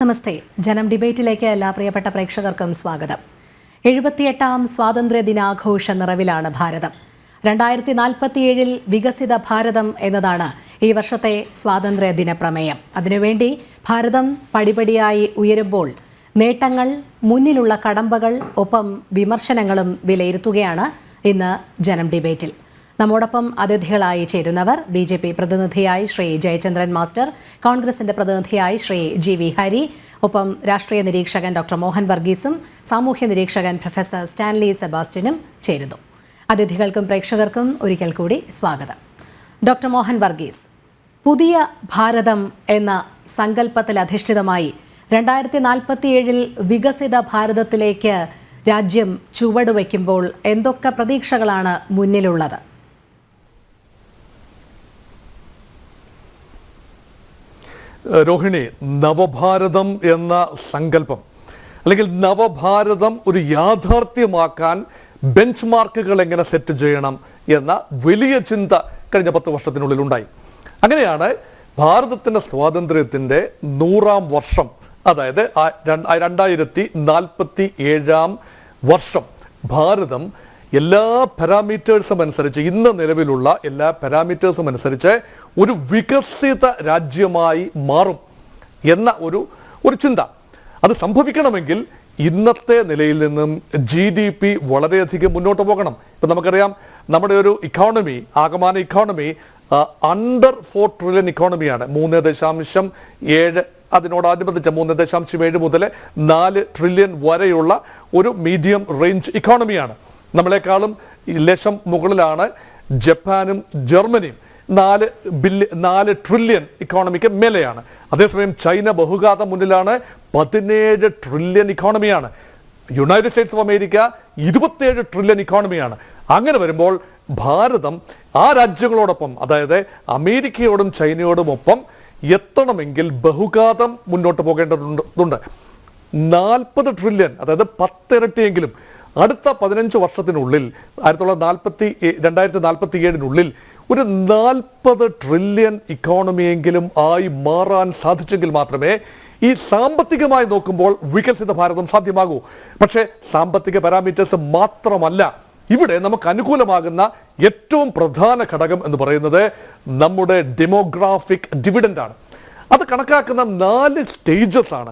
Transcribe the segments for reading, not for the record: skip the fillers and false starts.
നമസ്തേ. ജനം ഡിബേറ്റിലേക്ക് എല്ലാ പ്രിയപ്പെട്ട പ്രേക്ഷകർക്കും സ്വാഗതം. 78ാം സ്വാതന്ത്ര്യ ദിനാഘോഷ നിറവിലാണ് ഭാരതം. 2047 വികസിത ഭാരതം എന്നതാണ് ഈ വർഷത്തെ സ്വാതന്ത്ര്യ ദിന പ്രമേയം. അതിനുവേണ്ടി ഭാരതം പടിപടിയായി ഉയരുമ്പോൾ നേട്ടങ്ങൾ, മുന്നിലുള്ള കടമ്പകൾ, ഒപ്പം വിമർശനങ്ങളും വിലയിരുത്തുകയാണ് ഇന്ന് ജനം ഡിബേറ്റിൽ. നമ്മോടൊപ്പം അതിഥികളായി ചേരുന്നവർ BJP പ്രതിനിധിയായി ശ്രീ ജയചന്ദ്രൻ മാസ്റ്റർ, കോൺഗ്രസിന്റെ പ്രതിനിധിയായി ശ്രീ GV ഹരി, ഒപ്പം രാഷ്ട്രീയ നിരീക്ഷകൻ ഡോക്ടർ മോഹൻ വർഗീസും സാമൂഹ്യ നിരീക്ഷകൻ പ്രൊഫസർ സ്റ്റാൻലി സെബാസ്റ്റ്യനും ചേരുന്നു. അതിഥികൾക്കും പ്രേക്ഷകർക്കും ഒരിക്കൽ കൂടി സ്വാഗതം. ഡോക്ടർ മോഹൻ വർഗീസ്, പുതിയ ഭാരതം എന്ന സങ്കല്പത്തിൽ അധിഷ്ഠിതമായി 2047 വികസിത ഭാരതത്തിലേക്ക് രാജ്യം ചുവടുവയ്ക്കുമ്പോൾ എന്തൊക്കെ പ്രതീക്ഷകളാണ് മുന്നിലുള്ളത്? രോഹിണി, നവഭാരതം എന്ന സങ്കല്പം അല്ലെങ്കിൽ നവഭാരതം ഒരു യാഥാർത്ഥ്യമാക്കാൻ ബെഞ്ച് മാർക്കുകൾ എങ്ങനെ സെറ്റ് ചെയ്യണം എന്ന വലിയ ചിന്ത കഴിഞ്ഞ 10 വർഷത്തിനുള്ളിൽ ഉണ്ടായി. അങ്ങനെയാണ് ഭാരതത്തിൻ്റെ സ്വാതന്ത്ര്യത്തിൻ്റെ 100ാം വർഷം, അതായത് 2047 വർഷം ഭാരതം എല്ലാ പാരാമീറ്റേഴ്സും അനുസരിച്ച്, ഇന്ന് നിലവിലുള്ള എല്ലാ പാരാമീറ്റേഴ്സും അനുസരിച്ച് ഒരു വികസിത രാജ്യമായി മാറും എന്ന ഒരു ചിന്ത. അത് സംഭവിക്കണമെങ്കിൽ ഇന്നത്തെ നിലയിൽ നിന്നും GDP വളരെയധികം മുന്നോട്ട് പോകണം. ഇപ്പം നമുക്കറിയാം, നമ്മുടെ ഒരു ഇക്കോണമി, ആകമാന ഇക്കോണമി അണ്ടർ 4 ട്രില്യൺ ഇക്കോണമിയാണ്. 3.7, അതിനോടനുബന്ധിച്ച 3.7 മുതൽ 4 ട്രില്യൺ വരെയുള്ള ഒരു മീഡിയം റേഞ്ച് ഇക്കോണമിയാണ്. നമ്മളെക്കാളും ലക്ഷം മുകളിലാണ് ജപ്പാനും ജർമ്മനിയും. 4 ട്രില്യൺ ഇക്കോണമിക്ക് മേലെയാണ്. അതേസമയം ചൈന ബഹുഘാതം മുന്നിലാണ്, 17 ട്രില്യൺ ഇക്കോണമിയാണ്. United States of America 27 trillion ഇക്കോണമിയാണ്. അങ്ങനെ വരുമ്പോൾ ഭാരതം ആ രാജ്യങ്ങളോടൊപ്പം, അതായത് അമേരിക്കയോടും ചൈനയോടും ഒപ്പം എത്തണമെങ്കിൽ ബഹുഘാതം മുന്നോട്ട് പോകേണ്ടതുണ്ട്. 40 ട്രില്യൺ, അതായത് 10 ഇരട്ടിയെങ്കിലും അടുത്ത 15 വർഷത്തിനുള്ളിൽ, 2047 ഒരു 40 ട്രില്യൺ ഇക്കോണമിയെങ്കിലും ആയി മാറാൻ സാധിച്ചെങ്കിൽ മാത്രമേ ഈ സാമ്പത്തികമായി നോക്കുമ്പോൾ വികസിത ഭാരതം സാധ്യമാകൂ. പക്ഷേ സാമ്പത്തിക പാരാമീറ്റേഴ്സ് മാത്രമല്ല ഇവിടെ നമുക്ക് അനുകൂലമാകുന്ന ഏറ്റവും പ്രധാന ഘടകം എന്ന് പറയുന്നത് നമ്മുടെ ഡെമോഗ്രാഫിക് ഡിവിഡൻഡാണ്. അത് കണക്കാക്കുന്ന 4 സ്റ്റേജസ് ആണ്.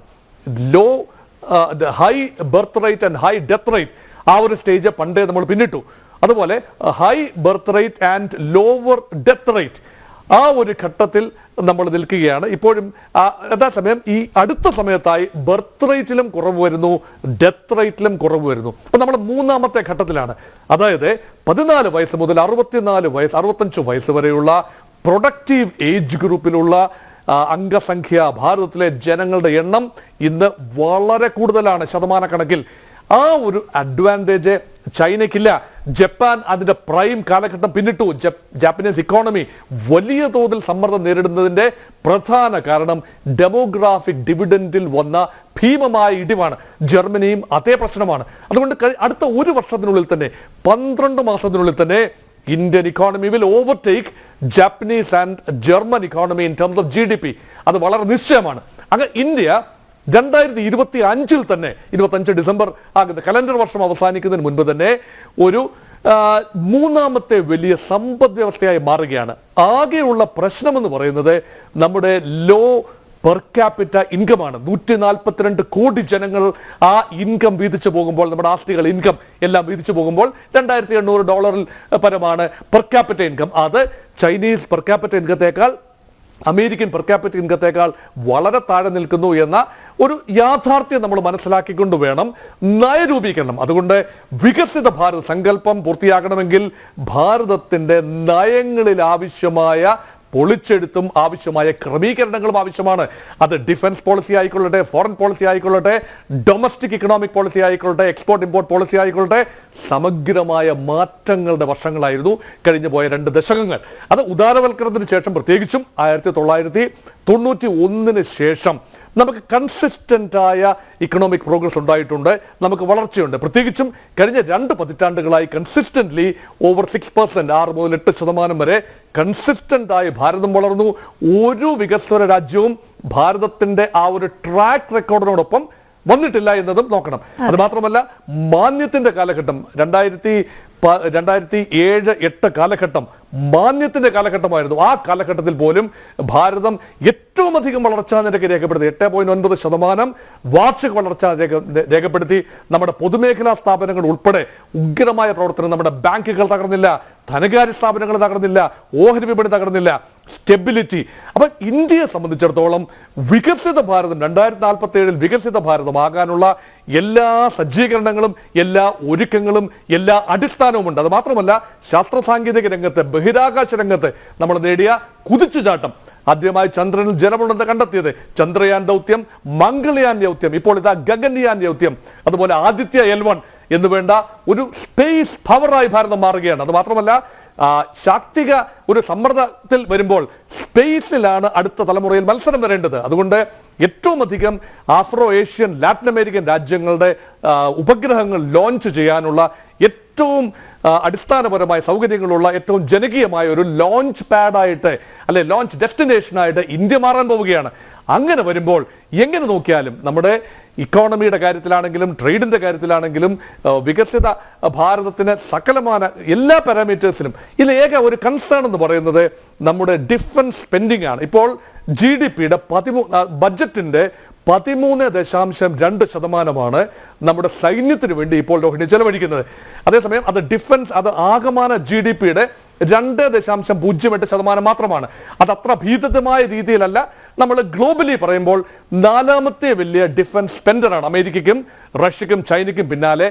High birth rate and high death rate, ആ ഒരു സ്റ്റേജ് പണ്ടേ നമ്മൾ പിന്നിട്ടു. അതുപോലെ high birth rate and lower death rate, ആ ഒരു ഘട്ടത്തിൽ നമ്മൾ നിൽക്കുകയാണ് ഇപ്പോഴും. അതേസമയം ഈ അടുത്ത സമയത്തായി ബർത്ത് റേറ്റിലും കുറവ് വരുന്നു, ഡെത്ത് റേറ്റിലും കുറവ് വരുന്നു. അപ്പം നമ്മൾ 3ാമത്തെ ഘട്ടത്തിലാണ്. അതായത് 14 വയസ്സ് മുതൽ 65 വയസ്സ് വരെയുള്ള പ്രൊഡക്റ്റീവ് ഏജ് ഗ്രൂപ്പിലുള്ള അംഗസംഖ്യ, ഭാരതത്തിലെ ജനങ്ങളുടെ എണ്ണം ഇന്ന് വളരെ കൂടുതലാണ് ശതമാനക്കണക്കിൽ. ആ ഒരു അഡ്വാൻറ്റേജ് ചൈനയ്ക്കില്ല. ജപ്പാൻ അതിൻ്റെ പ്രൈം കാലഘട്ടം പിന്നിട്ടു. ജാപ്പനീസ് ഇക്കോണമി വലിയ തോതിൽ സമ്മർദ്ദം നേരിടുന്നതിൻ്റെ പ്രധാന കാരണം ഡെമോഗ്രാഫിക് ഡിവിഡൻഡിൽ വന്ന ഭീമമായ ഇടിവാണ്. ജർമ്മനിയും അതേ പ്രശ്നമാണ്. അതുകൊണ്ട് അടുത്ത 1 വർഷത്തിനുള്ളിൽ തന്നെ, 12 മാസത്തിനുള്ളിൽ തന്നെ Indian economy will overtake Japanese and German economy in terms of GDP. അത് വളരെ നിശ്ചയമാണ്. അങ്ങനെ ഇന്ത്യ 2025 തന്നെ, 25 ഡിസംബർ ആകുന്ന കലണ്ടർ വർഷം അവസാനിക്കുന്നതിന് മുൻപ് തന്നെ ഒരു 3ാമത്തെ വലിയ സമ്പദ് വ്യവസ്ഥയായി മാറുകയാണ്. ആകെയുള്ള പ്രശ്നമെന്ന് പറയുന്നത് നമ്മുടെ ലോ പെർ ക്യാപിറ്റ ഇൻകമാണ്. 142 കോടി ജനങ്ങൾ ആ ഇൻകം വീതിച്ചു പോകുമ്പോൾ, നമ്മുടെ ആസ്തികൾ, ഇൻകം എല്ലാം വീതിച്ചു പോകുമ്പോൾ $2,800 പരമാണ് പെർ ക്യാപിറ്റ ഇൻകം. അത് ചൈനീസ് പെർ ക്യാപിറ്റ ഇൻകത്തേക്കാൾ, അമേരിക്കൻ പെർ ക്യാപിറ്റ ഇൻകത്തേക്കാൾ വളരെ താഴെ നിൽക്കുന്നു എന്ന ഒരു യാഥാർത്ഥ്യം നമ്മൾ മനസ്സിലാക്കിക്കൊണ്ട് വേണം നയരൂപീകരണം. അതുകൊണ്ട് വികസിത ഭാരത സങ്കല്പം പൂർത്തിയാകണമെങ്കിൽ ഭാരതത്തിൻ്റെ നയങ്ങളിൽ ആവശ്യമായ പൊളിച്ചെടുത്തും ആവശ്യമായ ക്രമീകരണങ്ങളും ആവശ്യമാണ്. അത് ഡിഫൻസ് പോളിസി ആയിക്കൊള്ളട്ടെ, ഫോറിൻ പോളിസി ആയിക്കൊള്ളട്ടെ, ഡൊമസ്റ്റിക് ഇക്കണോമിക് പോളിസി ആയിക്കൊള്ളട്ടെ, എക്സ്പോർട്ട് ഇമ്പോർട്ട് പോളിസി ആയിക്കൊള്ളട്ടെ, സമഗ്രമായ മാറ്റങ്ങളുടെ വർഷങ്ങളായിരുന്നു കഴിഞ്ഞു പോയ 2 ദശകങ്ങൾ. അത് ഉദാരവൽക്കരണത്തിന് ശേഷം, പ്രത്യേകിച്ചും 1991 ശേഷം നമുക്ക് കൺസിസ്റ്റൻ്റായ ഇക്കണോമിക് പ്രോഗ്രസ് ഉണ്ടായിട്ടുണ്ട്, നമുക്ക് വളർച്ചയുണ്ട്. പ്രത്യേകിച്ചും കഴിഞ്ഞ 2 പതിറ്റാണ്ടുകളായി കൺസിസ്റ്റൻ്റ്ലി ഓവർ 6%, 6 മുതൽ 8% വരെ കൺസിസ്റ്റൻ്റായ ഭാരതം വളർന്നു. ഒരു വികസ്വര രാജ്യവും ഭാരതത്തിന്റെ ആ ഒരു ട്രാക്ക് റെക്കോർഡിനോടൊപ്പം വന്നിട്ടില്ല എന്നതും നോക്കണം. അത് മാത്രമല്ല, മാന്ദ്യത്തിന്റെ കാലഘട്ടം 2007-8 കാലഘട്ടം മാന്ദ്യത്തിന്റെ കാലഘട്ടമായിരുന്നു. ആ കാലഘട്ടത്തിൽ പോലും ഭാരതം ഏറ്റവും അധികം വളർച്ചാ നിരക്ക് രേഖപ്പെടുത്തി 8.9% വാർഷിക വളർച്ചാ രേഖപ്പെടുത്തി. നമ്മുടെ പൊതുമേഖലാ സ്ഥാപനങ്ങൾ ഉൾപ്പെടെ ഉഗ്രമായ പ്രവർത്തനം. നമ്മുടെ ബാങ്കുകൾ തകർന്നില്ല, ധനകാര്യ സ്ഥാപനങ്ങൾ തകർന്നില്ല, ഓഹരി വിപണി തകർന്നില്ല, സ്റ്റെബിലിറ്റി. അപ്പൊ ഇന്ത്യയെ സംബന്ധിച്ചിടത്തോളം വികസിത ഭാരതം 2047 വികസിത ഭാരതമാകാനുള്ള എല്ലാ സജ്ജീകരണങ്ങളും എല്ലാ ഒരുക്കങ്ങളും എല്ലാ അടിസ്ഥാനവും ഉണ്ട്. അത് മാത്രമല്ല, ശാസ്ത്ര സാങ്കേതിക രംഗത്ത് ബഹിരാകാശ രംഗത്ത് നമ്മൾ നേടിയ കുതിച്ചുചാട്ടം. ആദ്യമായി ചന്ദ്രനിൽ ജലമുണ്ടെന്ന് കണ്ടെത്തിയത് ചന്ദ്രയാൻ ദൗത്യം, മംഗൾയാൻ ദൗത്യം, ഇപ്പോൾ ഇതാ ഗഗൻയാൻ ദൗത്യം, അതുപോലെ ആദിത്യ L1 എന്ന് വേണ്ട ഒരു സ്പേസ് പവറായി ഭാരതം മാറുകയാണ്. അത് മാത്രമല്ല, ശാക്തിക ഒരു സമ്മർദ്ദത്തിൽ വരുമ്പോൾ സ്പേസിലാണ് അടുത്ത തലമുറയിൽ മത്സരം വരേണ്ടത്. അതുകൊണ്ട് ഏറ്റവും അധികം ആഫ്രോ ഏഷ്യൻ ലാറ്റിൻ അമേരിക്കൻ രാജ്യങ്ങളുടെ ഉപഗ്രഹങ്ങൾ ലോഞ്ച് ചെയ്യാനുള്ള ഏറ്റവും അടിസ്ഥാനപരമായ സൗകര്യങ്ങളുള്ള ഏറ്റവും ജനകീയമായ ഒരു ലോഞ്ച് പാഡായിട്ട് അല്ലെ ലോഞ്ച് ഡെസ്റ്റിനേഷനായിട്ട് ഇന്ത്യ മാറാൻ പോവുകയാണ്. അങ്ങനെ വരുമ്പോൾ എങ്ങനെ നോക്കിയാലും നമ്മുടെ ഇക്കോണമിയുടെ കാര്യത്തിലാണെങ്കിലും ട്രേഡിന്റെ കാര്യത്തിലാണെങ്കിലും വികസിത ഭാരതത്തിന് സകലമാന എല്ലാ പാരാമീറ്റേഴ്സിലും ഇതിൽ ഏക ഒരു കൺസേൺ എന്ന് പറയുന്നത് നമ്മുടെ ഡിഫൻസ് സ്പെൻഡിംഗ് ആണ്. ഇപ്പോൾ GDP-യുടെ ബഡ്ജറ്റിന്റെ 13.2% നമ്മുടെ സൈന്യത്തിന് വേണ്ടി ഇപ്പോൾ രോഹിണി ചെലവഴിക്കുന്നത്. അതേസമയം അത് ഡിഫൻസ്, അത് ആകമാന GDP-യുടെ 2.08% മാത്രമാണ്. അത് അത്ര ഭീതിതമായ രീതിയിലല്ല. നമ്മൾ ഗ്ലോബലി പറയുമ്പോൾ 4ാമത്തെ വലിയ ഡിഫൻസ് സ്പെൻഡറാണ്. അമേരിക്കയ്ക്കും റഷ്യക്കും ചൈനയ്ക്കും പിന്നാലെ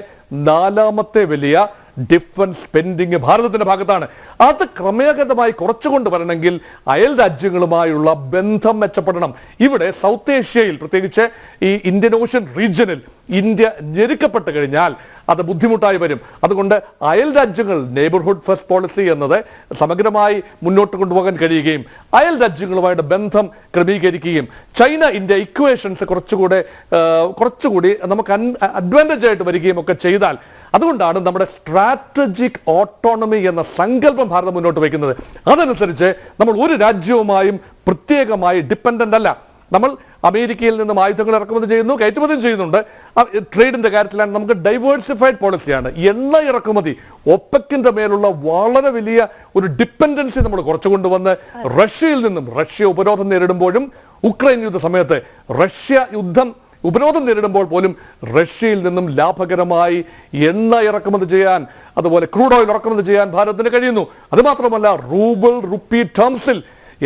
4ാമത്തെ വലിയ ഡിഫൻസ് സ്പെൻഡിങ് ഭാരതത്തിന്റെ ഭാഗത്താണ്. അത് ക്രമേഗതമായി കുറച്ചുകൊണ്ട് വരണമെങ്കിൽ അയൽ രാജ്യങ്ങളുമായുള്ള ബന്ധം മെച്ചപ്പെടണം. ഇവിടെ സൗത്ത് ഏഷ്യയിൽ, പ്രത്യേകിച്ച് ഈ ഇന്ത്യൻ ഓഷ്യൻ റീജിയനിൽ ഇന്ത്യ ഞെരുക്കപ്പെട്ട് കഴിഞ്ഞാൽ അത് ബുദ്ധിമുട്ടായി വരും. അതുകൊണ്ട് അയൽ രാജ്യങ്ങൾ നെയ്ബർഹുഡ് ഫസ്റ്റ് പോളിസി എന്നത് സമഗ്രമായി മുന്നോട്ട് കൊണ്ടുപോകാൻ കഴിയുകയും അയൽ രാജ്യങ്ങളുമായിട്ട് ബന്ധം ക്രമീകരിക്കുകയും ചൈന ഇന്ത്യ ഇക്വേഷൻസ് കുറച്ചുകൂടി നമുക്ക് അഡ്വാൻറ്റേജ് ആയിട്ട് വരികയും ഒക്കെ ചെയ്താൽ, അതുകൊണ്ടാണ് നമ്മുടെ സ്ട്രാറ്റജിക് ഓട്ടോണമി എന്ന സങ്കല്പം ഭാരതം മുന്നോട്ട് വയ്ക്കുന്നത്. അതനുസരിച്ച് നമ്മൾ ഒരു രാജ്യവുമായും പ്രത്യേകമായി ഡിപ്പെൻഡൻ്റ് അല്ല. നമ്മൾ അമേരിക്കയിൽ നിന്നും ആയുധങ്ങൾ ഇറക്കുമതി ചെയ്യുന്നു, കയറ്റുമതിയും ചെയ്യുന്നുണ്ട്. ട്രേഡിന്റെ കാര്യത്തിലാണ് നമുക്ക് ഡൈവേഴ്സിഫൈഡ് പോളിസിയാണ്. എണ്ണ ഇറക്കുമതി, ഒപെക്കിന്റെ മേലുള്ള വളരെ വലിയ ഒരു ഡിപ്പെൻഡൻസി നമ്മൾ കുറച്ചു കൊണ്ടുവന്ന് റഷ്യയിൽ നിന്നും, റഷ്യ ഉപരോധം നേരിടുമ്പോഴും ഉക്രൈൻ യുദ്ധ സമയത്ത് റഷ്യ ഉപരോധം നേരിടുമ്പോൾ പോലും റഷ്യയിൽ നിന്നും ലാഭകരമായി എണ്ണ ഇറക്കുമതി ചെയ്യാൻ, അതുപോലെ ക്രൂഡ് ഓയിൽ ഇറക്കുമതി ചെയ്യാൻ ഭാരതത്തിന് കഴിയുന്നു. അതുമാത്രമല്ല, റുപ്പി ടേംസിൽ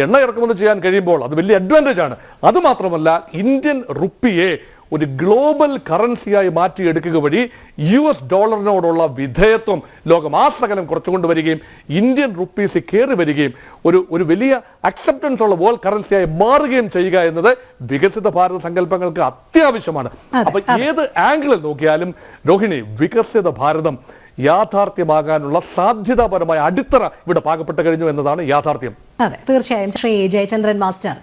എണ്ണ ഇറക്കുമതി ചെയ്യാൻ കഴിയുമ്പോൾ അത് വലിയ അഡ്വാൻറ്റേജ് ആണ്. അതുമാത്രമല്ല, ഇന്ത്യൻ റുപ്പിയെ ഒരു ഗ്ലോബൽ കറൻസിയായി മാറ്റിയെടുക്കുക വഴി US ഡോളറിനോടുള്ള വിധേയത്വം ലോകമാസകലം കുറച്ചുകൊണ്ട് വരികയും ഇന്ത്യൻ റുപ്പീസ് കയറി വരികയും ഒരു വലിയ അക്സെപ്റ്റൻസ് ഉള്ള വേൾഡ് കറൻസിയായി മാറുകയും ചെയ്യുക എന്നത് വികസിത ഭാരത സങ്കല്പങ്ങൾക്ക് അത്യാവശ്യമാണ്. അപ്പൊ ഏത് ആംഗിളിൽ നോക്കിയാലും രോഹിണി, വികസിത ഭാരതം യാഥാർത്ഥ്യമാകാനുള്ള സാധ്യതാപരമായ അടിത്തറ ഇവിടെ പാകപ്പെട്ട് കഴിഞ്ഞു എന്നതാണ് യാഥാർത്ഥ്യം. അതെ, തീർച്ചയായും. ശ്രീ ജയചന്ദ്രൻ മാസ്റ്റർ,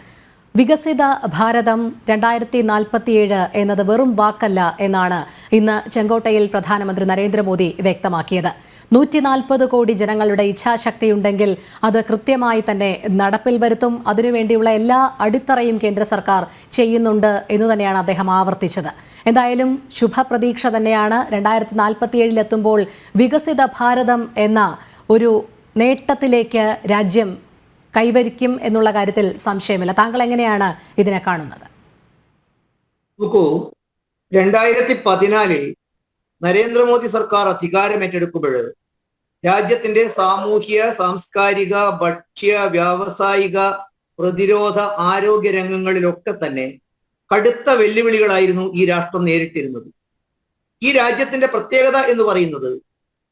വികസിത ഭാരതം 2047 എന്നത് വെറും വാക്കല്ല എന്നാണ് ഇന്ന് ചെങ്കോട്ടയിൽ പ്രധാനമന്ത്രി നരേന്ദ്രമോദി വ്യക്തമാക്കിയത്. 140 കോടി ജനങ്ങളുടെ ഇച്ഛാശക്തിയുണ്ടെങ്കിൽ അത് കൃത്യമായി തന്നെ നടപ്പിൽ വരുത്തും. അതിനുവേണ്ടിയുള്ള എല്ലാ അടിത്തറയും കേന്ദ്ര സർക്കാർ ചെയ്യുന്നുണ്ട് എന്ന് തന്നെയാണ് അദ്ദേഹം ആവർത്തിച്ചത്. എന്തായാലും ശുഭപ്രതീക്ഷ തന്നെയാണ്. 2047 എത്തുമ്പോൾ വികസിത ഭാരതം എന്ന ഒരു നേട്ടത്തിലേക്ക് രാജ്യം കൈവരിക്കും എന്നുള്ള കാര്യത്തിൽ സംശയമില്ല. താങ്കൾ എങ്ങനെയാണ് ഇതിനെ കാണുന്നത്? നോക്കൂ, 2014 നരേന്ദ്രമോദി സർക്കാർ അധികാരമേറ്റെടുക്കുമ്പോൾ രാജ്യത്തിന്റെ സാമൂഹ്യ, സാംസ്കാരിക, ഭക്ഷ്യ, വ്യാവസായിക, പ്രതിരോധ, ആരോഗ്യ രംഗങ്ങളിലൊക്കെ തന്നെ കടുത്ത വെല്ലുവിളികളായിരുന്നു ഈ രാഷ്ട്രം നേരിട്ടിരുന്നത്. ഈ രാജ്യത്തിന്റെ പ്രത്യേകത എന്ന് പറയുന്നത്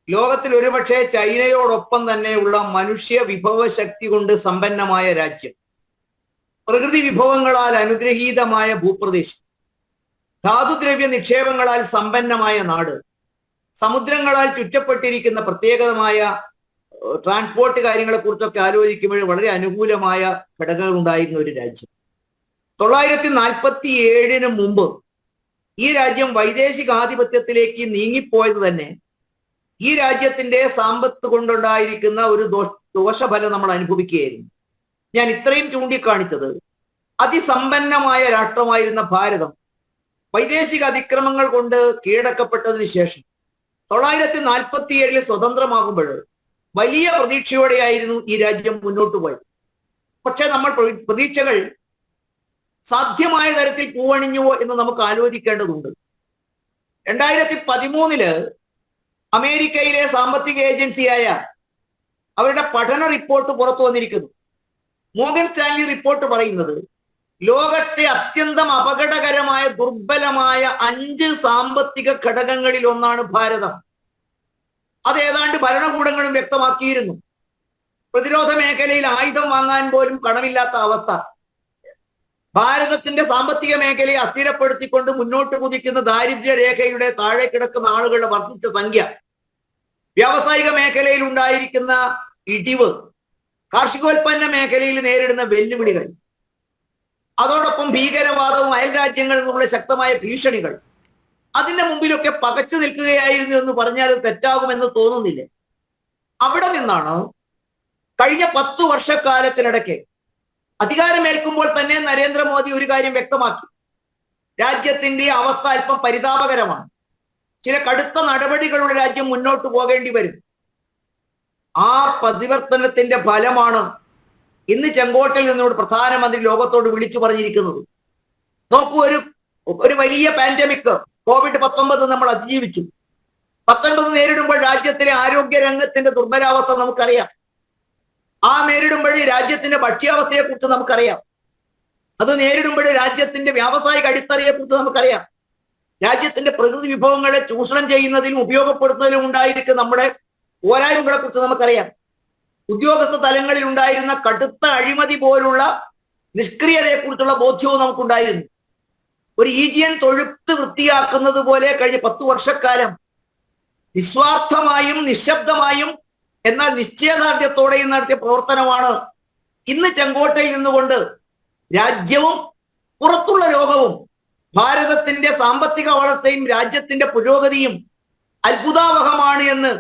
ലോകത്തിൽ ഒരുപക്ഷെ ചൈനയോടൊപ്പം തന്നെയുള്ള മനുഷ്യ വിഭവ ശക്തി കൊണ്ട് സമ്പന്നമായ രാജ്യം, പ്രകൃതി വിഭവങ്ങളാൽ അനുഗ്രഹീതമായ ഭൂപ്രദേശം, ധാതുദ്രവ്യ നിക്ഷേപങ്ങളാൽ സമ്പന്നമായ നാട്, സമുദ്രങ്ങളാൽ ചുറ്റപ്പെട്ടിരിക്കുന്ന പ്രത്യേകമായ ട്രാൻസ്പോർട്ട് കാര്യങ്ങളെ കുറിച്ചൊക്കെ ആലോചിക്കുമ്പോൾ വളരെ അനുകൂലമായ ഘടകങ്ങൾ ഉണ്ടായിരുന്ന ഒരു രാജ്യം. 947 മുമ്പ് ഈ രാജ്യം വൈദേശിക ആധിപത്യത്തിലേക്ക് നീങ്ങിപ്പോയത് തന്നെ ഈ രാജ്യത്തിന്റെ സമ്പത്ത് കൊണ്ടുണ്ടായിരിക്കുന്ന ഒരു ദോഷഫലം നമ്മൾ അനുഭവിക്കുകയായിരുന്നു. ഞാൻ ഇത്രയും ചൂണ്ടിക്കാണിച്ചത് അതിസമ്പന്നമായ രാഷ്ട്രമായിരുന്ന ഭാരതം വൈദേശിക അതിക്രമങ്ങൾ കൊണ്ട് കീഴടക്കപ്പെട്ടതിന് ശേഷം 947 സ്വതന്ത്രമാകുമ്പോൾ വലിയ പ്രതീക്ഷയോടെയായിരുന്നു ഈ രാജ്യം മുന്നോട്ട് പോയത്. പക്ഷെ നമ്മൾ പ്രതീക്ഷകൾ സാധ്യമായ തരത്തിൽ പൂവണിഞ്ഞുവോ എന്ന് നമുക്ക് ആലോചിക്കേണ്ടതുണ്ട്. 2013 അമേരിക്കയിലെ സാമ്പത്തിക ഏജൻസിയായ അവരുടെ പഠന റിപ്പോർട്ട് പുറത്തു വന്നിരിക്കുന്നു. മോർഗൻ സ്റ്റാൻലി റിപ്പോർട്ട് പറയുന്നത് ലോകത്തെ അത്യന്തം അപകടകരമായ ദുർബലമായ 5 സാമ്പത്തിക ഘടകങ്ങളിൽ ഒന്നാണ് ഭാരതം. അത് ഏതാണ്ട് ഭരണകൂടങ്ങളും വ്യക്തമാക്കിയിരുന്നു. പ്രതിരോധ മേഖലയിൽ ആയുധം വാങ്ങാൻ പോലും കടമില്ലാത്ത അവസ്ഥ, ഭാരതത്തിന്റെ സാമ്പത്തിക മേഖലയെ അസ്ഥിരപ്പെടുത്തിക്കൊണ്ട് മുന്നോട്ട് കുതിക്കുന്ന ദാരിദ്ര്യ രേഖയുടെ താഴെ കിടക്കുന്ന ആളുകളുടെ വർദ്ധിച്ച സംഖ്യ, വ്യാവസായിക മേഖലയിൽ ഉണ്ടായിരിക്കുന്ന ഇടിവ്, കാർഷികോൽപ്പന്ന മേഖലയിൽ നേരിടുന്ന വെല്ലുവിളികൾ, അതോടൊപ്പം ഭീകരവാദവും അയൽ രാജ്യങ്ങളിൽ നിന്നുള്ള ശക്തമായ ഭീഷണികൾ, അതിന്റെ മുമ്പിലൊക്കെ പകച്ചു നിൽക്കുകയായിരുന്നു എന്ന് പറഞ്ഞാൽ തെറ്റാകുമെന്ന് തോന്നുന്നില്ല. അവിടെ നിന്നാണ് കഴിഞ്ഞ 10 വർഷക്കാലത്തിനിടയ്ക്ക് അധികാരമേൽക്കുമ്പോൾ തന്നെ നരേന്ദ്രമോദി ഒരു കാര്യം വ്യക്തമാക്കി. രാജ്യത്തിന്റെ അവസ്ഥ അല്പം പരിതാപകരമാണ്, ചില കടുത്ത നടപടികളുടെ രാജ്യം മുന്നോട്ട് പോകേണ്ടി വരും. ആ പരിവർത്തനത്തിന്റെ ഫലമാണ് ഇന്ന് ചെങ്കോട്ടയിൽ നിന്നോട് പ്രധാനമന്ത്രി ലോകത്തോട് വിളിച്ചു പറഞ്ഞിരിക്കുന്നത്. നോക്കൂ, ഒരു വലിയ പാൻഡമിക് COVID-19 നമ്മൾ അതിജീവിച്ചു. 19 നേരിടുമ്പോൾ രാജ്യത്തിലെ ആരോഗ്യ രംഗത്തിന്റെ ദുർബലാവസ്ഥ നമുക്കറിയാം. ആ നേരിടുമ്പോഴേ രാജ്യത്തിന്റെ ഭക്ഷ്യാവസ്ഥയെ കുറിച്ച് നമുക്കറിയാം. അത് നേരിടുമ്പോഴേ രാജ്യത്തിന്റെ വ്യാവസായിക അടിത്തറയെ കുറിച്ച് നമുക്കറിയാം. രാജ്യത്തിന്റെ പ്രകൃതി വിഭവങ്ങളെ ചൂഷണം ചെയ്യുന്നതിലും ഉപയോഗപ്പെടുത്തുന്നതിലും ഉണ്ടായിരിക്കുന്ന നമ്മുടെ പോരായ്മകളെ കുറിച്ച് നമുക്കറിയാം. ഉദ്യോഗസ്ഥ തലങ്ങളിൽ ഉണ്ടായിരുന്ന കടുത്ത അഴിമതി പോലുള്ള നിഷ്ക്രിയതയെക്കുറിച്ചുള്ള ബോധ്യവും നമുക്കുണ്ടായിരുന്നു. ഒരു ഈജിയൻ തൊഴുത്ത് വൃത്തിയാക്കുന്നത് പോലെ കഴിഞ്ഞ 10 വർഷക്കാലം നിസ്വാർത്ഥമായും നിശബ്ദമായും എന്നാൽ നിശ്ചയദാർഢ്യത്തോടെയും നടത്തിയ പ്രവർത്തനമാണ് ഇന്ന് ചെങ്കോട്ടയിൽ നിന്നുകൊണ്ട് രാജ്യവും പുറത്തുള്ള ലോകവും ഭാരതത്തിന്റെ സാമ്പത്തിക വളർച്ചയും രാജ്യത്തിന്റെ പുരോഗതിയും അത്ഭുതാവഹമാണ് എന്ന്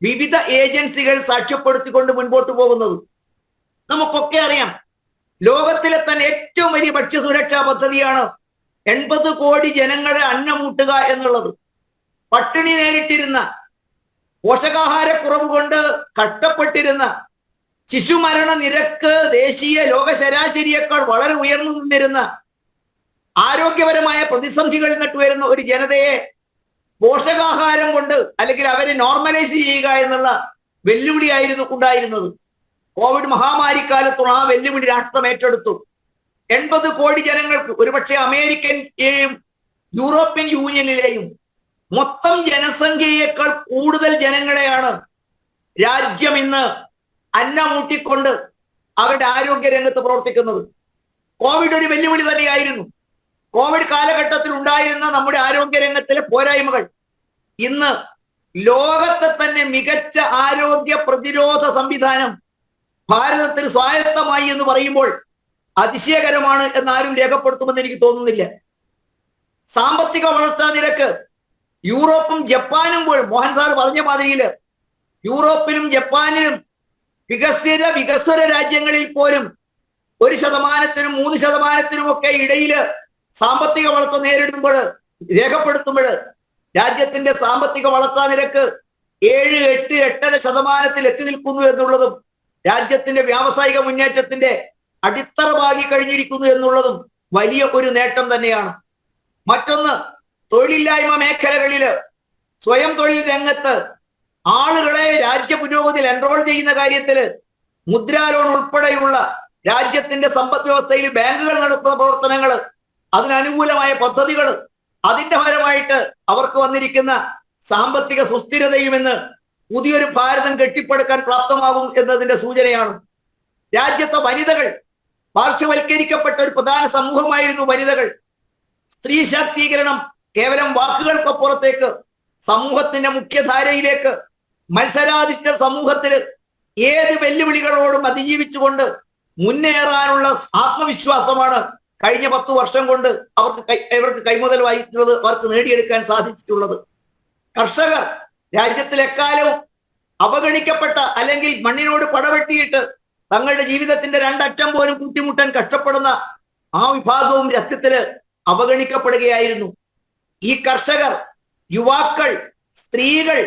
വിവിധ ഏജൻസികൾ സാക്ഷ്യപ്പെടുത്തിക്കൊണ്ട് മുൻപോട്ട് പോകുന്നത്. നമുക്കൊക്കെ അറിയാം, ലോകത്തിലെ തന്നെ ഏറ്റവും വലിയ ഭക്ഷ്യസുരക്ഷാ പദ്ധതിയാണ് 80 കോടി ജനങ്ങളെ അന്നമൂട്ടുക എന്നുള്ളത്. പട്ടിണി നേരിട്ടിരുന്ന, പോഷകാഹാരക്കുറവ് കൊണ്ട് കഷ്ടപ്പെട്ടിരുന്ന, ശിശുമരണ നിരക്ക് ദേശീയ ലോക ശരാശരിയേക്കാൾ വളരെ ഉയർന്നു നിന്നിരുന്ന, ആരോഗ്യപരമായ പ്രതിസന്ധികൾ നട്ടുവരുന്ന ഒരു ജനതയെ പോഷകാഹാരം കൊണ്ട് അല്ലെങ്കിൽ അവരെ നോർമലൈസ് ചെയ്യുക എന്നുള്ള വെല്ലുവിളിയായിരുന്നു ഉണ്ടായിരുന്നത്. കോവിഡ് മഹാമാരിക്കാലത്തുള്ള ആ വെല്ലുവിളി രാഷ്ട്രം ഏറ്റെടുത്തു. 80 കോടി ജനങ്ങൾക്ക്, ഒരുപക്ഷെ അമേരിക്കയിലെയും യൂറോപ്യൻ യൂണിയനിലെയും മൊത്തം ജനസംഖ്യയേക്കാൾ കൂടുതൽ ജനങ്ങളെയാണ് രാജ്യം ഇന്ന് അന്നമൂട്ടിക്കൊണ്ട് അവരുടെ ആരോഗ്യ രംഗത്ത് പ്രവർത്തിക്കുന്നത്. കോവിഡ് ഒരു വെല്ലുവിളി തന്നെയായിരുന്നു. കോവിഡ് കാലഘട്ടത്തിൽ ഉണ്ടായിരുന്ന നമ്മുടെ ആരോഗ്യ രംഗത്തിലെ പോരായ്മകൾ ഇന്ന് ലോകത്തെ തന്നെ മികച്ച ആരോഗ്യ പ്രതിരോധ സംവിധാനം ഭാരതത്തിന് സ്വായത്തമായി എന്ന് പറയുമ്പോൾ അതിശയകരമാണ് എന്നാരും രേഖപ്പെടുത്തുമെന്ന് എനിക്ക് തോന്നുന്നില്ല. സാമ്പത്തിക വളർച്ചാ നിരക്ക് യൂറോപ്പും ജപ്പാനും പോലും, മോഹൻ സാർ പറഞ്ഞ മാതിരിയില് യൂറോപ്പിലും ജപ്പാനിലും വികസ്വര രാജ്യങ്ങളിൽ പോലും 1%-നും 3%-നും ഒക്കെ ഇടയില് സാമ്പത്തിക വളർച്ച നേരിടുമ്പോൾ രേഖപ്പെടുത്തുമ്പോൾ രാജ്യത്തിന്റെ സാമ്പത്തിക വളർച്ചാ നിരക്ക് 7, 8, 8.5% എത്തി നിൽക്കുന്നു എന്നുള്ളതും രാജ്യത്തിന്റെ വ്യാവസായിക മുന്നേറ്റത്തിന്റെ അടിത്തറ പാകി കഴിഞ്ഞിരിക്കുന്നു എന്നുള്ളതും വലിയ ഒരു നേട്ടം തന്നെയാണ്. മറ്റൊന്ന്, തൊഴിലില്ലായ്മ മേഖലകളില് സ്വയം തൊഴിൽ രംഗത്ത് ആളുകളെ രാജ്യ പുരോഗതിയിൽ എൻറോൾ ചെയ്യുന്ന കാര്യത്തില് മുദ്രാ ലോൺ ഉൾപ്പെടെയുള്ള രാജ്യത്തിന്റെ സമ്പദ് വ്യവസ്ഥയിൽ ബാങ്കുകൾ നടത്തുന്ന പ്രവർത്തനങ്ങൾ, അതിനനുകൂലമായ പദ്ധതികൾ, അതിന്റെ ഫലമായിട്ട് അവർക്ക് വന്നിരിക്കുന്ന സാമ്പത്തിക സുസ്ഥിരതയുമെന്ന് പുതിയൊരു ഭാരതം കെട്ടിപ്പടുക്കാൻ പ്രാപ്തമാകും എന്നതിന്റെ സൂചനയാണ്. രാജ്യത്തെ വനിതകൾ, പാർശ്വവൽക്കരിക്കപ്പെട്ട ഒരു പ്രധാന സമൂഹമായിരുന്നു വനിതകൾ. സ്ത്രീ ശാക്തീകരണം കേവലം വാക്കുകൾക്കപ്പുറത്തേക്ക് സമൂഹത്തിന്റെ മുഖ്യധാരയിലേക്ക്, മത്സരാധിഷ്ഠ സമൂഹത്തിന് ഏത് വെല്ലുവിളികളോടും അതിജീവിച്ചുകൊണ്ട് മുന്നേറാനുള്ള ആത്മവിശ്വാസമാണ് കഴിഞ്ഞ 10 വർഷം കൊണ്ട് അവർക്ക് കൈമുതലായിട്ടുള്ളത്, അവർക്ക് നേടിയെടുക്കാൻ സാധിച്ചിട്ടുള്ളത്. കർഷകർ രാജ്യത്തിൽ എക്കാലവും അവഗണിക്കപ്പെട്ട അല്ലെങ്കിൽ മണ്ണിനോട് പടവെട്ടിയിട്ട് തങ്ങളുടെ ജീവിതത്തിന്റെ രണ്ടറ്റം പോലും കൂട്ടിമുട്ടാൻ കഷ്ടപ്പെടുന്ന ആ വിഭാഗവും രക്തത്തില് അവഗണിക്കപ്പെടുകയായിരുന്നു. ഈ കർഷകർ, യുവാക്കൾ, സ്ത്രീകൾ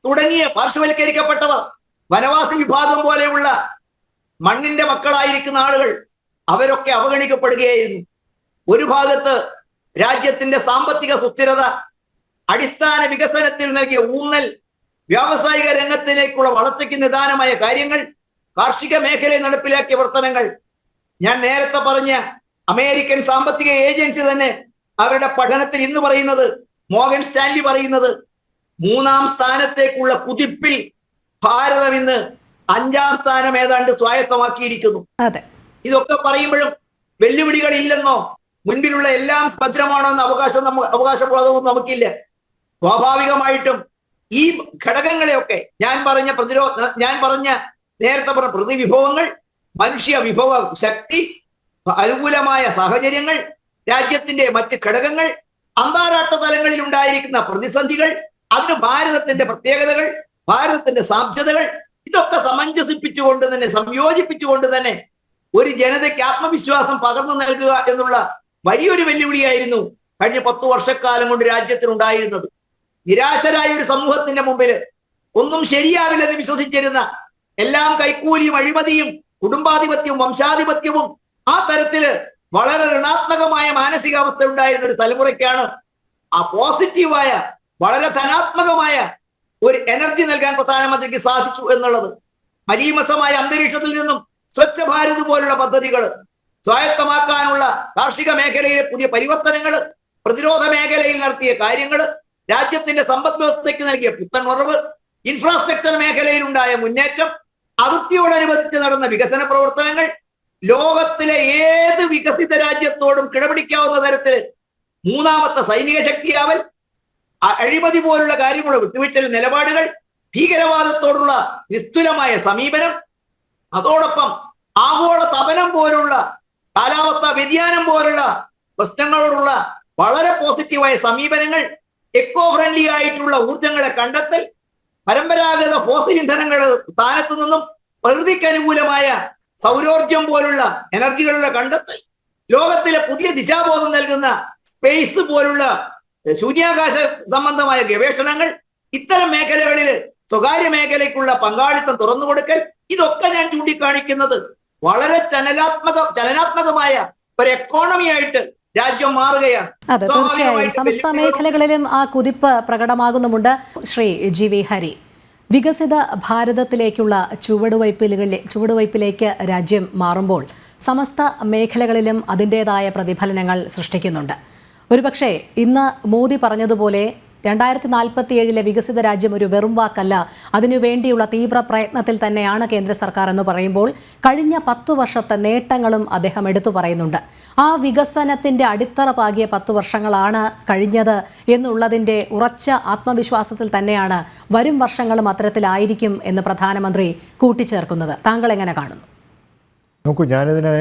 തുടങ്ങിയ പാർശ്വവൽക്കരിക്കപ്പെട്ടവർ, വനവാസി വിഭാഗം പോലെയുള്ള മണ്ണിന്റെ മക്കളായിരിക്കുന്ന ആളുകൾ, അവരൊക്കെ അവഗണിക്കപ്പെടുകയായിരുന്നു. ഒരു ഭാഗത്ത് രാജ്യത്തിന്റെ സാമ്പത്തിക സുസ്ഥിരത, അടിസ്ഥാന വികസനത്തിൽ നൽകിയ ഊന്നൽ, വ്യാവസായിക രംഗത്തിലേക്കുള്ള വളർച്ചയ്ക്ക് നിദാനമായ കാര്യങ്ങൾ, കാർഷിക മേഖലയിൽ നടപ്പിലാക്കിയ പ്രവർത്തനങ്ങൾ. ഞാൻ നേരത്തെ പറഞ്ഞ അമേരിക്കൻ സാമ്പത്തിക ഏജൻസി തന്നെ അവരുടെ പഠനത്തിൽ ഇന്ന് പറയുന്നത്, മോർഗൻ സ്റ്റാൻലി പറയുന്നത്, 3-ാം സ്ഥാനത്തേക്കുള്ള കുതിപ്പിൽ ഭാരതം ഇന്ന് 5-ാം സ്ഥാനം ഏതാണ്ട് സ്വായത്തമാക്കിയിരിക്കുന്നു. ഇതൊക്കെ പറയുമ്പോഴും വെല്ലുവിളികൾ ഇല്ലെന്നോ മുൻപിലുള്ള എല്ലാം ഭദ്രമാണോ എന്ന അവകാശബോധവും നമുക്കില്ല. സ്വാഭാവികമായിട്ടും ഈ ഘടകങ്ങളെയൊക്കെ ഞാൻ പറഞ്ഞ നേരത്തെ പറഞ്ഞ പ്രതിവിഭവങ്ങൾ, മനുഷ്യ വിഭവ ശക്തി, അനുകൂലമായ സാഹചര്യങ്ങൾ, രാജ്യത്തിന്റെ മറ്റ് ഘടകങ്ങൾ, അന്താരാഷ്ട്ര തലങ്ങളിൽ ഉണ്ടായിരിക്കുന്ന പ്രതിസന്ധികൾ, അതിന് ഭാരതത്തിന്റെ പ്രത്യേകതകൾ, ഭാരതത്തിന്റെ സാധ്യതകൾ, ഇതൊക്കെ സമഞ്ജസിപ്പിച്ചുകൊണ്ട് തന്നെ, സംയോജിപ്പിച്ചുകൊണ്ട് തന്നെ ഒരു ജനതയ്ക്ക് ആത്മവിശ്വാസം പകർന്നു നൽകുക എന്നുള്ള വലിയൊരു വെല്ലുവിളിയായിരുന്നു കഴിഞ്ഞ 10 വർഷക്കാലം കൊണ്ട് രാജ്യത്തിനുണ്ടായിരുന്നത്. നിരാശരായ ഒരു സമൂഹത്തിന്റെ മുമ്പിൽ ഒന്നും ശരിയാവില്ലെന്ന് വിശ്വസിച്ചിരുന്ന, എല്ലാം കൈക്കൂലിയും അഴിമതിയും കുടുംബാധിപത്യവും വംശാധിപത്യവും ആ തരത്തില് വളരെ ഋണാത്മകമായ മാനസികാവസ്ഥ ഉണ്ടായിരുന്ന ഒരു തലമുറയ്ക്കാണ് ആ പോസിറ്റീവായ, വളരെ ധനാത്മകമായ ഒരു എനർജി നൽകാൻ പ്രധാനമന്ത്രിക്ക് സാധിച്ചു എന്നുള്ളത്. മലീമസമായ അന്തരീക്ഷത്തിൽ നിന്നും സ്വച്ഛ ഭാരത് പോലുള്ള പദ്ധതികൾ, സ്വായത്തമാക്കാനുള്ള കാർഷിക മേഖലയിലെ പുതിയ പരിവർത്തനങ്ങൾ, പ്രതിരോധ മേഖലയിൽ നടത്തിയ കാര്യങ്ങൾ, രാജ്യത്തിന്റെ സമ്പദ് വ്യവസ്ഥയ്ക്ക് നൽകിയ പുത്തൻ ഉറവ്, ഇൻഫ്രാസ്ട്രക്ചർ മേഖലയിൽ ഉണ്ടായ മുന്നേറ്റം, അതിർത്തിയോടനുബന്ധിച്ച് നടന്ന വികസന പ്രവർത്തനങ്ങൾ, ലോകത്തിലെ ഏത് വികസിത രാജ്യത്തോടും കിടപിടിക്കാവുന്ന തരത്തിൽ 3-ാമത്തെ സൈനിക ശക്തിയാവൽ, അഴിമതി പോലുള്ള കാര്യങ്ങളുടെ വിട്ടുവീഴ്ച നിലപാടുകൾ, ഭീകരവാദത്തോടുള്ള നിസ്തുലമായ സമീപനം, അതോടൊപ്പം ആഗോള തപനം പോലുള്ള, കാലാവസ്ഥാ വ്യതിയാനം പോലുള്ള പ്രശ്നങ്ങളോടുള്ള വളരെ പോസിറ്റീവായ സമീപനങ്ങൾ, എക്കോ ഫ്രണ്ട്ലി ആയിട്ടുള്ള ഊർജങ്ങളെ കണ്ടെത്തൽ, പരമ്പരാഗത ഫോസിൽ ഇന്ധനങ്ങളുടെ സ്ഥാനത്ത് നിന്നും പ്രകൃതിക്ക് അനുകൂലമായ സൗരോർജം പോലുള്ള എനർജികളുടെ കണ്ടെത്തൽ, ലോകത്തിലെ പുതിയ ദിശാബോധം നൽകുന്ന സ്പേസ് പോലുള്ള ശൂന്യാകാശ സംബന്ധമായ ഗവേഷണങ്ങൾ, ഇത്തരം മേഖലകളിൽ സ്വകാര്യ മേഖലയ്ക്കുള്ള പങ്കാളിത്തം തുറന്നുകൊടുക്കൽ, ഇതൊക്കെ ഞാൻ ചൂണ്ടിക്കാണിക്കുന്നത് വളരെ ചലനാത്മകമായ ഒരു എക്കോണമി ആയിട്ട് രാജ്യം മാറുകയാണ്. അതെ, തീർച്ചയായും സമസ്ത മേഖലകളിലും ആ കുതിപ്പ് പ്രകടമാകുന്നുമുണ്ട്. ശ്രീ ജി വി ഹരി, വികസിത ഭാരതത്തിലേക്കുള്ള ചുവടുവയ്പ്പിലേക്ക് രാജ്യം മാറുമ്പോൾ സമസ്ത മേഖലകളിലും അതിൻ്റെതായ പ്രതിഫലനങ്ങൾ സൃഷ്ടിക്കുന്നുണ്ട്. ഒരുപക്ഷെ ഇന്ന് മോദി പറഞ്ഞതുപോലെ 2047 വികസിത രാജ്യം ഒരു വെറും വാക്കല്ല, അതിനുവേണ്ടിയുള്ള തീവ്ര പ്രയത്നത്തിൽ തന്നെയാണ് കേന്ദ്ര സർക്കാർ എന്ന് പറയുമ്പോൾ കഴിഞ്ഞ 10 വർഷത്തെ നേട്ടങ്ങളും അദ്ദേഹം എടുത്തു പറയുന്നുണ്ട്. ആ വികസനത്തിന്റെ അടിത്തറ പാകിയ 10 വർഷങ്ങളാണ് കഴിഞ്ഞത് എന്നുള്ളതിന്റെ ഉറച്ച ആത്മവിശ്വാസത്തിൽ തന്നെയാണ് വരും വർഷങ്ങളും അത്തരത്തിലായിരിക്കും എന്ന് പ്രധാനമന്ത്രി കൂട്ടിച്ചേർക്കുന്നത്. താങ്കൾ എങ്ങനെ കാണുന്നു? നോക്കൂ, ഞാനിതിനെ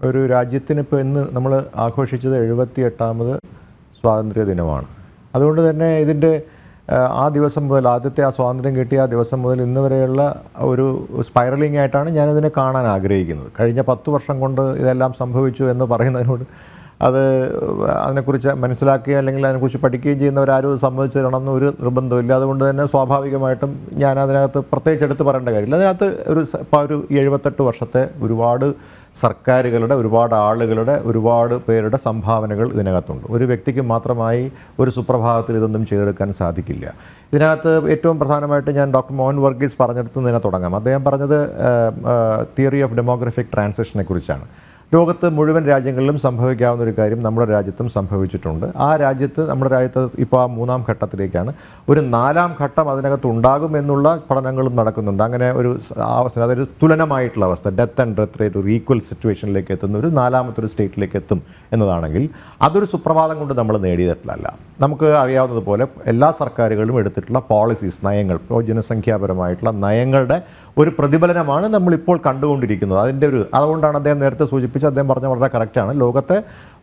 ഒരു രാജ്യത്തിന് ഇപ്പോൾ ഇന്ന് നമ്മൾ ആഘോഷിച്ചത് 78ാമത് സ്വാതന്ത്ര്യ ദിനമാണ്. അതുകൊണ്ട് തന്നെ ഇതിൻ്റെ ആ ദിവസം മുതൽ, ആദ്യത്തെ ആ സ്വാതന്ത്ര്യം കിട്ടിയ ആ ദിവസം മുതൽ ഇന്ന് വരെയുള്ള ഒരു സ്പൈറലിംഗ് ആയിട്ടാണ് ഞാനിതിനെ കാണാൻ ആഗ്രഹിക്കുന്നത്. കഴിഞ്ഞ 10 വർഷം കൊണ്ട് ഇതെല്ലാം സംഭവിച്ചു എന്ന് പറയുന്നതിനോട് അതിനെക്കുറിച്ച് മനസ്സിലാക്കുകയും അല്ലെങ്കിൽ അതിനെക്കുറിച്ച് പഠിക്കുകയും ചെയ്യുന്നവരാരും സമ്മതിച്ചു തരണമെന്ന് ഒരു നിർബന്ധമില്ല. അതുകൊണ്ട് തന്നെ സ്വാഭാവികമായിട്ടും ഞാൻ അതിനകത്ത് പ്രത്യേകിച്ച് എടുത്ത് പറയേണ്ട കാര്യമില്ല. അതിനകത്ത് ഒരു 78 വർഷത്തെ ഒരുപാട് സർക്കാരുകളുടെ, ഒരുപാട് ആളുകളുടെ, ഒരുപാട് പേരുടെ സംഭാവനകൾ ഇതിനകത്തുണ്ട്. ഒരു വ്യക്തിക്ക് മാത്രമായി ഒരു സുപ്രഭാതത്തിൽ ഇതൊന്നും ചെയ്തെടുക്കാൻ സാധിക്കില്ല. ഇതിനകത്ത് ഏറ്റവും പ്രധാനമായിട്ട് ഞാൻ ഡോക്ടർ മോഹൻ വർഗീസ് പറഞ്ഞെടുത്ത് തന്നെ തുടങ്ങാം. അദ്ദേഹം പറഞ്ഞത് തിയറി ഓഫ് ഡെമോഗ്രഫിക് ട്രാൻസിഷനെ കുറിച്ചാണ്. ലോകത്ത് മുഴുവൻ രാജ്യങ്ങളിലും സംഭവിക്കാവുന്ന ഒരു കാര്യം നമ്മുടെ രാജ്യത്തും സംഭവിച്ചിട്ടുണ്ട്. ആ രാജ്യത്ത്, നമ്മുടെ രാജ്യത്ത് ഇപ്പോൾ ആ 3-ാം ഘട്ടത്തിലേക്കാണ്. ഒരു 4-ാം ഘട്ടം അതിനകത്ത് ഉണ്ടാകുമെന്നുള്ള പഠനങ്ങളും നടക്കുന്നുണ്ട്. അങ്ങനെ ഒരു അവസ്ഥ, അതൊരു തുലനമായിട്ടുള്ള അവസ്ഥ, ഡെത്ത് ആൻഡ് ഡെത്ത് റേറ്റ് ഒരു ഈക്വൽ സിറ്റുവേഷനിലേക്ക് എത്തുന്ന ഒരു 4-ാമത്തെ സ്റ്റേറ്റിലേക്ക് എത്തും എന്നതാണെങ്കിൽ അതൊരു സുപ്രഭാതം കൊണ്ട് നമ്മൾ നേടിയിട്ടുള്ളതല്ല. നമുക്ക് അറിയാവുന്നതുപോലെ എല്ലാ സർക്കാരുകളും എടുത്തിട്ടുള്ള പോളിസീസ്, നയങ്ങൾ, ഇപ്പോൾ ജനസംഖ്യാപരമായിട്ടുള്ള നയങ്ങളുടെ ഒരു പ്രതിഫലനമാണ് നമ്മളിപ്പോൾ കണ്ടുകൊണ്ടിരിക്കുന്നത്. അതുകൊണ്ടാണ് അദ്ദേഹം നേരത്തെ സൂചിപ്പിച്ചത് സൂചിപ്പിച്ച് അദ്ദേഹം പറഞ്ഞ വളരെ കറക്റ്റാണ്. ലോകത്തെ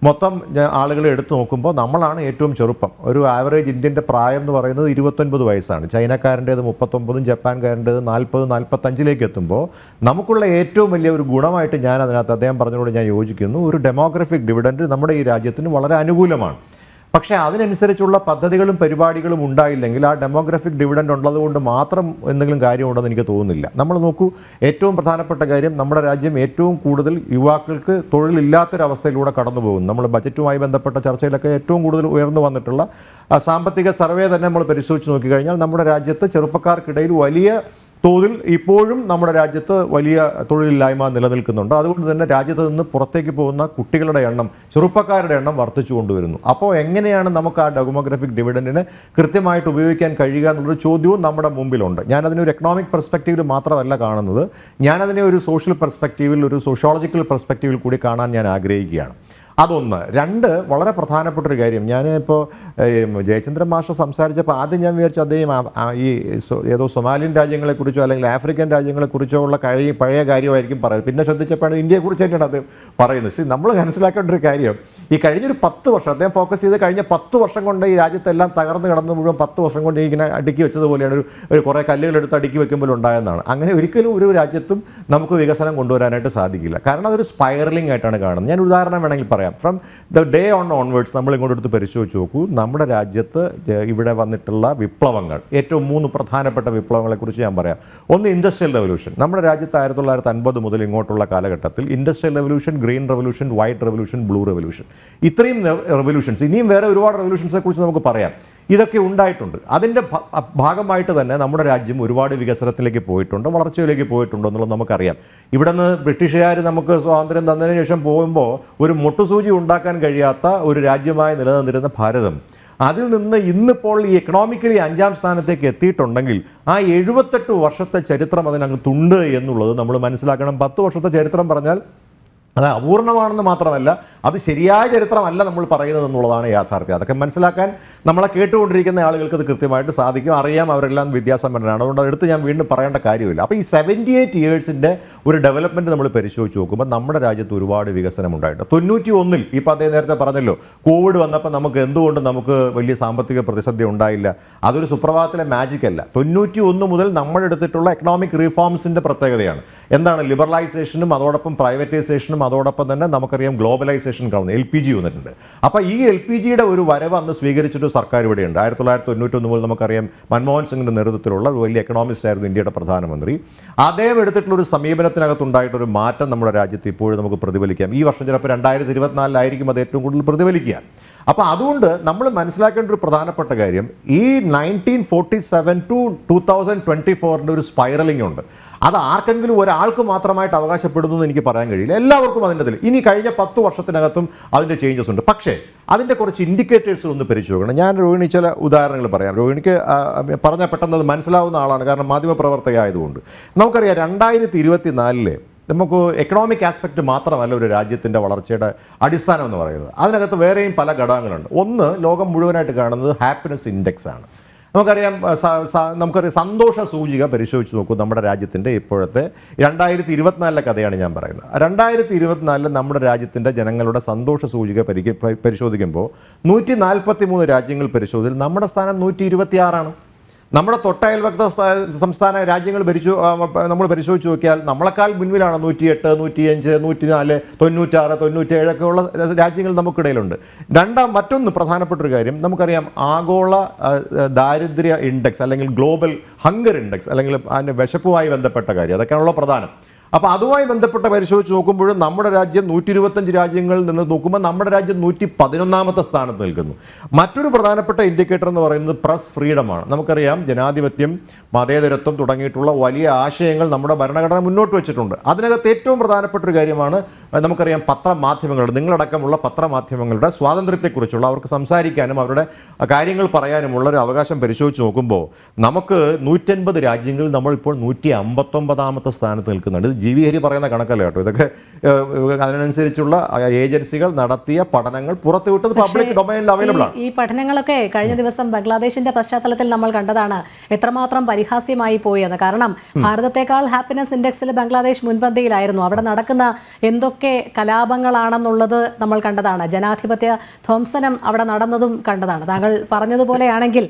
മൊത്തം ആളുകളെ എടുത്തു നോക്കുമ്പോൾ നമ്മളാണ് ഏറ്റവും ചെറുപ്പം. ഒരു ആവറേജ് ഇന്ത്യൻ്റെ പ്രായം എന്ന് പറയുന്നത് 29 വയസ്സാണ്. ചൈനക്കാരൻ്റേത് 39, ജപ്പാൻകാരൻ്റേത് 40-45 എത്തുമ്പോൾ നമുക്കുള്ള ഏറ്റവും വലിയ ഒരു ഗുണമായിട്ട് ഞാൻ അതിനകത്ത് അദ്ദേഹം പറഞ്ഞതോട് ഞാൻ യോജിക്കുന്നു. ഒരു ഡെമോഗ്രഫിക് ഡിവിഡൻഡ് നമ്മുടെ ഈ രാജ്യത്തിന് വളരെ അനുകൂലമാണ്. പക്ഷേ അതിനനുസരിച്ചുള്ള പദ്ധതികളും പരിപാടികളും ഉണ്ടായില്ലെങ്കിൽ ആ ഡെമോഗ്രഫിക് ഡിവിഡൻഡ് ഉള്ളതുകൊണ്ട് മാത്രം എന്തെങ്കിലും കാര്യമുണ്ടെന്ന് എനിക്ക് തോന്നുന്നില്ല. നമ്മൾ നോക്കൂ, ഏറ്റവും പ്രധാനപ്പെട്ട കാര്യം നമ്മുടെ രാജ്യം ഏറ്റവും കൂടുതൽ യുവാക്കൾക്ക് തൊഴിലില്ലാത്തൊരവസ്ഥയിലൂടെ കടന്നു പോകുന്നു. നമ്മൾ ബജറ്റുമായി ബന്ധപ്പെട്ട ചർച്ചയിലൊക്കെ ഏറ്റവും കൂടുതൽ ഉയർന്നു വന്നിട്ടുള്ള സാമ്പത്തിക സർവേ തന്നെ നമ്മൾ പരിശോധിച്ച് നോക്കിക്കഴിഞ്ഞാൽ നമ്മുടെ രാജ്യത്ത് ചെറുപ്പക്കാർക്കിടയിൽ വലിയ തോതിൽ ഇപ്പോഴും നമ്മുടെ രാജ്യത്ത് വലിയ തൊഴിലില്ലായ്മ നിലനിൽക്കുന്നുണ്ട്. അതുകൊണ്ട് തന്നെ രാജ്യത്ത് നിന്ന് പുറത്തേക്ക് പോകുന്ന കുട്ടികളുടെ എണ്ണം, ചെറുപ്പക്കാരുടെ എണ്ണം വർദ്ധിച്ചു കൊണ്ടുവരുന്നു. അപ്പോൾ എങ്ങനെയാണ് നമുക്ക് ആ ഡെമോഗ്രഫിക് ഡിവിഡൻഡിനെ കൃത്യമായിട്ട് ഉപയോഗിക്കാൻ കഴിയുക എന്നുള്ളൊരു ചോദ്യവും നമ്മുടെ മുമ്പിലുണ്ട്. ഞാനതിനെ ഒരു എക്കണോമിക് പെർസ്പെക്റ്റീവിൽ മാത്രമല്ല കാണുന്നത്, ഞാനതിനെ ഒരു സോഷ്യൽ പെർസ്പെക്റ്റീവിൽ, ഒരു സോഷ്യോളജിക്കൽ പെർസ്പെക്റ്റീവിൽ കൂടി കാണാൻ ഞാൻ ആഗ്രഹിക്കുകയാണ്. അതൊന്ന്. രണ്ട്, വളരെ പ്രധാനപ്പെട്ടൊരു കാര്യം, ഞാനിപ്പോൾ ജയചന്ദ്രൻ മാഷ സംസാരിച്ചപ്പോൾ ആദ്യം ഞാൻ വിചാരിച്ചു അദ്ദേഹം ഈ ഏതോ സൊമാലിയൻ രാജ്യങ്ങളെക്കുറിച്ചോ അല്ലെങ്കിൽ ആഫ്രിക്കൻ രാജ്യങ്ങളെക്കുറിച്ചോ ഉള്ള പഴയ കാര്യമായിരിക്കും പറയുന്നത്. പിന്നെ ശ്രദ്ധിച്ചപ്പോഴാണ് ഇന്ത്യയെക്കുറിച്ച് തന്നെയാണ് അദ്ദേഹം പറയുന്നത്. നമ്മൾ മനസ്സിലാക്കേണ്ട ഒരു കാര്യം, ഈ കഴിഞ്ഞൊരു 10 വർഷം അദ്ദേഹം ഫോക്കസ് ചെയ്ത് കഴിഞ്ഞ 10 വർഷം കൊണ്ട് ഈ രാജ്യത്തെല്ലാം തകർന്ന് കിടന്ന് മുഴുവൻ 10 വർഷം കൊണ്ട് ഇങ്ങനെ അടുക്കി വെച്ചതുപോലെയാണ് ഒരു കുറേ കല്ലുകളെടുത്ത് അടുക്കി വെക്കുമ്പോൾ ഉണ്ടായെന്നാണ്. അങ്ങനെ ഒരിക്കലും ഒരു രാജ്യത്തും നമുക്ക് വികസനം കൊണ്ടുവരാനായിട്ട് സാധിക്കില്ല. കാരണം അതൊരു സ്പൈറലിംഗ് ആയിട്ടാണ് കാണുന്നത്. ഞാൻ ഉദാഹരണം വേണമെങ്കിൽ പറയാം. ഫ്രം ദ ഡേ ഓൺവേർഡ്സ് നമ്മൾ ഇങ്ങോട്ടെടുത്ത് പരിശോധിച്ച് നോക്കൂ. നമ്മുടെ രാജ്യത്ത് ഇവിടെ വന്നിട്ടുള്ള വിപ്ലവങ്ങൾ, ഏറ്റവും 3 പ്രധാനപ്പെട്ട വിപ്ലവങ്ങളെക്കുറിച്ച് ഞാൻ പറയാം. ഒന്ന്, ഇൻഡസ്ട്രിയൽ റെവല്യൂഷൻ. നമ്മുടെ രാജ്യത്ത് 1950 മുതൽ ഇങ്ങോട്ടുള്ള കാലഘട്ടത്തിൽ industrial revolution, green revolution, white revolution, blue revolution, ഇത്രയും റെവല്യൂഷൻസ്, ഇനിയും വേറെ ഒരുപാട് റെവല്യൂഷൻസിനെ കുറിച്ച് നമുക്ക് പറയാം. ഇതൊക്കെ ഉണ്ടായിട്ടുണ്ട്. അതിൻ്റെ ഭാഗമായിട്ട് തന്നെ നമ്മുടെ രാജ്യം ഒരുപാട് വികസനത്തിലേക്ക് പോയിട്ടുണ്ട്, വളർച്ചയിലേക്ക് പോയിട്ടുണ്ട് എന്നുള്ളത് നമുക്കറിയാം. ഇവിടെ നിന്ന് ബ്രിട്ടീഷുകാർ നമുക്ക് സ്വാതന്ത്ര്യം തന്നതിന് ശേഷം പോകുമ്പോൾ ഒരു മുട്ടുസൂചി ഉണ്ടാക്കാൻ കഴിയാത്ത ഒരു രാജ്യമായി നിലനിന്നിരുന്ന ഭാരതം, അതിൽ നിന്ന് ഇന്നിപ്പോൾ ഈ എക്കണോമിക്കലി 5ാം സ്ഥാനത്തേക്ക് എത്തിയിട്ടുണ്ടെങ്കിൽ ആ 78 വർഷത്തെ ചരിത്രം അതിനകത്തുണ്ട് എന്നുള്ളത് നമ്മൾ മനസ്സിലാക്കണം. 10 വർഷത്തെ ചരിത്രം പറഞ്ഞാൽ അത് അപൂർണമാണെന്ന് മാത്രമല്ല, അത് ശരിയായ ചരിത്രമല്ല നമ്മൾ പറയുന്നത് എന്നുള്ളതാണ് യാഥാർത്ഥ്യം. അതൊക്കെ മനസ്സിലാക്കാൻ നമ്മളെ കേട്ടുകൊണ്ടിരിക്കുന്ന ആളുകൾക്ക് അത് കൃത്യമായിട്ട് സാധിക്കും, അറിയാം, അവരെല്ലാം വിദ്യാസമ്പന്നരാണ്. അതുകൊണ്ട് അതെടുത്ത് ഞാൻ വീണ്ടും പറയേണ്ട കാര്യമില്ല. അപ്പോൾ ഈ 78 ഇയേഴ്സിൻ്റെ ഒരു ഡെവലപ്മെൻറ്റ് നമ്മൾ പരിശോധിച്ച് നോക്കുമ്പോൾ നമ്മുടെ രാജ്യത്ത് ഒരുപാട് വികസനം ഉണ്ടായിട്ടുണ്ട്. 91-ൽ ഇപ്പോൾ അദ്ദേഹം നേരത്തെ പറഞ്ഞല്ലോ, കോവിഡ് വന്നപ്പോൾ നമുക്ക് എന്തുകൊണ്ട് നമുക്ക് വലിയ സാമ്പത്തിക പ്രതിസന്ധി ഉണ്ടായില്ല? അതൊരു സുപ്രഭാതത്തിലെ മാജിക് അല്ല. 91 മുതൽ നമ്മളെടുത്തിട്ടുള്ള എക്കണോമിക് റീഫോംസിൻ്റെ പ്രത്യേകതയാണ്. എന്താണ്? ലിബറലൈസേഷനും അതോടൊപ്പം പ്രൈവറ്റൈസേഷനും അതോടൊപ്പം തന്നെ നമുക്കറിയാം ഗ്ലോബലൈസേഷൻ കാണുന്നു. LPG വന്നിട്ടുണ്ട്. അപ്പോൾ ഈ LPGയുടെ ഒരു വരവ് അന്ന് സ്വീകരിച്ചിട്ട് സർക്കാർ ഇവിടെയുണ്ട്. 1991 മുതൽ നമുക്കറിയാം മൻമോഹൻ സിംഗിൻ്റെ നേതൃത്വത്തിലുള്ള ഒരു വലിയ എക്കണോമിസ്റ്റ് ആയിരുന്നു ഇന്ത്യയുടെ പ്രധാനമന്ത്രി. അദ്ദേഹം എടുത്തിട്ടുള്ളൊരു സമീപനത്തിനകത്തുണ്ടായിട്ടൊരു മാറ്റം നമ്മുടെ രാജ്യത്ത് ഇപ്പോഴും നമുക്ക് പ്രതിഫലിക്കാം. ഈ വർഷം ചിലപ്പോൾ 2024 അത് ഏറ്റവും കൂടുതൽ പ്രതിഫലിക്കുക. അപ്പോൾ അതുകൊണ്ട് നമ്മൾ മനസ്സിലാക്കേണ്ട ഒരു പ്രധാനപ്പെട്ട കാര്യം, ഈ 1947 to 2024 ഒരു സ്പൈറലിംഗ് ഉണ്ട്. അത് ആർക്കെങ്കിലും ഒരാൾക്ക് മാത്രമായിട്ട് അവകാശപ്പെടുന്നു എന്ന് എനിക്ക് പറയാൻ കഴിയില്ല. എല്ലാവർക്കും അതിൻ്റെ ഇനി കഴിഞ്ഞ 10 വർഷത്തിനകത്തും അതിൻ്റെ ചേഞ്ചസ് ഉണ്ട്. പക്ഷേ അതിൻ്റെ കുറച്ച് ഇൻഡിക്കേറ്റേഴ്സ് ഒന്ന് പരിശോധിക്കണം. ഞാൻ രോഹിണി ചില ഉദാഹരണങ്ങൾ പറയാം. രോഹിണിക്ക് പറഞ്ഞാൽ പെട്ടെന്ന് അത് മനസ്സിലാവുന്ന ആളാണ്, കാരണം മാധ്യമപ്രവർത്തക ആയതുകൊണ്ട്. നമുക്കറിയാം 2024 നമുക്ക് എക്കണോമിക് ആസ്പെക്റ്റ് മാത്രമല്ല ഒരു രാജ്യത്തിൻ്റെ വളർച്ചയുടെ അടിസ്ഥാനം എന്ന് പറയുന്നത്. അതിനകത്ത് വേറെയും പല ഘടകങ്ങളുണ്ട്. ഒന്ന്, ലോകം മുഴുവനായിട്ട് കാണുന്നത് ഹാപ്പിനെസ് ഇൻഡെക്സ് ആണ്. നമുക്കറിയാം സന്തോഷ സൂചിക പരിശോധിച്ച് നോക്കൂ. നമ്മുടെ രാജ്യത്തിൻ്റെ ഇപ്പോഴത്തെ 2024 കഥയാണ് ഞാൻ പറയുന്നത്. 2024 നമ്മുടെ രാജ്യത്തിൻ്റെ ജനങ്ങളുടെ സന്തോഷ സൂചിക പരിശോധിക്കുമ്പോൾ 143 രാജ്യങ്ങൾ പരിശോധിച്ചാൽ നമ്മുടെ സ്ഥാനം 126 നമ്മുടെ തൊട്ടയൽവക്ത സംസ്ഥാന രാജ്യങ്ങൾ നമ്മൾ പരിശോധിച്ച് നോക്കിയാൽ നമ്മളെക്കാൾ മുൻപിലാണ്. 108, 105, 104, 96, 97 ഒക്കെ ഉള്ള രാജ്യങ്ങൾ നമുക്കിടയിലുണ്ട്. മറ്റൊന്ന് പ്രധാനപ്പെട്ടൊരു കാര്യം, നമുക്കറിയാം ആഗോള ദാരിദ്ര്യ ഇൻഡെക്സ് അല്ലെങ്കിൽ ഗ്ലോബൽ ഹങ്കർ ഇൻഡെക്സ് അല്ലെങ്കിൽ അതിൻ്റെ വിശപ്പുമായി ബന്ധപ്പെട്ട കാര്യം, അതൊക്കെയാണല്ലോ പ്രധാനം. അപ്പോൾ അതുമായി ബന്ധപ്പെട്ട പരിശോധിച്ച് നോക്കുമ്പോഴും നമ്മുടെ രാജ്യം 125 രാജ്യങ്ങളിൽ നിന്ന് നോക്കുമ്പോൾ നമ്മുടെ രാജ്യം 111ാമത്തെ സ്ഥാനത്ത് നിൽക്കുന്നു. മറ്റൊരു പ്രധാനപ്പെട്ട ഇൻഡിക്കേറ്റർ എന്ന് പറയുന്നത് പ്രസ് ഫ്രീഡമാണ്. നമുക്കറിയാം ജനാധിപത്യം, മതേതരത്വം തുടങ്ങിയിട്ടുള്ള വലിയ ആശയങ്ങൾ നമ്മുടെ ഭരണഘടന മുന്നോട്ട് വെച്ചിട്ടുണ്ട്. അതിനകത്ത് ഏറ്റവും പ്രധാനപ്പെട്ട ഒരു കാര്യമാണ് നമുക്കറിയാം പത്രമാധ്യമങ്ങളുടെ, നിങ്ങളടക്കമുള്ള പത്രമാധ്യമങ്ങളുടെ സ്വാതന്ത്ര്യത്തെക്കുറിച്ചുള്ള, അവർക്ക് സംസാരിക്കാനും അവരുടെ കാര്യങ്ങൾ പറയാനുമുള്ള ഒരു അവകാശം പരിശോധിച്ച് നോക്കുമ്പോൾ നമുക്ക് 180 രാജ്യങ്ങളിൽ നമ്മളിപ്പോൾ 159ാമത്തെ സ്ഥാനത്ത് നിൽക്കുന്നുണ്ട്. ജി.വി. ഹരി പറയുന്ന കണക്കല്ല കേട്ടോ, ഇതൊക്കെ അതിനനുസരിച്ചുള്ള ഏജൻസികൾ നടത്തിയ പഠനങ്ങൾ പുറത്തുവിട്ടത് പബ്ലിക് ഡൊമൈനിൽ അവൈലബിൾ ആണ്. ഈ പഠനങ്ങളൊക്കെ കഴിഞ്ഞ ദിവസം ബംഗ്ലാദേശിന്റെ പശ്ചാത്തലത്തിൽ നമ്മൾ കണ്ടതാണ് എത്രമാത്രം പരിഹാസ്യമായി പോയത്. കാരണം ഭാരതത്തെക്കാൾ ഹാപ്പിനെസ് ഇൻഡെക്സിൽ ബംഗ്ലാദേശ് മുൻപന്തിയിലായിരുന്നു. അവിടെ നടക്കുന്ന എന്തൊക്കെ കലാപങ്ങളാണെന്നുള്ളത് നമ്മൾ കണ്ടതാണ്. ജനാധിപത്യ ധ്വംസനം അവിടെ നടന്നതും കണ്ടതാണ്. താങ്കൾ പറഞ്ഞതുപോലെയാണെങ്കിൽ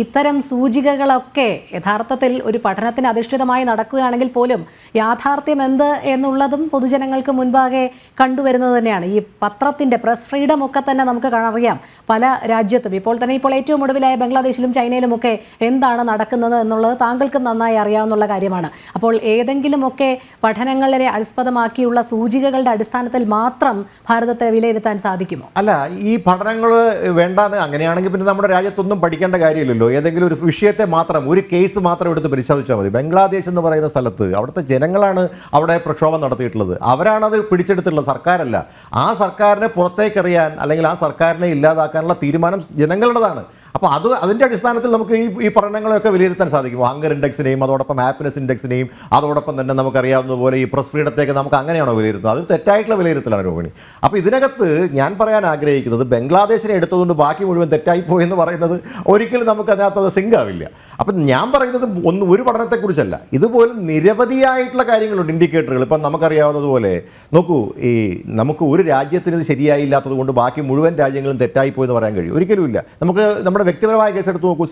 ഇത്തരം സൂചികകളൊക്കെ യഥാർത്ഥത്തിൽ ഒരു പഠനത്തിന് അധിഷ്ഠിതമായി നടക്കുകയാണെങ്കിൽ പോലും യാഥാർത്ഥ്യം എന്ത് എന്നുള്ളതും പൊതുജനങ്ങൾക്ക് മുൻപാകെ കണ്ടുവരുന്നത് തന്നെയാണ്. ഈ പത്രത്തിന്റെ പ്രസ് ഫ്രീഡം ഒക്കെ തന്നെ നമുക്ക് അറിയാം പല രാജ്യത്തും. ഇപ്പോൾ ഏറ്റവും ഒടുവിലായ ബംഗ്ലാദേശിലും ചൈനയിലുമൊക്കെ എന്താണ് നടക്കുന്നത് എന്നുള്ളത് താങ്കൾക്കും നന്നായി അറിയാവുന്ന കാര്യമാണ്. അപ്പോൾ ഏതെങ്കിലുമൊക്കെ പഠനങ്ങളെ ആസ്പദമാക്കിയുള്ള സൂചികകളുടെ അടിസ്ഥാനത്തിൽ മാത്രം ഭാരതത്തെ വിലയിരുത്താൻ സാധിക്കുമോ? അല്ല, ഈ പഠനങ്ങൾ വേണ്ടാന്ന് അങ്ങനെയാണെങ്കിൽ പിന്നെ നമ്മുടെ രാജ്യത്തൊന്നും പഠിക്കേണ്ട കാര്യമില്ലല്ലോ. ഏതെങ്കിലും ഒരു വിഷയത്തെ മാത്രം, ഒരു കേസ് മാത്രം എടുത്ത് പരിശോധിച്ചാൽ മതി. ബംഗ്ലാദേശ് എന്ന് പറയുന്ന സ്ഥലത്ത് അവിടുത്തെ ജനങ്ങളാണ് അവിടെ പ്രക്ഷോഭം നടത്തിയിട്ടുള്ളത്. അവരാണത് പിടിച്ചെടുത്തിട്ടുള്ളത്, സർക്കാരല്ല. ആ സർക്കാരിനെ പുറത്തേക്കെറിയാൻ അല്ലെങ്കിൽ ആ സർക്കാരിനെ ഇല്ലാതാക്കാനുള്ള തീരുമാനം ജനങ്ങളുടേതാണ്. അപ്പോൾ അതിൻ്റെ അടിസ്ഥാനത്തിൽ നമുക്ക് ഈ പഠനങ്ങളെയൊക്കെ വിലയിരുത്താൻ സാധിക്കും. ഹങ്കർ ഇൻഡെക്സിനെയും അതോടൊപ്പം ഹാപ്പിനെസ് ഇൻഡെക്സിനെയും അതോടൊപ്പം തന്നെ നമുക്കറിയാവുന്ന പോലെ ഈ പ്രസ് ഫ്രീഡത്തേക്ക് നമുക്ക് അങ്ങനെയാണോ വിലയിരുത്തുന്നത്? അത് തെറ്റായിട്ടുള്ള വിലയിരുത്തലാണ് രോഹിണി. അപ്പോൾ ഇതിനകത്ത് ഞാൻ പറയാൻ ആഗ്രഹിക്കുന്നത് ബംഗ്ലാദേശിനെ എടുത്തതുകൊണ്ട് ബാക്കി മുഴുവൻ തെറ്റായിപ്പോയെന്ന് പറയുന്നത് ഒരിക്കലും നമുക്ക് അതിനകത്ത് അത് സിങ്ക് ആവില്ല. അപ്പം ഞാൻ പറയുന്നത് ഒരു പഠനത്തെക്കുറിച്ചല്ല, ഇതുപോലെ നിരവധിയായിട്ടുള്ള കാര്യങ്ങളുണ്ട്, ഇൻഡിക്കേറ്ററുകൾ. ഇപ്പം നമുക്കറിയാവുന്നതുപോലെ നോക്കൂ, നമുക്ക് ഒരു രാജ്യത്തിന് ഇത് ശരിയായില്ലാത്തത് കൊണ്ട് ബാക്കി മുഴുവൻ രാജ്യങ്ങളും തെറ്റായിപ്പോയെന്ന് പറയാൻ കഴിയും? ഒരിക്കലുമില്ല. നമുക്ക് നമ്മുടെ വ്യക്തിപരമായ കേസ് എടുത്ത് നോക്കൂ.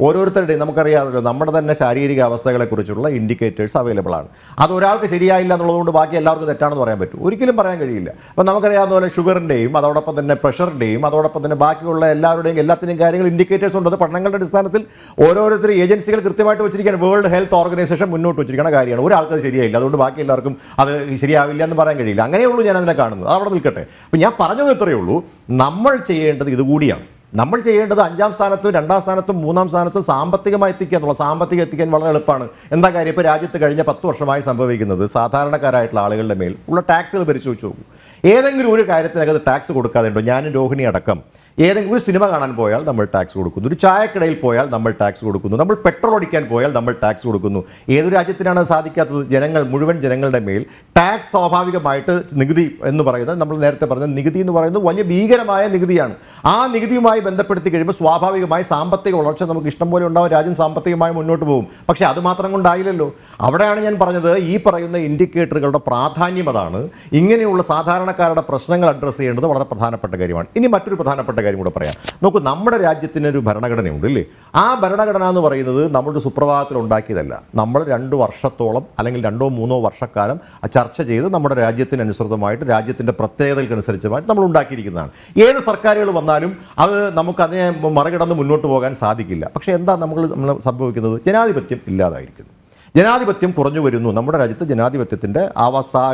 ഓരോരുത്തരുടെയും നമുക്കറിയാമല്ലോ, നമ്മുടെ തന്നെ ശാരീരിക അവസ്ഥകളെക്കുറിച്ചുള്ള ഇൻഡിക്കേറ്റേഴ്സ് അവൈലബിൾ ആണ്. അത് ഒരാൾക്ക് ശരിയായില്ല എന്നുള്ളതുകൊണ്ട് ബാക്കി എല്ലാവർക്കും തെറ്റാണെന്ന് പറയാൻ പറ്റും? ഒരിക്കലും പറയാൻ കഴിയില്ല. അപ്പം നമുക്കറിയാവുന്ന പോലെ ഷുഗറിൻ്റെയും അതോടൊപ്പം തന്നെ പ്രഷറിൻ്റെയും അതോടൊപ്പം തന്നെ ബാക്കിയുള്ള എല്ലാത്തിൻ്റെയും കാര്യങ്ങൾ ഇൻഡിക്കേറ്റേഴ്സ് ഉണ്ട്. അത് പഠനങ്ങളുടെ അടിസ്ഥാനത്തിൽ ഓരോരുത്തരും ഏജൻസികൾ കൃത്യമായിട്ട് വെച്ചിരിക്കുകയാണ്. വേൾഡ് ഹെൽത്ത് ഓർഗനൈസേഷൻ മുന്നോട്ട് വെച്ചിരിക്കുന്ന കാര്യമാണ്. ഒരാൾക്ക് അത് ശരിയായില്ല, അതുകൊണ്ട് ബാക്കി എല്ലാവർക്കും അത് ശരിയാവില്ല എന്ന് പറയാൻ കഴിയില്ല. അങ്ങനെയുള്ളൂ ഞാൻ അതിനെ കാണുന്നത്. അത് അവിടെ നിൽക്കട്ടെ. അപ്പം ഞാൻ പറഞ്ഞത് ഇത്രയേ ഉള്ളൂ, നമ്മൾ ചെയ്യേണ്ടത് ഇതുകൂടിയാണ്. നമ്മൾ ചെയ്യേണ്ടത് 5ാം സ്ഥാനത്തും 2ാം സ്ഥാനത്തും 3ാം സ്ഥാനത്തും സാമ്പത്തികമായി എത്തിക്കുക എന്നുള്ള. സാമ്പത്തികം എത്തിക്കാൻ വളരെ എളുപ്പമാണ്. എന്താ കാര്യം? ഇപ്പോൾ രാജ്യത്ത് കഴിഞ്ഞ 10 വർഷമായി സംഭവിക്കുന്നത് സാധാരണക്കാരായിട്ടുള്ള ആളുകളുടെ മേൽ ഉള്ള ടാക്സുകൾ പരിശോധിച്ച് നോക്കും. ഏതെങ്കിലും ഒരു കാര്യത്തിനകത്ത് ടാക്സ് കൊടുക്കാതെ ഉണ്ടോ? ഞാനും രോഹിണി അടക്കം ഏതെങ്കിലും ഒരു സിനിമ കാണാൻ പോയാൽ നമ്മൾ ടാക്സ് കൊടുക്കുന്നു, ഒരു ചായക്കടയിൽ പോയാൽ നമ്മൾ ടാക്സ് കൊടുക്കുന്നു, നമ്മൾ പെട്രോൾ അടിക്കാൻ പോയാൽ നമ്മൾ ടാക്സ് കൊടുക്കുന്നു. ഏതൊരു രാജ്യത്തിനാണ് സാധിക്കാത്തത്? മുഴുവൻ ജനങ്ങളുടെ മേൽ ടാക്സ് സ്വാഭാവികമായിട്ട് നികുതി എന്ന് പറയുന്നത്, നമ്മൾ നേരത്തെ പറഞ്ഞ നികുതി എന്ന് പറയുന്നത് വലിയ ഭീകരമായ നികുതിയാണ്. ആ നികുതിയുമായി ബന്ധപ്പെടുത്തി കഴിയുമ്പോൾ സ്വാഭാവികമായി സാമ്പത്തിക വളർച്ച നമുക്ക് ഇഷ്ടം പോലെ ഉണ്ടാവും, രാജ്യം സാമ്പത്തികമായി മുന്നോട്ട് പോകും. പക്ഷേ അത് മാത്രം കൊണ്ടായില്ലല്ലോ. അവിടെയാണ് ഞാൻ പറഞ്ഞത് ഈ പറയുന്ന ഇൻഡിക്കേറ്ററുകളുടെ പ്രാധാന്യം അതാണ്. ഇങ്ങനെയുള്ള സാധാരണക്കാരുടെ പ്രശ്നങ്ങൾ അഡ്രസ്സ് ചെയ്യേണ്ടത് വളരെ പ്രധാനപ്പെട്ട കാര്യമാണ്. ഇനി മറ്റൊരു പ്രധാനപ്പെട്ട കാര്യം കൂടെ പറയാം. നോക്കൂ, നമ്മുടെ രാജ്യത്തിനൊരു ഭരണഘടനയുണ്ട് അല്ലേ? ആ ഭരണഘടന എന്ന് പറയുന്നത് നമ്മുടെ സുപ്രഭാതത്തിൽ ഉണ്ടാക്കിയതല്ല. നമ്മൾ 2 വർഷത്തോളം അല്ലെങ്കിൽ 2-3 വർഷക്കാലം ചർച്ച ചെയ്ത് നമ്മുടെ രാജ്യത്തിനനുസൃതമായിട്ട് രാജ്യത്തിൻ്റെ പ്രത്യേകതകൾക്കനുസരിച്ചുമായിട്ട് നമ്മൾ ഉണ്ടാക്കിയിരിക്കുന്നതാണ്. ഏത് സർക്കാരുകൾ വന്നാലും അത് നമുക്കതിനെ മറികടന്ന് മുന്നോട്ട് പോകാൻ സാധിക്കില്ല. പക്ഷേ എന്താ നമ്മൾ സംഭവിക്കുന്നത്? ജനാധിപത്യം ഇല്ലാതായിരിക്കുന്നു. ജനാധിപത്യം കുറഞ്ഞു വരുന്നു. നമ്മുടെ രാജ്യത്ത് ജനാധിപത്യത്തിൻ്റെ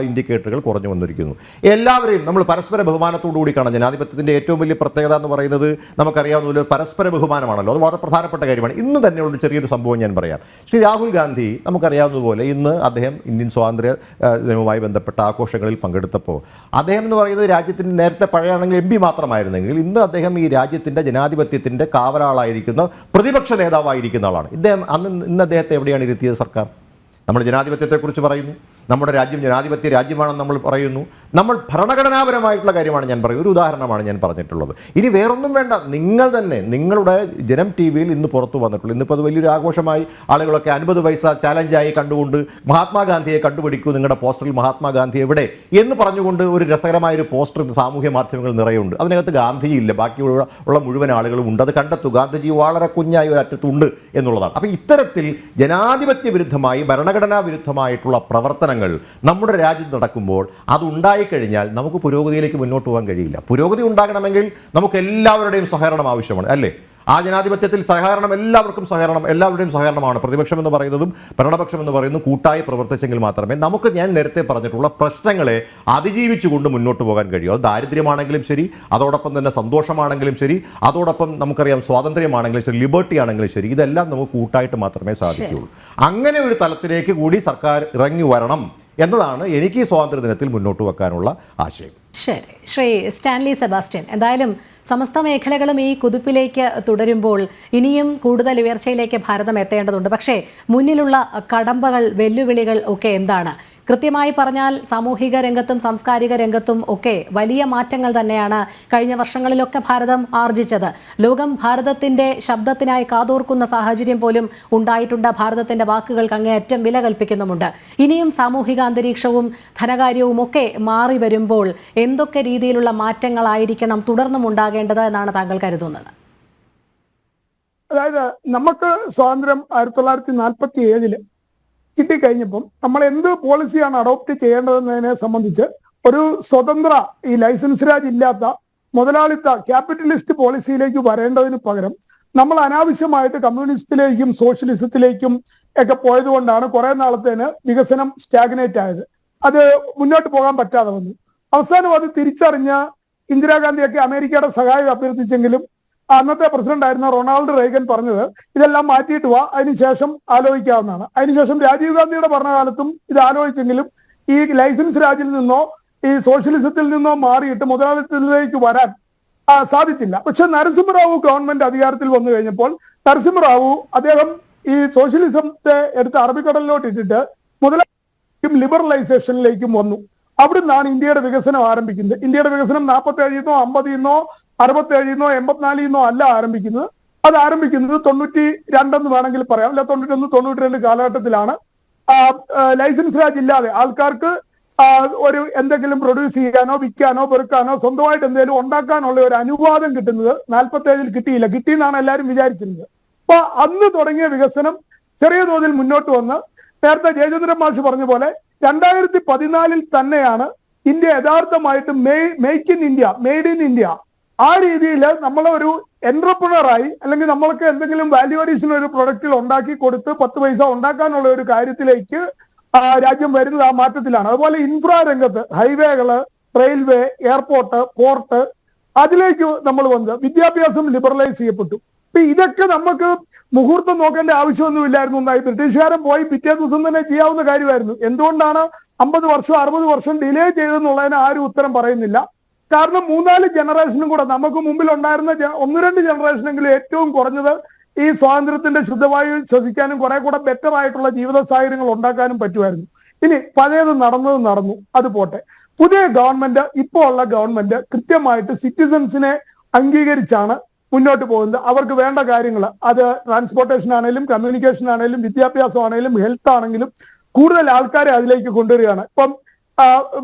ഇൻഡിക്കേറ്ററുകൾ കുറഞ്ഞു വന്നിരിക്കുന്നു. എല്ലാവരെയും നമ്മൾ പരസ്പര ബഹുമാനത്തോടു കൂടി കാണാം. ജനാധിപത്യത്തിൻ്റെ ഏറ്റവും വലിയ പ്രത്യേകത എന്ന് പറയുന്നത് നമുക്കറിയാവുന്നതുപോലെ പരസ്പര ബഹുമാനമാണല്ലോ. അത് വളരെ പ്രധാനപ്പെട്ട കാര്യമാണ്. ഇന്ന് തന്നെയുള്ള ചെറിയൊരു സംഭവം ഞാൻ പറയാം. ശ്രീ രാഹുൽ ഗാന്ധി നമുക്കറിയാവുന്നതുപോലെ ഇന്ന് അദ്ദേഹം ഇന്ത്യൻ സ്വാതന്ത്ര്യ ദിനവുമായി ബന്ധപ്പെട്ട ആഘോഷങ്ങളിൽ പങ്കെടുത്തപ്പോൾ അദ്ദേഹം എന്ന് പറയുന്നത് രാജ്യത്തിൻ്റെ നേരത്തെ പഴയാണെങ്കിൽ MP മാത്രമായിരുന്നെങ്കിൽ ഇന്ന് അദ്ദേഹം ഈ രാജ്യത്തിൻ്റെ ജനാധിപത്യത്തിൻ്റെ കാവലാളായിരിക്കുന്ന പ്രതിപക്ഷ നേതാവായിരിക്കുന്ന ആളാണ്. ഇന്ന് അദ്ദേഹത്തെ എവിടെയാണ് ഇരുത്തിയത് സർക്കാർ? നമ്മൾ ജനാധിപത്യത്തെക്കുറിച്ച് പറയുന്നു, നമ്മുടെ രാജ്യം ജനാധിപത്യ രാജ്യമാണെന്ന് നമ്മൾ പറയുന്നു. നമ്മൾ ഭരണഘടനാപരമായിട്ടുള്ള കാര്യമാണ് ഞാൻ പറയുന്നത്. ഒരു ഉദാഹരണമാണ് ഞാൻ പറഞ്ഞിട്ടുള്ളത്. ഇനി വേറൊന്നും വേണ്ട, നിങ്ങൾ തന്നെ നിങ്ങളുടെ ജനം TV-യിൽ ഇന്ന് പുറത്തു വന്നിട്ടുള്ളൂ. ഇന്നിപ്പോൾ അത് വലിയൊരു ആഘോഷമായി ആളുകളൊക്കെ 50 പൈസ ചാലഞ്ചായി കണ്ടുകൊണ്ട് മഹാത്മാഗാന്ധിയെ കണ്ടുപിടിക്കൂ, നിങ്ങളുടെ പോസ്റ്ററിൽ മഹാത്മാഗാന്ധി എവിടെ എന്ന് പറഞ്ഞുകൊണ്ട് ഒരു രസകരമായൊരു പോസ്റ്റർ സാമൂഹ്യ മാധ്യമങ്ങൾ നിറയുണ്ട്. അതിനകത്ത് ഗാന്ധിജി ഇല്ല, ബാക്കിയുള്ള മുഴുവൻ ആളുകളും ഉണ്ട്. അത് കണ്ടെത്തു, ഗാന്ധിജി വളരെ കുഞ്ഞായി ഒരു അറ്റത്തുണ്ട് എന്നുള്ളതാണ്. അപ്പോൾ ഇത്തരത്തിൽ ജനാധിപത്യ വിരുദ്ധമായി ഭരണഘടനാ വിരുദ്ധമായിട്ടുള്ള പ്രവർത്തനങ്ങൾ നമ്മുടെ രാജ്യത്ത് നടക്കുമ്പോൾ അതുണ്ടായിക്കഴിഞ്ഞാൽ നമുക്ക് പുരോഗതിയിലേക്ക് മുന്നോട്ട് പോകാൻ കഴിയില്ല. പുരോഗതി ഉണ്ടാകണമെങ്കിൽ നമുക്ക് എല്ലാവരുടെയും സഹകരണം ആവശ്യമാണ് അല്ലേ? ആ ജനാധിപത്യത്തിൽ എല്ലാവരുടെയും സഹകരണമാണ്. പ്രതിപക്ഷം എന്ന് പറയുന്നതും ഭരണപക്ഷം എന്ന് പറയുന്നതും കൂട്ടായി പ്രവർത്തിച്ചെങ്കിൽ മാത്രമേ നമുക്ക് ഞാൻ നേരത്തെ പറഞ്ഞിട്ടുള്ള പ്രശ്നങ്ങളെ അതിജീവിച്ചുകൊണ്ട് മുന്നോട്ട് പോകാൻ കഴിയൂ. അത് ദാരിദ്ര്യമാണെങ്കിലും ശരി, അതോടൊപ്പം തന്നെ സന്തോഷമാണെങ്കിലും ശരി, അതോടൊപ്പം നമുക്കറിയാം സ്വാതന്ത്ര്യമാണെങ്കിലും ശരി, ലിബർട്ടി ആണെങ്കിലും ശരി, ഇതെല്ലാം നമുക്ക് കൂട്ടായിട്ട് മാത്രമേ സാധിക്കുകയുള്ളൂ. അങ്ങനെ ഒരു തലത്തിലേക്ക് കൂടി സർക്കാർ ഇറങ്ങി വരണം എന്നതാണ് എനിക്ക് ഈ സ്വാതന്ത്ര്യ ദിനത്തിൽ മുന്നോട്ട് വെക്കാനുള്ള ആശയം. ശരി, ശ്രീ സ്റ്റാൻലി സെബാസ്റ്റ്യൻ, എന്തായാലും സമസ്ത മേഖലകളും ഈ കുതിപ്പിലേക്ക് തുടരുമ്പോൾ ഇനിയും കൂടുതൽ ഉയർച്ചയിലേക്ക് ഭാരതം എത്തേണ്ടതുണ്ട്. പക്ഷേ മുന്നിലുള്ള കടമ്പകൾ, വെല്ലുവിളികൾ ഒക്കെ എന്താണ്? കൃത്യമായി പറഞ്ഞാൽ സാമൂഹിക രംഗത്തും സാംസ്കാരിക രംഗത്തും ഒക്കെ വലിയ മാറ്റങ്ങൾ തന്നെയാണ് കഴിഞ്ഞ വർഷങ്ങളിലൊക്കെ ഭാരതം ആർജിച്ചത്. ലോകം ഭാരതത്തിന്റെ ശബ്ദത്തിനായി കാതോർക്കുന്ന സാഹചര്യം പോലും ഉണ്ടായിട്ടുണ്ട്. ഭാരതത്തിന്റെ വാക്കുകൾക്ക് അങ്ങേയറ്റം വില കൽപ്പിക്കുന്നുമുണ്ട്. ഇനിയും സാമൂഹിക അന്തരീക്ഷവും ധനകാര്യവും ഒക്കെ മാറി വരുമ്പോൾ എന്തൊക്കെ രീതിയിലുള്ള മാറ്റങ്ങളായിരിക്കണം തുടർന്നും ഉണ്ടാകേണ്ടത് എന്നാണ് താങ്കൾ കരുതുന്നത്? അതായത് നമുക്ക് സ്വാതന്ത്ര്യം 1947 കിട്ടിക്കഴിഞ്ഞപ്പം നമ്മൾ എന്ത് പോളിസിയാണ് അഡോപ്റ്റ് ചെയ്യേണ്ടതെന്നതിനെ സംബന്ധിച്ച് ഒരു സ്വതന്ത്ര ഈ ലൈസൻസ് രാജ് ഇല്ലാത്ത മുതലാളിത്ത ക്യാപിറ്റലിസ്റ്റ് പോളിസിയിലേക്ക് വരേണ്ടതിന് പകരം നമ്മൾ അനാവശ്യമായിട്ട് കമ്മ്യൂണിസത്തിലേക്കും സോഷ്യലിസത്തിലേക്കും ഒക്കെ പോയതുകൊണ്ടാണ് കുറെ നാളത്തേന് വികസനം സ്റ്റാഗ്നേറ്റ് ആയത്. അത് മുന്നോട്ട് പോകാൻ പറ്റാതെ വന്നു. അവസാനം അത് തിരിച്ചറിഞ്ഞ ഇന്ദിരാഗാന്ധിയൊക്കെ അമേരിക്കയുടെ സഹായം അഭ്യർത്ഥിച്ചെങ്കിലും അന്നത്തെ പ്രസിഡന്റ് ആയിരുന്ന റൊണാൾഡ് റേഗൻ പറഞ്ഞത് ഇതെല്ലാം മാറ്റിയിട്ട് വാ, അതിനുശേഷം ആലോചിക്കാവുന്നതാണ്. അതിനുശേഷം രാജീവ് ഗാന്ധിയുടെ ഭരണകാലത്തും ഇത് ആലോചിച്ചെങ്കിലും ഈ ലൈസൻസ് രാജിൽ നിന്നോ ഈ സോഷ്യലിസത്തിൽ നിന്നോ മാറിയിട്ട് മുതലാളിത്തത്തിലേക്ക് വരാൻ സാധിച്ചില്ല. പക്ഷെ നരസിംഹറാവു ഗവൺമെന്റ് അധികാരത്തിൽ വന്നു കഴിഞ്ഞപ്പോൾ നരസിംഹറാവു അദ്ദേഹം ഈ സോഷ്യലിസത്തെ എടുത്ത് അറബിക്കടലിലോട്ട് ഇട്ടിട്ട് മുതലാളിത്തം ലിബറലൈസേഷനിലേക്കും വന്നു. അവിടുന്നാണ് ഇന്ത്യയുടെ വികസനം ആരംഭിക്കുന്നത്. ഇന്ത്യയുടെ വികസനം 47-ന്നോ 50-ന്നോ 67-ന്നോ 84-ന്നോ അല്ല ആരംഭിക്കുന്നത്. അത് ആരംഭിക്കുന്നത് 92 വേണമെങ്കിൽ പറയാം, അല്ല 91, 92 കാലഘട്ടത്തിലാണ്. ലൈസൻസ് രാജ് ഇല്ലാതെ ആൾക്കാർക്ക് ഒരു എന്തെങ്കിലും പ്രൊഡ്യൂസ് ചെയ്യാനോ വിൽക്കാനോ പെറുക്കാനോ സ്വന്തമായിട്ട് എന്തെങ്കിലും ഉണ്ടാക്കാനുള്ള ഒരു അനുവാദം കിട്ടുന്നത് 47-ൽ കിട്ടിയില്ല. കിട്ടിയെന്നാണ് എല്ലാവരും വിചാരിച്ചിരുന്നത്. അപ്പൊ അന്ന് തുടങ്ങിയ വികസനം ചെറിയ തോതിൽ മുന്നോട്ട് വന്ന് നേരത്തെ ജയചന്ദ്രൻ മാഷ് പറഞ്ഞ പോലെ 2014-ൽ തന്നെയാണ് ഇന്ത്യ യഥാർത്ഥമായിട്ട് മെയ്ഡ് ഇൻ ഇന്ത്യ ആ രീതിയിൽ നമ്മളൊരു എന്റർപ്രണറായി അല്ലെങ്കിൽ നമ്മൾക്ക് എന്തെങ്കിലും വാല്യൂ അഡീഷൻ ഒരു പ്രൊഡക്റ്റിൽ ഉണ്ടാക്കി കൊടുത്ത് 10 പൈസ ഉണ്ടാക്കാനുള്ള ഒരു കാര്യത്തിലേക്ക് രാജ്യം വരുന്നത് ആ മാറ്റത്തിലാണ്. അതുപോലെ ഇൻഫ്രാ രംഗത്ത് ഹൈവേകള്, റെയിൽവേ, എയർപോർട്ട്, പോർട്ട് അതിലേക്ക് നമ്മൾ വന്നത്. വിദ്യാഭ്യാസം ലിബറലൈസ് ചെയ്യപ്പെട്ടു. അപ്പൊ ഇതൊക്കെ നമുക്ക് മുഹൂർത്തം നോക്കേണ്ട ആവശ്യമൊന്നുമില്ലായിരുന്നു. എന്നായി ബ്രിട്ടീഷുകാരൻ പോയി പിറ്റേ ദിവസം തന്നെ ചെയ്യാവുന്ന കാര്യമായിരുന്നു. എന്തുകൊണ്ടാണ് 50 വർഷം 60 വർഷം ഡിലേ ചെയ്തെന്നുള്ളതിന് ആരും ഉത്തരം പറയുന്നില്ല. കാരണം 3-4 ജനറേഷനും കൂടെ നമുക്ക് മുമ്പിൽ ഉണ്ടായിരുന്ന 1-2 ജനറേഷനെങ്കിലും ഏറ്റവും കുറഞ്ഞത് ഈ സ്വാതന്ത്ര്യത്തിന്റെ ശുദ്ധവായു ശ്വസിക്കാനും കുറെ കൂടെ ബെറ്റർ ആയിട്ടുള്ള ജീവിത സാഹചര്യങ്ങൾ ഉണ്ടാക്കാനും പറ്റുമായിരുന്നു. ഇനി പഴയത് നടന്നു, അത് പോട്ടെ. പുതിയ ഗവൺമെന്റ്, ഇപ്പോൾ ഉള്ള ഗവൺമെന്റ് കൃത്യമായിട്ട് സിറ്റിസൺസിനെ അംഗീകരിച്ചാണ് മുന്നോട്ട് പോകുന്നത്. അവർക്ക് വേണ്ട കാര്യങ്ങൾ, അത് ട്രാൻസ്പോർട്ടേഷൻ ആണെങ്കിലും കമ്മ്യൂണിക്കേഷൻ ആണെങ്കിലും വിദ്യാഭ്യാസം ആണെങ്കിലും ഹെൽത്ത് ആണെങ്കിലും കൂടുതൽ ആൾക്കാരെ അതിലേക്ക് കൊണ്ടുവരികയാണ്. ഇപ്പം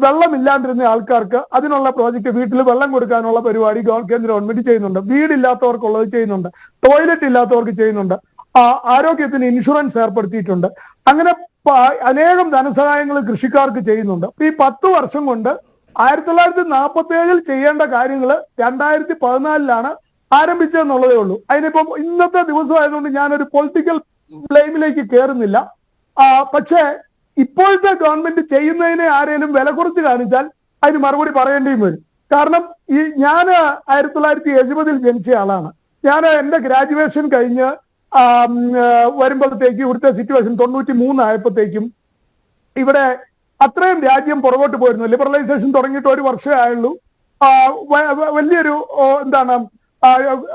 വെള്ളമില്ലാണ്ടിരുന്ന ആൾക്കാർക്ക് അതിനുള്ള പ്രോജക്റ്റ്, വീട്ടിൽ വെള്ളം കൊടുക്കാനുള്ള പരിപാടി കേന്ദ്ര ഗവൺമെന്റ് ചെയ്യുന്നുണ്ട്. വീടില്ലാത്തവർക്കുള്ളത് ചെയ്യുന്നുണ്ട്. ടോയ്ലറ്റ് ഇല്ലാത്തവർക്ക് ചെയ്യുന്നുണ്ട്. ആരോഗ്യത്തിന് ഇൻഷുറൻസ് ഏർപ്പെടുത്തിയിട്ടുണ്ട്. അങ്ങനെ അനേകം ധനസഹായങ്ങൾ കൃഷിക്കാർക്ക് ചെയ്യുന്നുണ്ട്. ഈ 10 വർഷം കൊണ്ട് 1947-ൽ ചെയ്യേണ്ട കാര്യങ്ങൾ 2014-ലാണ് ആരംഭിച്ചതെന്നുള്ളതേ ഉള്ളൂ. അതിനിപ്പം ഇന്നത്തെ ദിവസമായതുകൊണ്ട് ഞാനൊരു പൊളിറ്റിക്കൽ ബ്ലെയിമിലേക്ക് കയറുന്നില്ല. പക്ഷേ ഇപ്പോഴത്തെ ഗവൺമെന്റ് ചെയ്യുന്നതിനെ ആരെങ്കിലും വില കുറച്ച് കാണിച്ചാൽ അതിന് മറുപടി പറയേണ്ടിയും വരും. കാരണം ഞാൻ 1970-ൽ ജനിച്ച ആളാണ്. ഞാൻ എന്റെ ഗ്രാജുവേഷൻ കഴിഞ്ഞ് വരുമ്പോഴത്തേക്ക് ഇവിടുത്തെ സിറ്റുവേഷൻ 93 ആയപ്പോഴത്തേക്കും ഇവിടെ അത്രയും രാജ്യം പുറകോട്ട് പോയിരുന്നു. ലിബറലൈസേഷൻ തുടങ്ങിയിട്ട് 1 വർഷമേ ആയുള്ളൂ. വലിയൊരു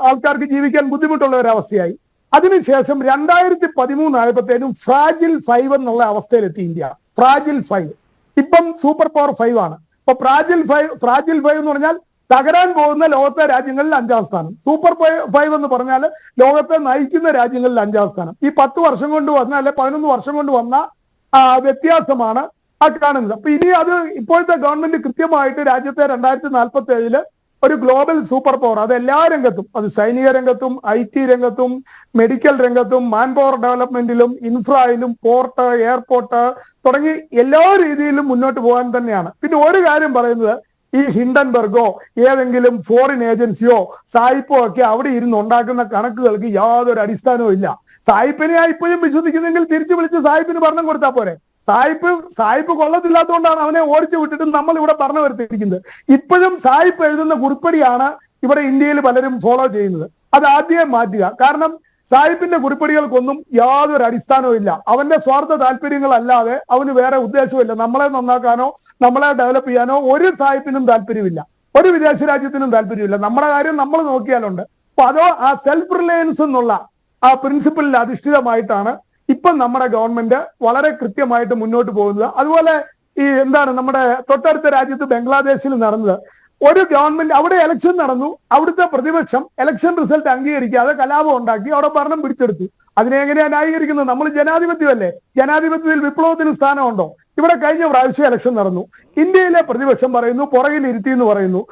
ആൾക്കാർക്ക് ജീവിക്കാൻ ബുദ്ധിമുട്ടുള്ള ഒരു അവസ്ഥയായി. അതിനുശേഷം 2013 ആയപ്പോഴത്തേനും ഫ്രാജിൽ 5 എന്നുള്ള അവസ്ഥയിലെത്തി ഇന്ത്യ. ഫ്രാജിൽ 5 ഇപ്പം സൂപ്പർ പവർ 5 ആണ്. ഇപ്പൊ ഫ്രാജിൽ 5 എന്ന് പറഞ്ഞാൽ തകരാൻ പോകുന്ന ലോകത്തെ രാജ്യങ്ങളിൽ 5-ാം സ്ഥാനം. സൂപ്പർ 5 എന്ന് പറഞ്ഞാൽ ലോകത്തെ നയിക്കുന്ന രാജ്യങ്ങളിൽ 5-ാം സ്ഥാനം. ഈ 10 വർഷം കൊണ്ട് വന്ന അല്ലെ 11 വർഷം കൊണ്ട് വന്ന വ്യത്യാസമാണ് ആ കാണുന്നത്. അപ്പൊ ഇനി അത് ഇപ്പോഴത്തെ ഗവൺമെന്റ് കൃത്യമായിട്ട് രാജ്യത്തെ 2047-ല് ഒരു ഗ്ലോബൽ സൂപ്പർ പവർ, അത് എല്ലാ രംഗത്തും, അത് സൈനിക രംഗത്തും IT രംഗത്തും മെഡിക്കൽ രംഗത്തും മാൻ പവർ ഡെവലപ്മെന്റിലും ഇൻഫ്രയിലും പോർട്ട്, എയർപോർട്ട് തുടങ്ങി എല്ലാ രീതിയിലും മുന്നോട്ട് പോകാൻ തന്നെയാണ്. പിന്നെ ഒരു കാര്യം പറയുന്നത്, ഈ ഹിൻഡൻബർഗോ ഏതെങ്കിലും ഫോറിൻ ഏജൻസിയോ സായിപ്പോ ഒക്കെ അവിടെ ഇരുന്ന് ഉണ്ടാക്കുന്ന കണക്കുകൾക്ക് യാതൊരു അടിസ്ഥാനവും ഇല്ല. സായിപ്പിനെ ഇപ്പോഴും വിശ്വസിക്കുന്നെങ്കിൽ തിരിച്ചു വിളിച്ച് സായിപ്പിന് ഭരണം കൊടുത്താൽ പോരെ. സായിപ്പ് കൊള്ളത്തില്ലാത്തതുകൊണ്ടാണ് അവനെ ഓടിച്ചു വിട്ടിട്ട് നമ്മൾ ഇവിടെ ഭരണം വരുത്തിയിരിക്കുന്നത്. ഇപ്പോഴും സായിപ്പ് എഴുതുന്ന കുറിപ്പടിയാണ് ഇവിടെ ഇന്ത്യയിൽ പലരും ഫോളോ ചെയ്യുന്നത്. അത് ആദ്യം മാറ്റുക. കാരണം സായിപ്പിന്റെ കുറിപ്പടികൾക്കൊന്നും യാതൊരു അടിസ്ഥാനവും ഇല്ല. അവന്റെ സ്വാർത്ഥ താല്പര്യങ്ങളല്ലാതെ അവന് വേറെ ഉദ്ദേശമില്ല. നമ്മളെ നന്നാക്കാനോ നമ്മളെ ഡെവലപ്പ് ചെയ്യാനോ ഒരു സായിപ്പിനും താല്പര്യമില്ല, ഒരു വിദേശ രാജ്യത്തിനും താല്പര്യമില്ല. നമ്മുടെ കാര്യം നമ്മൾ നോക്കിയാലുണ്ട്. അപ്പൊ അതോ ആ സെൽഫ് റിലയൻസ് എന്നുള്ള ആ പ്രിൻസിപ്പിളിൽ അധിഷ്ഠിതമായിട്ടാണ് ഇപ്പം നമ്മുടെ ഗവൺമെന്റ് വളരെ കൃത്യമായിട്ട് മുന്നോട്ട് പോകുന്നത്. അതുപോലെ ഈ എന്താണ് നമ്മുടെ തൊട്ടടുത്ത രാജ്യത്ത് ബംഗ്ലാദേശിൽ നടന്നത്, ഒരു ഗവൺമെന്റ് അവിടെ ഇലക്ഷൻ നടന്നു, അവിടുത്തെ പ്രതിപക്ഷം ഇലക്ഷൻ റിസൾട്ട് അംഗീകരിക്കാതെ കലാപം ഉണ്ടാക്കി അവിടെ ഭരണം പിടിച്ചെടുത്തു. അതിനെ എങ്ങനെയാ ന്യായീകരിക്കുന്നത്? നമ്മൾ ജനാധിപത്യമല്ലേ, ജനാധിപത്യത്തിൽ വിപ്ലവത്തിന് സ്ഥാനമുണ്ടോ? ഇവിടെ കഴിഞ്ഞ പ്രാവശ്യം ഇലക്ഷൻ നടന്നു, ഇന്ത്യയിലെ പ്രതിപക്ഷം പറയുന്നു പുറകിൽ ഇരുത്തി എന്ന് പറയുന്നു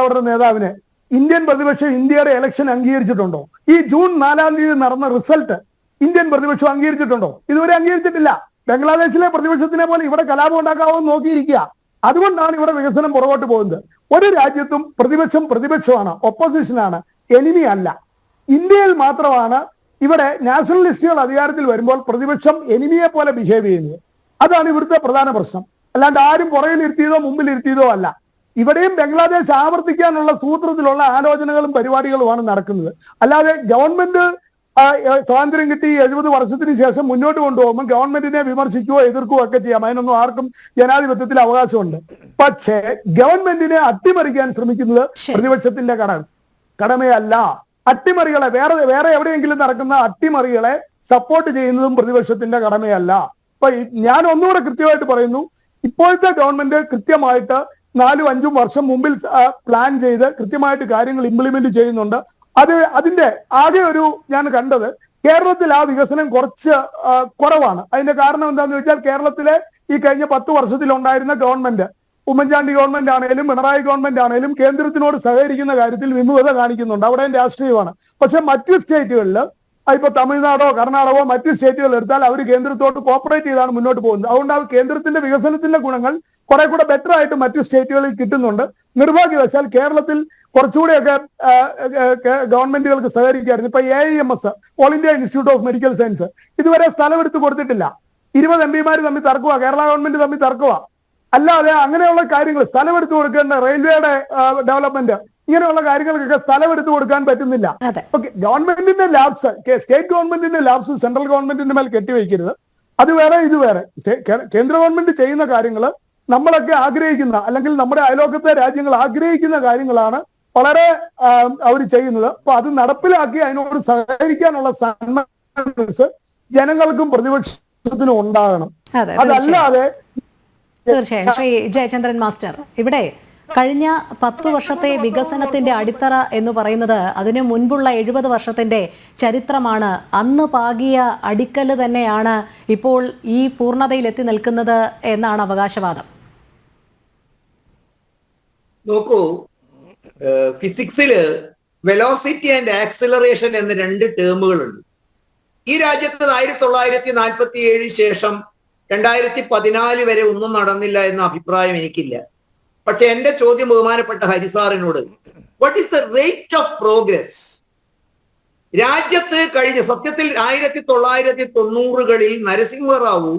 അവരുടെ നേതാവിനെ. ഇന്ത്യൻ പ്രതിപക്ഷം ഇന്ത്യയുടെ ഇലക്ഷൻ അംഗീകരിച്ചിട്ടുണ്ടോ? ഈ ജൂൺ 4-ാം തീയതി നടന്ന റിസൾട്ട് ഇന്ത്യൻ പ്രതിപക്ഷം അംഗീകരിച്ചിട്ടുണ്ടോ? ഇതുവരെ അംഗീകരിച്ചിട്ടില്ല. ബംഗ്ലാദേശിലെ പ്രതിപക്ഷത്തിനെ പോലെ ഇവിടെ കലാപം ഉണ്ടാക്കാവോ നോക്കിയിരിക്കുക. അതുകൊണ്ടാണ് ഇവിടെ വികസനം പുറകോട്ട് പോകുന്നത്. ഒരു രാജ്യത്തും പ്രതിപക്ഷമാണ്, ഒപ്പോസിഷനാണ്, എനിമി അല്ല. ഇന്ത്യയിൽ മാത്രമാണ് ഇവിടെ നാഷണലിസ്റ്റുകൾ അധികാരത്തിൽ വരുമ്പോൾ പ്രതിപക്ഷം എനിമിയെ പോലെ ബിഹേവ് ചെയ്യുന്നത്. അതാണ് ഇവിടുത്തെ പ്രധാന പ്രശ്നം. അല്ലാണ്ട് ആരും പുറകിൽ ഇരുത്തിയതോ മുമ്പിൽ ഇരുത്തിയതോ അല്ല. ഇവിടെയും ബംഗ്ലാദേശ് ആവർത്തിക്കാനുള്ള സൂത്രത്തിലുള്ള ആലോചനകളും പരിപാടികളുമാണ് നടക്കുന്നത്. അല്ലാതെ ഗവൺമെന്റ് സ്വാതന്ത്ര്യം കിട്ടി 70 വർഷത്തിന് ശേഷം മുന്നോട്ട് കൊണ്ടുപോകുമ്പോൾ ഗവൺമെന്റിനെ വിമർശിക്കുകയോ എതിർക്കുകയോ ഒക്കെ ചെയ്യാം. അതിനൊന്നും ആർക്കും ജനാധിപത്യത്തിൽ അവകാശമുണ്ട്. പക്ഷേ ഗവൺമെന്റിനെ അട്ടിമറിക്കാൻ ശ്രമിക്കുന്നത് പ്രതിപക്ഷത്തിന്റെ കടമയല്ല. അട്ടിമറികളെ വേറെ എവിടെയെങ്കിലും നടക്കുന്ന അട്ടിമറികളെ സപ്പോർട്ട് ചെയ്യുന്നതും പ്രതിപക്ഷത്തിന്റെ കടമയല്ല. അപ്പൊ ഞാൻ ഒന്നുകൂടെ കൃത്യമായിട്ട് പറയുന്നു, ഇപ്പോഴത്തെ ഗവൺമെന്റ് കൃത്യമായിട്ട് 4-5 വർഷം മുമ്പിൽ പ്ലാൻ ചെയ്ത് കൃത്യമായിട്ട് കാര്യങ്ങൾ ഇംപ്ലിമെന്റ് ചെയ്യുന്നുണ്ട്. അതിന്റെ ആകെ ഒരു ഞാൻ കണ്ടത് കേരളത്തിൽ ആ വികസനം കുറച്ച് കുറവാണ്. അതിന്റെ കാരണം എന്താണെന്ന് വെച്ചാൽ കേരളത്തിലെ ഈ കഴിഞ്ഞ 10 വർഷത്തിൽ ഉണ്ടായിരുന്ന ഗവൺമെന്റ്, ഉമ്മൻചാണ്ടി ഗവൺമെന്റ് ആണെങ്കിലും പിണറായി ഗവൺമെന്റ് ആണെങ്കിലും കേന്ദ്രത്തിനോട് സഹകരിക്കുന്ന കാര്യത്തിൽ വിമുഖത കാണിക്കുന്നുണ്ട്. അവിടെ രാഷ്ട്രീയമാണ്. പക്ഷെ മറ്റു സ്റ്റേറ്റുകളിൽ ഇപ്പൊ തമിഴ്നാടോ കർണാടകമോ മറ്റു സ്റ്റേറ്റുകൾ എടുത്താൽ അവർ കേന്ദ്രത്തോട് കോപ്പറേറ്റ് ചെയ്താണ് മുന്നോട്ട് പോകുന്നത്. അതുകൊണ്ട് ആ കേന്ദ്രത്തിന്റെ വികസനത്തിന്റെ ഗുണങ്ങൾ കുറെ കൂടെ ബെറ്റർ ആയിട്ട് മറ്റു സ്റ്റേറ്റുകളിൽ കിട്ടുന്നുണ്ട്. നിർഭാഗ്യവശാൽ കേരളത്തിൽ കുറച്ചുകൂടെയൊക്കെ ഗവൺമെന്റുകൾക്ക് സഹകരിക്കായിരുന്നു. ഇപ്പൊ AIMS, all India institute of medical science, ഇതുവരെ സ്ഥലമെടുത്ത് കൊടുത്തിട്ടില്ല. 20 MP തമ്മിൽ തർക്കുക, കേരള ഗവൺമെന്റ് തമ്മിൽ തർക്കുക. അല്ലാതെ അങ്ങനെയുള്ള കാര്യങ്ങൾ സ്ഥലമെടുത്ത് കൊടുക്കേണ്ട റെയിൽവേയുടെ ഡെവലപ്മെന്റ്, ഇങ്ങനെയുള്ള കാര്യങ്ങൾക്കൊക്കെ സ്ഥലം എടുത്തു കൊടുക്കാൻ പറ്റുന്നില്ല. ഗവൺമെന്റിന്റെ ലാബ്സ്, സ്റ്റേറ്റ് ഗവൺമെന്റിന്റെ ലാബ്സ് സെൻട്രൽ ഗവൺമെന്റിന്റെ മേൽ കെട്ടിവെക്കരുത്. അത് വേറെ ഇത് വേറെ. കേന്ദ്ര ഗവൺമെന്റ് ചെയ്യുന്ന കാര്യങ്ങൾ നമ്മളൊക്കെ ആഗ്രഹിക്കുന്ന, അല്ലെങ്കിൽ നമ്മുടെ അയലോക്കത്തെ രാജ്യങ്ങൾ ആഗ്രഹിക്കുന്ന കാര്യങ്ങളാണ് വളരെ അവർ ചെയ്യുന്നത്. അപ്പൊ അത് നടപ്പിലാക്കി അതിനോട് സഹകരിക്കാനുള്ള സന്മനസ് ജനങ്ങൾക്കും പ്രതിപക്ഷത്തിനും ഉണ്ടാകണം. അതല്ലാതെ തീർച്ചയായും ശ്രീ ജയചന്ദ്രൻ മാസ്റ്റർ, ഇവിടെ കഴിഞ്ഞ 10 വർഷത്തെ വികസനത്തിന്റെ അടിത്തറ എന്ന് പറയുന്നത് അതിനു മുൻപുള്ള 70 വർഷത്തിന്റെ ചരിത്രമാണ്. അന്ന് പാകിയ അടിക്കല്ല് തന്നെയാണ് ഇപ്പോൾ ഈ പൂർണ്ണതയിലെത്തി നിൽക്കുന്നത് എന്നാണ് അവകാശവാദം. നോക്കൂ, ഫിസിക്സില് വെലോസിറ്റി ആൻഡ് ആക്സിലറേഷൻ എന്ന 2 ടേമുകളുണ്ട്. ഈ രാജ്യത്ത് 1947 ശേഷം 2014 വരെ ഒന്നും നടന്നില്ല എന്ന അഭിപ്രായം എനിക്കില്ല. പക്ഷെ എന്റെ ചോദ്യം ബഹുമാനപ്പെട്ട ഹരിസാറിനോട്, what is the rate of progress? രാജ്യത്ത് കഴിഞ്ഞ സത്യത്തിൽ 1990കളിൽ നരസിംഹറാവു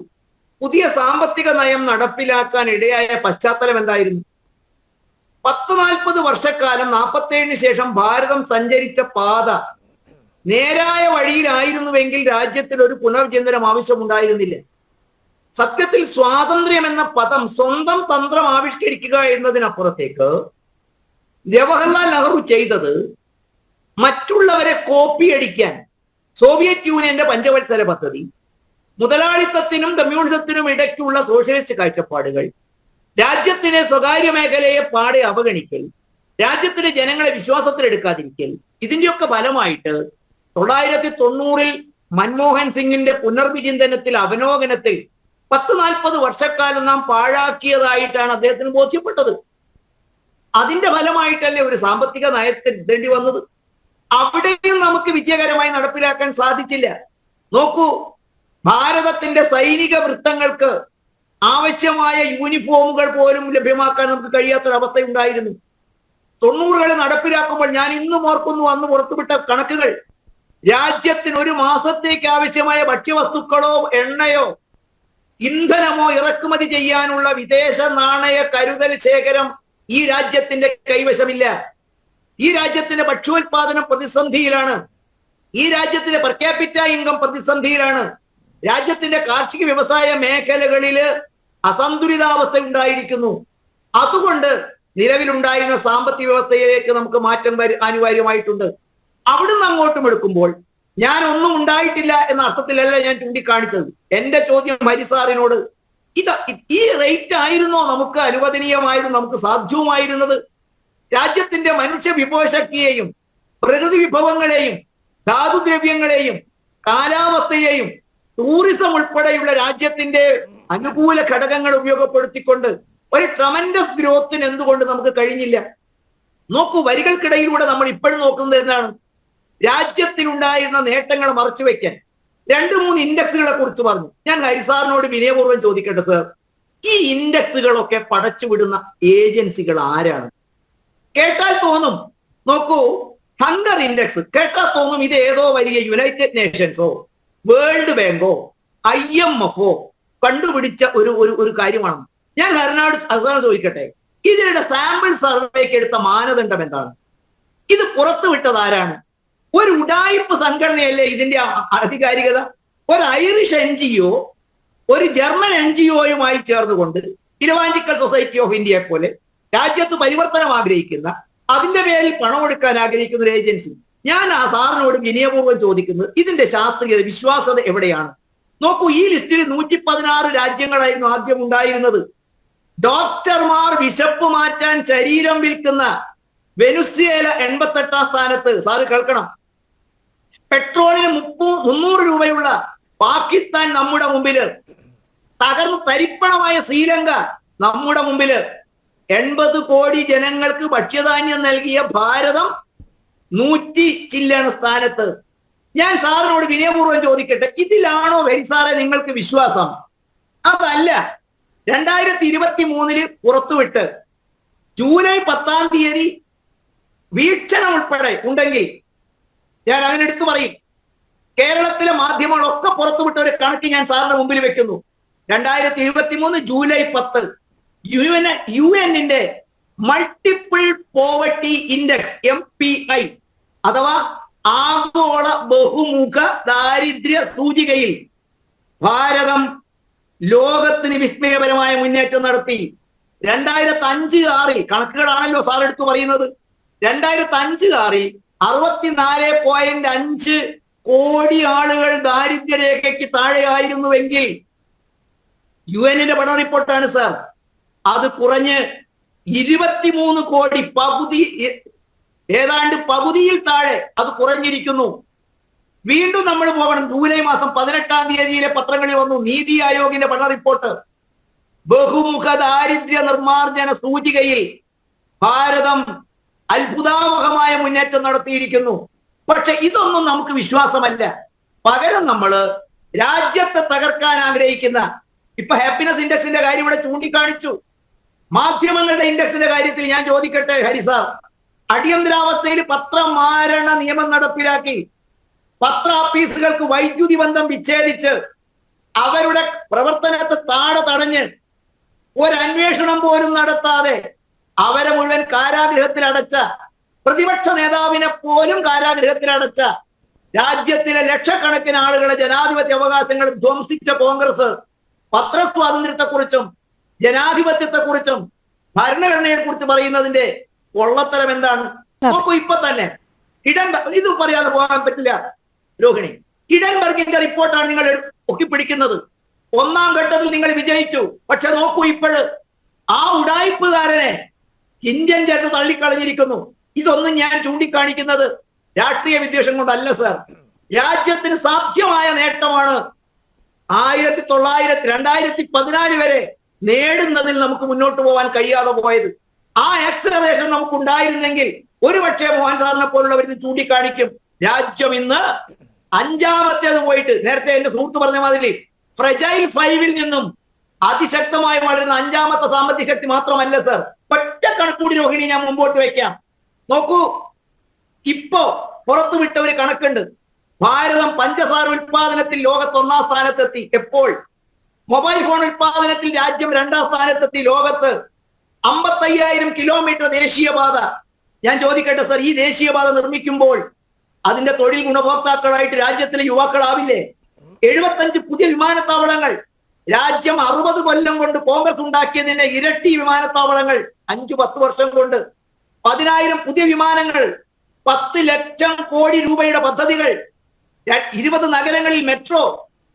പുതിയ സാമ്പത്തിക നയം നടപ്പിലാക്കാൻ ഇടയായ പശ്ചാത്തലം എന്തായിരുന്നു? 10-40 വർഷക്കാലം 47 ശേഷം ഭാരതം സഞ്ചരിച്ച പാത നേരായ വഴിയിലായിരുന്നുവെങ്കിൽ രാജ്യത്തിൽ ഒരു പുനർചിന്തനം ആവശ്യമുണ്ടായിരുന്നില്ല. സത്യത്തിൽ സ്വാതന്ത്ര്യം എന്ന പദം സ്വന്തം തന്ത്രം ആവിഷ്കരിക്കുക എന്നതിനപ്പുറത്തേക്ക് ജവഹർലാൽ നെഹ്റു ചെയ്തത് മറ്റുള്ളവരെ കോപ്പിയടിക്കാൻ സോവിയറ്റ് യൂണിയന്റെ പഞ്ചവത്സര പദ്ധതി, മുതലാളിത്തത്തിനും കമ്മ്യൂണിസത്തിനും ഇടയ്ക്കുള്ള സോഷ്യലിസ്റ്റ് കാഴ്ചപ്പാടുകൾ, രാജ്യത്തിലെ സ്വകാര്യ മേഖലയെ പാടെ അവഗണിക്കൽ, രാജ്യത്തിലെ ജനങ്ങളെ വിശ്വാസത്തിലെടുക്കാതിരിക്കൽ, ഇതിന്റെയൊക്കെ ഫലമായിട്ട് 1990-ൽ മൻമോഹൻ സിംഗിന്റെ പുനർവിചിന്തനത്തിൽ, അവലോകനത്തിൽ 10-40 വർഷക്കാലം നാം പാഴാക്കിയതായിട്ടാണ് അദ്ദേഹത്തിന് ബോധ്യപ്പെട്ടത്. അതിന്റെ ഫലമായിട്ടല്ലേ ഒരു സാമ്പത്തിക നയത്തിൽ എത്തേണ്ടി വന്നത്. അവിടെയും നമുക്ക് വിജയകരമായി നടപ്പിലാക്കാൻ സാധിച്ചില്ല. നോക്കൂ, ഭാരതത്തിന്റെ സൈനിക വൃത്തങ്ങൾക്ക് ആവശ്യമായ യൂണിഫോമുകൾ പോലും ലഭ്യമാക്കാൻ നമുക്ക് കഴിയാത്തൊരവസ്ഥ ഉണ്ടായിരുന്നു. 90കളിൽ നടപ്പിലാക്കുമ്പോൾ ഞാൻ ഇന്നും ഓർക്കുന്നു, അന്ന് പുറത്തുവിട്ട കണക്കുകൾ. രാജ്യത്തിന് ഒരു മാസത്തേക്ക് ആവശ്യമായ ഭക്ഷ്യവസ്തുക്കളോ എണ്ണയോ ഇന്ധനമോ ഇറക്കുമതി ചെയ്യാനുള്ള വിദേശ നാണയ കരുതൽ ശേഖരം ഈ രാജ്യത്തിന്റെ കൈവശമില്ല. ഈ രാജ്യത്തിന്റെ ഭക്ഷ്യോത്പാദനം പ്രതിസന്ധിയിലാണ്. ഈ രാജ്യത്തിലെ പെർ ക്യാപിറ്റ ഇൻകം പ്രതിസന്ധിയിലാണ്. രാജ്യത്തിന്റെ കാർഷിക വ്യവസായ മേഖലകളില് അസന്തുലിതാവസ്ഥ ഉണ്ടായിരിക്കുന്നു. അതുകൊണ്ട് നിലവിലുണ്ടായിരുന്ന സാമ്പത്തിക വ്യവസ്ഥയിലേക്ക് നമുക്ക് മാറ്റം അനിവാര്യമായിട്ടുണ്ട്. അവിടുന്ന് അങ്ങോട്ടും എടുക്കുമ്പോൾ ഞാൻ ഒന്നും ഉണ്ടായിട്ടില്ല എന്ന അർത്ഥത്തിലല്ല ഞാൻ ചൂണ്ടിക്കാണിച്ചത്. എന്റെ ചോദ്യം ഹരിസാറിനോട്, ഈ റേറ്റ് ആയിരുന്നോ നമുക്ക് അനുവദനീയമായത്, നമുക്ക് സാധ്യവുമായിരുന്നത്? രാജ്യത്തിന്റെ മനുഷ്യ വിഭവശക്തിയെയും പ്രകൃതി വിഭവങ്ങളെയും ധാതുദ്രവ്യങ്ങളെയും കാലാവസ്ഥയെയും ടൂറിസം ഉൾപ്പെടെയുള്ള രാജ്യത്തിന്റെ അനുകൂല ഘടകങ്ങൾ ഉപയോഗപ്പെടുത്തിക്കൊണ്ട് ഒരു ട്രമൻഡസ് ഗ്രോത്തിന് എന്തുകൊണ്ട് നമുക്ക് കഴിഞ്ഞില്ല? നോക്കൂ, വരികൾക്കിടയിലൂടെ നമ്മൾ ഇപ്പോഴും നോക്കുന്നത് എന്താണ്? രാജ്യത്തിനുണ്ടായിരുന്ന നേട്ടങ്ങൾ മറച്ചുവെക്കാൻ 2-3 ഇൻഡെക്സുകളെ കുറിച്ച് പറഞ്ഞു. ഞാൻ ഹരിസാറിനോട് വിനയപൂർവ്വം ചോദിക്കട്ടെ സർ, ഈ ഇൻഡെക്സുകളൊക്കെ പടച്ചുവിടുന്ന ഏജൻസികൾ ആരാണ്? കേട്ടാൽ തോന്നും, നോക്കൂ, ഹങ്കർ ഇൻഡെക്സ് കേട്ടാൽ തോന്നും ഇത് ഏതോ വലിയ യുണൈറ്റഡ് നേഷൻസോ വേൾഡ് ബാങ്കോ IMF കണ്ടുപിടിച്ച ഒരു കാര്യമാണ്. ഞാൻ ഹരിസാറിനോട് ചോദിക്കട്ടെ, ഇതിന്റെ സാമ്പിൾ സർവേക്ക് എടുത്ത മാനദണ്ഡം എന്താണ്? ഇത് പുറത്തുവിട്ടത് ആരാണ്? ഒരു ഉഡായിപ്പ് സംഘടനയല്ലേ ഇതിന്റെ ആധികാരികത? ഒരു ഐറിഷ് NGO ഒരു ജർമ്മൻ NGOയുമായി ചേർന്നുകൊണ്ട് ഇലവാഞ്ചിക്കൽ സൊസൈറ്റി ഓഫ് ഇന്ത്യയെ പോലെ രാജ്യത്ത് പരിവർത്തനം ആഗ്രഹിക്കുന്ന, അതിന്റെ പേരിൽ പണമെടുക്കാൻ ആഗ്രഹിക്കുന്ന ഒരു ഏജൻസി. ഞാൻ ആ സാറിനോട് വിനയപൂർവ്വം ചോദിക്കുന്നത്, ഇതിന്റെ ശാസ്ത്രീയത, വിശ്വാസത എവിടെയാണ്? നോക്കൂ, ഈ ലിസ്റ്റിൽ 116 രാജ്യങ്ങളായിരുന്നു ആദ്യം ഉണ്ടായിരുന്നത്. ഡോക്ടർമാർ വിശപ്പ് മാറ്റാൻ ശരീരം വിൽക്കുന്ന വെനുസ്വേല 88ാം സ്ഥാനത്ത്. സാറ് കേൾക്കണം, പെട്രോളിന് 300 രൂപയുള്ള പാകിസ്ഥാൻ നമ്മുടെ മുമ്പില്, തകർന്ന് തരിപ്പണമായ ശ്രീലങ്ക നമ്മുടെ മുമ്പില്, 80 കോടി ജനങ്ങൾക്ക് ഭക്ഷ്യധാന്യം നൽകിയ ഭാരതം 100 ചില്ലാണ് സ്ഥാനത്ത്. ഞാൻ സാറിനോട് വിനയപൂർവ്വം ചോദിക്കട്ടെ, ഇതിലാണോ ഹരിസാറെ നിങ്ങൾക്ക് വിശ്വാസം? അതല്ല, 2023 പുറത്തുവിട്ട് ജൂലൈ 10-ാം തീയതി വീക്ഷണം ഉൾപ്പെടെ ഉണ്ടെങ്കിൽ ഞാൻ അതിനെടുത്ത് പറയും. കേരളത്തിലെ മാധ്യമങ്ങളൊക്കെ പുറത്തുവിട്ട ഒരു കണക്ക് ഞാൻ സാറിന്റെ മുമ്പിൽ വെക്കുന്നു. 2023 ജൂലൈ 10 UN-ന്റെ മൾട്ടിപ്പിൾ പോവർട്ടി ഇൻഡെക്സ് MPI അഥവാ ആഗോള ബഹുമുഖ ദാരിദ്ര്യ സൂചികയിൽ ഭാരതം ലോകത്തിന് വിസ്മയപരമായ മുന്നേറ്റം നടത്തി. 2005-6 കണക്കുകളാണല്ലോ സാർ എടുത്തു പറയുന്നത്. 2005-6 64.5 കോടി ആളുകൾ ദാരിദ്ര്യരേഖയ്ക്ക് താഴെയായിരുന്നുവെങ്കിൽ UN-ന്റെ പഠന റിപ്പോർട്ടാണ് സാർ, അത് കുറഞ്ഞ് 23 കോടി, ഏതാണ്ട് പകുതിയിൽ താഴെ അത് കുറഞ്ഞിരിക്കുന്നു. വീണ്ടും നമ്മൾ പോകണം, ജൂലൈ മാസം 18-ാം തീയതിയിലെ പത്രങ്ങളിൽ വന്നു നീതി ആയോഗിന്റെ പഠന റിപ്പോർട്ട്. ബഹുമുഖ ദാരിദ്ര്യ നിർമ്മാർജ്ജന സൂചികയിൽ ഭാരതം അത്ഭുതാവഹമായ മുന്നേറ്റം നടത്തിയിരിക്കുന്നു. പക്ഷെ ഇതൊന്നും നമുക്ക് വിശ്വാസമല്ല. പകരം നമ്മൾ രാജ്യത്തെ തകർക്കാൻ ആഗ്രഹിക്കുന്ന, ഇപ്പൊ ഹാപ്പിനെസ് ഇൻഡെക്സിന്റെ കാര്യം ഇവിടെ ചൂണ്ടിക്കാണിച്ചു. മാധ്യമങ്ങളുടെ ഇൻഡെക്സിന്റെ കാര്യത്തിൽ ഞാൻ ചോദിക്കട്ടെ ഹരിസാർ, അടിയന്തരാവസ്ഥയിൽ പത്രമാരണ നിയമം നടപ്പിലാക്കി പത്ര ഓഫീസുകൾക്ക് വൈദ്യുതി ബന്ധം വിച്ഛേദിച്ച് അവരുടെ പ്രവർത്തനത്തെ തടഞ്ഞ് ഒരു അന്വേഷണം പോലും നടത്താതെ അവരെ മുഴുവൻ കാരാഗൃഹത്തിൽ അടച്ച, പ്രതിപക്ഷ നേതാവിനെ പോലും കാരാഗൃഹത്തിൽ അടച്ച, രാജ്യത്തിലെ ലക്ഷക്കണക്കിന് ആളുകളെ ജനാധിപത്യ അവകാശങ്ങൾ ധ്വംസിച്ച കോൺഗ്രസ് പത്രസ്വാതന്ത്ര്യത്തെക്കുറിച്ചും ജനാധിപത്യത്തെക്കുറിച്ചും ഭരണഘടനയെ കുറിച്ച് പറയുന്നതിന്റെ പൊള്ളത്തരം എന്താണ്? നോക്കൂ, ഇപ്പൊ തന്നെ ഇത് പറയാതെ പോകാൻ പറ്റില്ല രോഹിണി. ഹിഡൻബർഗിന്റെ റിപ്പോർട്ടാണ് നിങ്ങൾ ഒക്കിപ്പിടിക്കുന്നത്. 1-ാം ഘട്ടത്തിൽ നിങ്ങൾ വിജയിച്ചു. പക്ഷെ നോക്കൂ, ഇപ്പോഴ് ആ ഉഡായിപ്പുകാരനെ ഇന്ത്യൻ ജനത തള്ളിക്കളഞ്ഞിരിക്കുന്നു. ഇതൊന്നും ഞാൻ ചൂണ്ടിക്കാണിക്കുന്നത് രാഷ്ട്രീയ വിദ്വേഷം കൊണ്ടല്ല സർ. രാജ്യത്തിന് സാധ്യമായ നേട്ടമാണ് 2014 വരെ നേടുന്നതിൽ നമുക്ക് മുന്നോട്ട് പോകാൻ കഴിയാതെ പോയത്. ആ ആക്സലറേഷൻ നമുക്ക് ഉണ്ടായിരുന്നെങ്കിൽ ഒരുപക്ഷെ മോഹൻ സാറിനെ പോലുള്ളവരിന്ന് ചൂണ്ടിക്കാണിക്കും. രാജ്യം ഇന്ന് 5-ാമത്തേത് പോയിട്ട്, നേരത്തെ എന്റെ സുഹൃത്ത് പറഞ്ഞ മാതിരി ഫ്രജൈൽ 5-ൽ നിന്നും അതിശക്തമായി വളരുന്ന 5-ാമത്തെ സാമ്പത്തിക ശക്തി മാത്രമല്ല സർ. ഒറ്റ കണക്കൂടി രോഹിണി ഞാൻ മുമ്പോട്ട് വെക്കാം. നോക്കൂ, ഇപ്പോ പുറത്തുവിട്ട ഒരു കണക്കുണ്ട്. ഭാരതം പഞ്ചസാര ഉൽപാദനത്തിൽ ലോകത്ത് 1-ാം സ്ഥാനത്തെത്തി. എപ്പോൾ? മൊബൈൽ ഫോൺ ഉൽപാദനത്തിൽ രാജ്യം 2-ാം സ്ഥാനത്തെത്തി. ലോകത്ത് 55,000 കിലോമീറ്റർ ദേശീയപാത. ഞാൻ ചോദിക്കട്ടെ സർ, ഈ ദേശീയപാത നിർമ്മിക്കുമ്പോൾ അതിന്റെ തൊഴിൽ ഗുണഭോക്താക്കളായിട്ട് രാജ്യത്തിലെ യുവാക്കളാവില്ലേ? 75 പുതിയ വിമാനത്താവളങ്ങൾ. രാജ്യം 60 കൊല്ലം കൊണ്ട് കോൺഗ്രസ് ഉണ്ടാക്കിയതിന്റെ ഇരട്ടി വിമാനത്താവളങ്ങൾ 5-10 വർഷം കൊണ്ട്. 10,000 പുതിയ വിമാനങ്ങൾ, 10 ലക്ഷം കോടി രൂപയുടെ പദ്ധതികൾ, 20 നഗരങ്ങളിൽ മെട്രോ,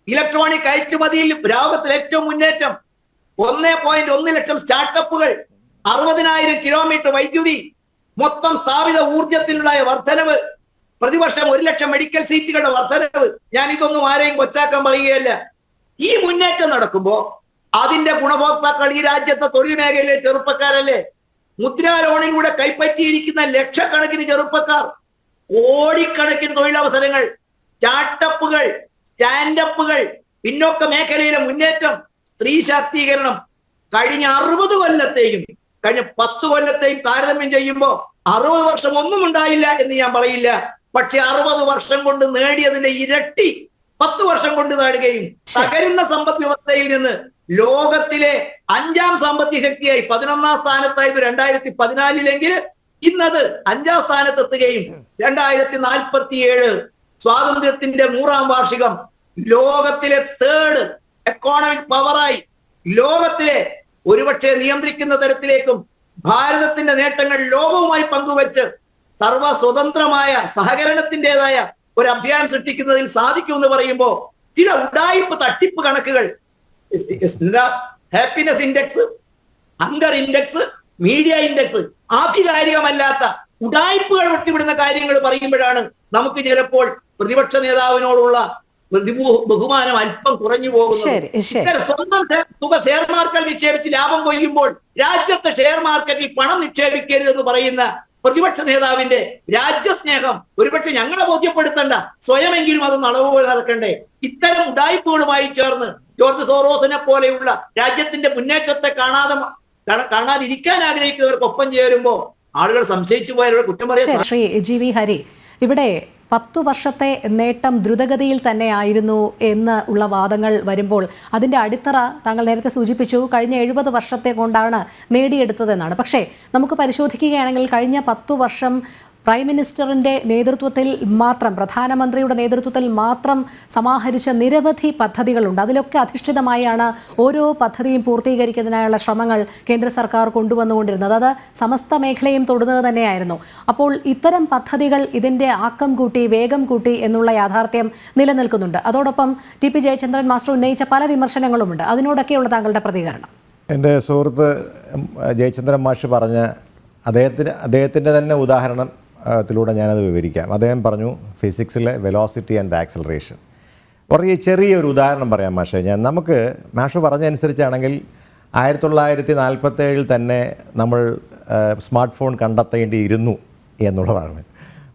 ഇലക്ട്രോണിക് കയറ്റുമതിയിൽ ലോകത്തിൽ ഏറ്റവും മുന്നേറ്റം, 1.1 ലക്ഷം സ്റ്റാർട്ടപ്പുകൾ, 60,000 കിലോമീറ്റർ വൈദ്യുതി, മൊത്തം സ്ഥാപിത ഊർജത്തിനുണ്ടായ വർധനവ്, പ്രതിവർഷം 1 ലക്ഷം മെഡിക്കൽ സീറ്റുകളുടെ വർധനവ്. ഞാൻ ഇതൊന്നും ആരെയും കൊച്ചാക്കാൻ പറയുകയല്ല. ഈ മുന്നേറ്റം നടക്കുമ്പോ അതിന്റെ ഗുണഭോക്താക്കൾ ഈ രാജ്യത്തെ തൊഴിൽ മേഖലയിലെ ചെറുപ്പക്കാരല്ലേ? മുദ്രാ ലോണിലൂടെ കൈപ്പറ്റിയിരിക്കുന്ന ലക്ഷക്കണക്കിന് ചെറുപ്പക്കാർ, കോടിക്കണക്കിന് തൊഴിലവസരങ്ങൾ, സ്റ്റാർട്ടപ്പുകൾ, സ്റ്റാൻഡപ്പുകൾ, പിന്നോക്ക മേഖലയിലെ മുന്നേറ്റം, സ്ത്രീ ശാക്തീകരണം. കഴിഞ്ഞ 60 കൊല്ലത്തെയും കഴിഞ്ഞ 10 കൊല്ലത്തെയും താരതമ്യം ചെയ്യുമ്പോൾ 60 വർഷം ഒന്നും ഉണ്ടായില്ല എന്ന് ഞാൻ പറയില്ല. പക്ഷെ 60 വർഷം കൊണ്ട് നേടിയതിന്റെ ഇരട്ടി 10 വർഷം കൊണ്ട് നേടുകയും തകരുന്ന സമ്പദ് വ്യവസ്ഥയിൽ നിന്ന് ലോകത്തിലെ 5ാം സാമ്പത്തിക ശക്തിയായി 11ാം സ്ഥാനത്തായത് 2014-ലെങ്കിൽ ഇന്നത് 5ാം സ്ഥാനത്തെത്തുകയും 2047 സ്വാതന്ത്ര്യത്തിന്റെ 100ാം വാർഷികം ലോകത്തിലെ 3rd എക്കോണമിക് പവറായി ലോകത്തിലെ ഒരുപക്ഷെ നിയന്ത്രിക്കുന്ന തരത്തിലേക്കും ഭാരതത്തിന്റെ നേട്ടങ്ങൾ ലോകവുമായി പങ്കുവെച്ച് സർവ സ്വതന്ത്രമായ സഹകരണത്തിൻ്റെതായ ഒരു അഭിയാൻ സൃഷ്ടിക്കുന്നതിൽ സാധിക്കുമെന്ന് പറയുമ്പോൾ ചില ഉഡായിപ്പ് തട്ടിപ്പ് കണക്കുകൾ, happiness index, hunger index, media index, ആധികാരികമല്ലാത്ത ഉഡായിപ്പുകൾ വെട്ടിവിടുന്ന കാര്യങ്ങൾ പറയുമ്പോഴാണ് നമുക്ക് ചിലപ്പോൾ പ്രതിപക്ഷ നേതാവിനോടുള്ള ബഹുമാനം അല്പം കുറഞ്ഞു പോകുന്നത്. സ്വന്തം തുക ഷെയർ മാർക്കറ്റിൽ നിക്ഷേപിച്ച് ലാഭം കൊയ്യുമ്പോൾ രാജ്യത്തെ ഷെയർ മാർക്കറ്റിൽ പണം നിക്ഷേപിക്കരുതെന്ന് പറയുന്ന പ്രതിപക്ഷ നേതാവിന്റെ രാജ്യസ്നേഹം ഒരുപക്ഷെ ഞങ്ങളെ ബോധ്യപ്പെടുത്തണ്ട, സ്വയമെങ്കിലും അത് അളവുകൾ നടക്കണ്ടേ? ഇത്തരം ഉഡായിപ്പുകളുമായി ചേർന്ന് ജോർജ് സോറോസിനെ പോലെയുള്ള രാജ്യത്തിന്റെ മുന്നേറ്റത്തെ കാണാതിരിക്കാൻ ആഗ്രഹിക്കുന്നവർക്കൊപ്പം ചേരുമ്പോ ആളുകൾ സംശയിച്ചു പോയാലുള്ള കുറ്റം പറയാം. ശ്രീ ജി വി ഹരി, ഇവിടെ 10 വർഷത്തെ നേട്ടം ദ്രുതഗതിയിൽ തന്നെ ആയിരുന്നു എന്ന് ഉള്ള വാദങ്ങൾ വരുമ്പോൾ അതിൻ്റെ അടിത്തറ താങ്കൾ നേരത്തെ സൂചിപ്പിച്ചു കഴിഞ്ഞ 70 വർഷത്തെ കൊണ്ടാണ് നേടിയെടുത്തതെന്നാണ്. പക്ഷേ നമുക്ക് പരിശോധിക്കുകയാണെങ്കിൽ കഴിഞ്ഞ 10 വർഷം പ്രൈം മിനിസ്റ്ററിൻ്റെ നേതൃത്വത്തിൽ മാത്രം, പ്രധാനമന്ത്രിയുടെ നേതൃത്വത്തിൽ മാത്രം സമാഹരിച്ച നിരവധി പദ്ധതികളുണ്ട്. അതിലൊക്കെ അധിഷ്ഠിതമായാണ് ഓരോ പദ്ധതിയും പൂർത്തീകരിക്കുന്നതിനായുള്ള ശ്രമങ്ങൾ കേന്ദ്ര സർക്കാർ കൊണ്ടുവന്നുകൊണ്ടിരുന്നത്. അത് സമസ്ത മേഖലയും തൊടുന്നത് തന്നെയായിരുന്നു. അപ്പോൾ ഇത്തരം പദ്ധതികൾ ഇതിൻ്റെ ആക്കം കൂട്ടി, വേഗം കൂട്ടി എന്നുള്ള യാഥാർത്ഥ്യം നിലനിൽക്കുന്നുണ്ട്. അതോടൊപ്പം ടി പി ജയചന്ദ്രൻ മാസ്റ്റർ ഉന്നയിച്ച പല വിമർശനങ്ങളുമുണ്ട്. അതിനോടൊക്കെയുള്ള താങ്കളുടെ പ്രതികരണം? എൻ്റെ സുഹൃത്ത് ജയചന്ദ്രൻ മാഷ് പറഞ്ഞ അദ്ദേഹത്തിൻ്റെ തന്നെ ഉദാഹരണം ത്തിലൂടെ ഞാനത് വിവരിക്കാം. അദ്ദേഹം പറഞ്ഞു ഫിസിക്സിലെ വെലോസിറ്റി ആൻഡ് ആക്സലറേഷൻ. വളരെ ചെറിയൊരു ഉദാഹരണം പറയാം മാഷേ. നമുക്ക് മാഷ് പറഞ്ഞതനുസരിച്ചാണെങ്കിൽ 1947 തന്നെ നമ്മൾ സ്മാർട്ട് ഫോൺ കണ്ടെത്തേണ്ടിയിരുന്നു എന്നുള്ളതാണ്.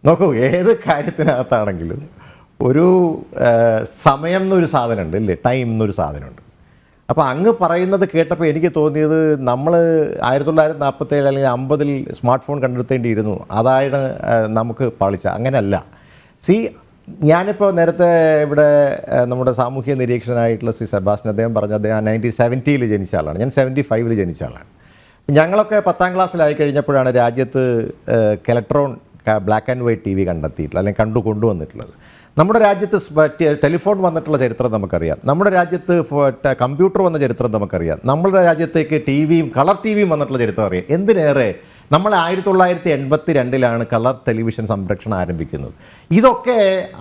നോക്കൂ, ഏത് കാര്യത്തിനകത്താണെങ്കിലും ഒരു സമയം എന്നൊരു സാധനമുണ്ട് ഇല്ലേ, ടൈം എന്നൊരു സാധനമുണ്ട്. അപ്പോൾ അങ്ങ് പറയുന്നത് കേട്ടപ്പോൾ എനിക്ക് തോന്നിയത് നമ്മൾ 1947 അല്ലെങ്കിൽ 50 സ്മാർട്ട് ഫോൺ കണ്ടെത്തേണ്ടിയിരുന്നു, അതാണ് നമുക്ക് പാളിച്ച. അങ്ങനെയല്ല. ഞാനിപ്പോൾ നേരത്തെ ഇവിടെ നമ്മുടെ സാമൂഹ്യ നിരീക്ഷകനായിട്ടുള്ള ശ്രീ സെബാസ്റ്റ്യൻ അദ്ദേഹം പറഞ്ഞു, അദ്ദേഹം 1970 ജനിച്ച ആളാണ്, ഞാൻ 75 ജനിച്ച ആളാണ്. ഞങ്ങളൊക്കെ 10ാം ക്ലാസ്സിലായി കഴിഞ്ഞപ്പോഴാണ് രാജ്യത്ത് കെലക്ട്രോൺ ബ്ലാക്ക് ആൻഡ് വൈറ്റ് TV കണ്ടെത്തിയിട്ടുള്ളത്, അല്ലെങ്കിൽ കൊണ്ടുവന്നിട്ടുള്ളത്. നമ്മുടെ രാജ്യത്ത് ടെലിഫോൺ വന്നിട്ടുള്ള ചരിത്രം നമുക്കറിയാം. നമ്മുടെ രാജ്യത്ത് കമ്പ്യൂട്ടർ വന്ന ചരിത്രം നമുക്കറിയാം. നമ്മുടെ രാജ്യത്തേക്ക് കളർ ടി വിയും വന്നിട്ടുള്ള ചരിത്രം അറിയാം. എന്തിനേറെ നമ്മൾ 1982 കളർ ടെലിവിഷൻ സംരക്ഷണം ആരംഭിക്കുന്നത്. ഇതൊക്കെ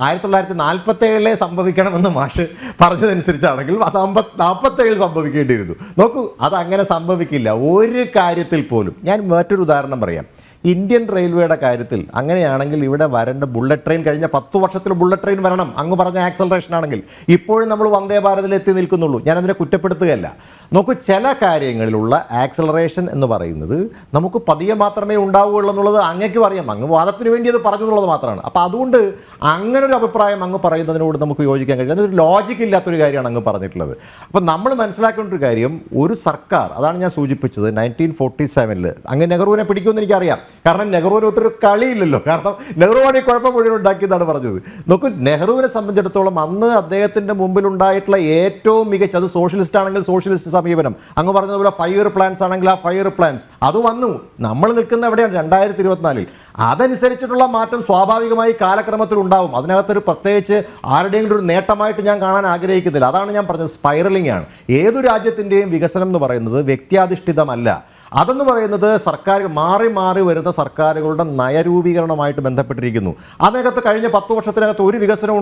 1947 സംഭവിക്കണമെന്ന് മാഷ് പറഞ്ഞതനുസരിച്ചാണെങ്കിൽ അത് 47 സംഭവിക്കേണ്ടിയിരുന്നു. നോക്കൂ, അതങ്ങനെ സംഭവിക്കില്ല ഒരു കാര്യത്തിൽ പോലും. ഞാൻ മറ്റൊരു ഉദാഹരണം പറയാം. ഇന്ത്യൻ റെയിൽവേയുടെ കാര്യത്തിൽ അങ്ങനെയാണെങ്കിൽ ഇവിടെ വരേണ്ട ബുള്ളറ്റ് ട്രെയിൻ കഴിഞ്ഞ 10 വർഷത്തിൽ ബുള്ളറ്റ് ട്രെയിൻ വരണം. അങ്ങ് പറഞ്ഞ ആക്സലറേഷൻ ആണെങ്കിൽ ഇപ്പോഴും നമ്മൾ വന്ദേ ഭാരതിൽ എത്തി നിൽക്കുന്നുള്ളൂ. ഞാനതിനെ കുറ്റപ്പെടുത്തുകയല്ല. നോക്കൂ, ചില കാര്യങ്ങളിലുള്ള ആക്സലറേഷൻ എന്ന് പറയുന്നത് നമുക്ക് പതിയെ മാത്രമേ ഉണ്ടാവുകയുള്ളൂ എന്നുള്ളത് അങ്ങേക്കും അറിയാം. അങ്ങ് വാദത്തിന് വേണ്ടി അത് പറഞ്ഞു എന്നുള്ളത് മാത്രമാണ്. അപ്പോൾ അതുകൊണ്ട് അങ്ങനൊരു അഭിപ്രായം അങ്ങ് പറയുന്നതിനോട് നമുക്ക് യോജിക്കാൻ കഴിയും. അതൊരു ലോജിക്ക് ഇല്ലാത്തൊരു കാര്യമാണ് അങ്ങ് പറഞ്ഞിട്ടുള്ളത്. അപ്പം നമ്മൾ മനസ്സിലാക്കേണ്ട ഒരു കാര്യം, ഒരു സർക്കാർ, അതാണ് ഞാൻ സൂചിപ്പിച്ചത്, 1947 അങ്ങ് നെഹ്റുവിനെ പിടിക്കുമെന്ന് എനിക്കറിയാം. കാരണം നെഹ്റുവിനൊട്ടൊരു കളിയില്ലല്ലോ. കാരണം നെഹ്റുവാണ് ഈ കുഴപ്പം മുഴുവൻ ഉണ്ടാക്കിയെന്നാണ് പറഞ്ഞത്. നോക്കൂ, നെഹ്റുവിനെ സംബന്ധിച്ചിടത്തോളം അന്ന് അദ്ദേഹത്തിൻ്റെ മുമ്പിലുണ്ടായിട്ടുള്ള ഏറ്റവും മികച്ച, അത് സോഷ്യലിസ്റ്റ് ആണെങ്കിൽ സോഷ്യലിസ്റ്റ് സമീപനം, അങ്ങ് പറഞ്ഞതുപോലെ 5 ഇയർ പ്ലാൻസ് ആണെങ്കിൽ ആ 5 ഇയർ പ്ലാൻസ് അത് വന്നു. നമ്മൾ നിൽക്കുന്ന എവിടെയാണ്? 2024. അതനുസരിച്ചിട്ടുള്ള മാറ്റം സ്വാഭാവികമായി കാലക്രമത്തിൽ ഉണ്ടാവും. അതിനകത്തൊരു പ്രത്യേകിച്ച് ആരുടെയെങ്കിലും ഒരു നേട്ടമായിട്ട് ഞാൻ കാണാൻ ആഗ്രഹിക്കുന്നില്ല. അതാണ് ഞാൻ പറഞ്ഞത്, സ്പൈറലിംഗ് ആണ്. ഏതു രാജ്യത്തിൻ്റെയും വികസനം എന്ന് പറയുന്നത് വ്യക്തിയാധിഷ്ഠിതമല്ല. അതെന്ന് പറയുന്നത് സർക്കാർ മാറി മാറി വരുന്ന സർക്കാരുകളുടെ നയരൂപീകരണമായിട്ട് ബന്ധപ്പെട്ടിരിക്കുന്നു. അതിനകത്ത് കഴിഞ്ഞ 10 വർഷത്തിനകത്ത് ഒരു വികസനം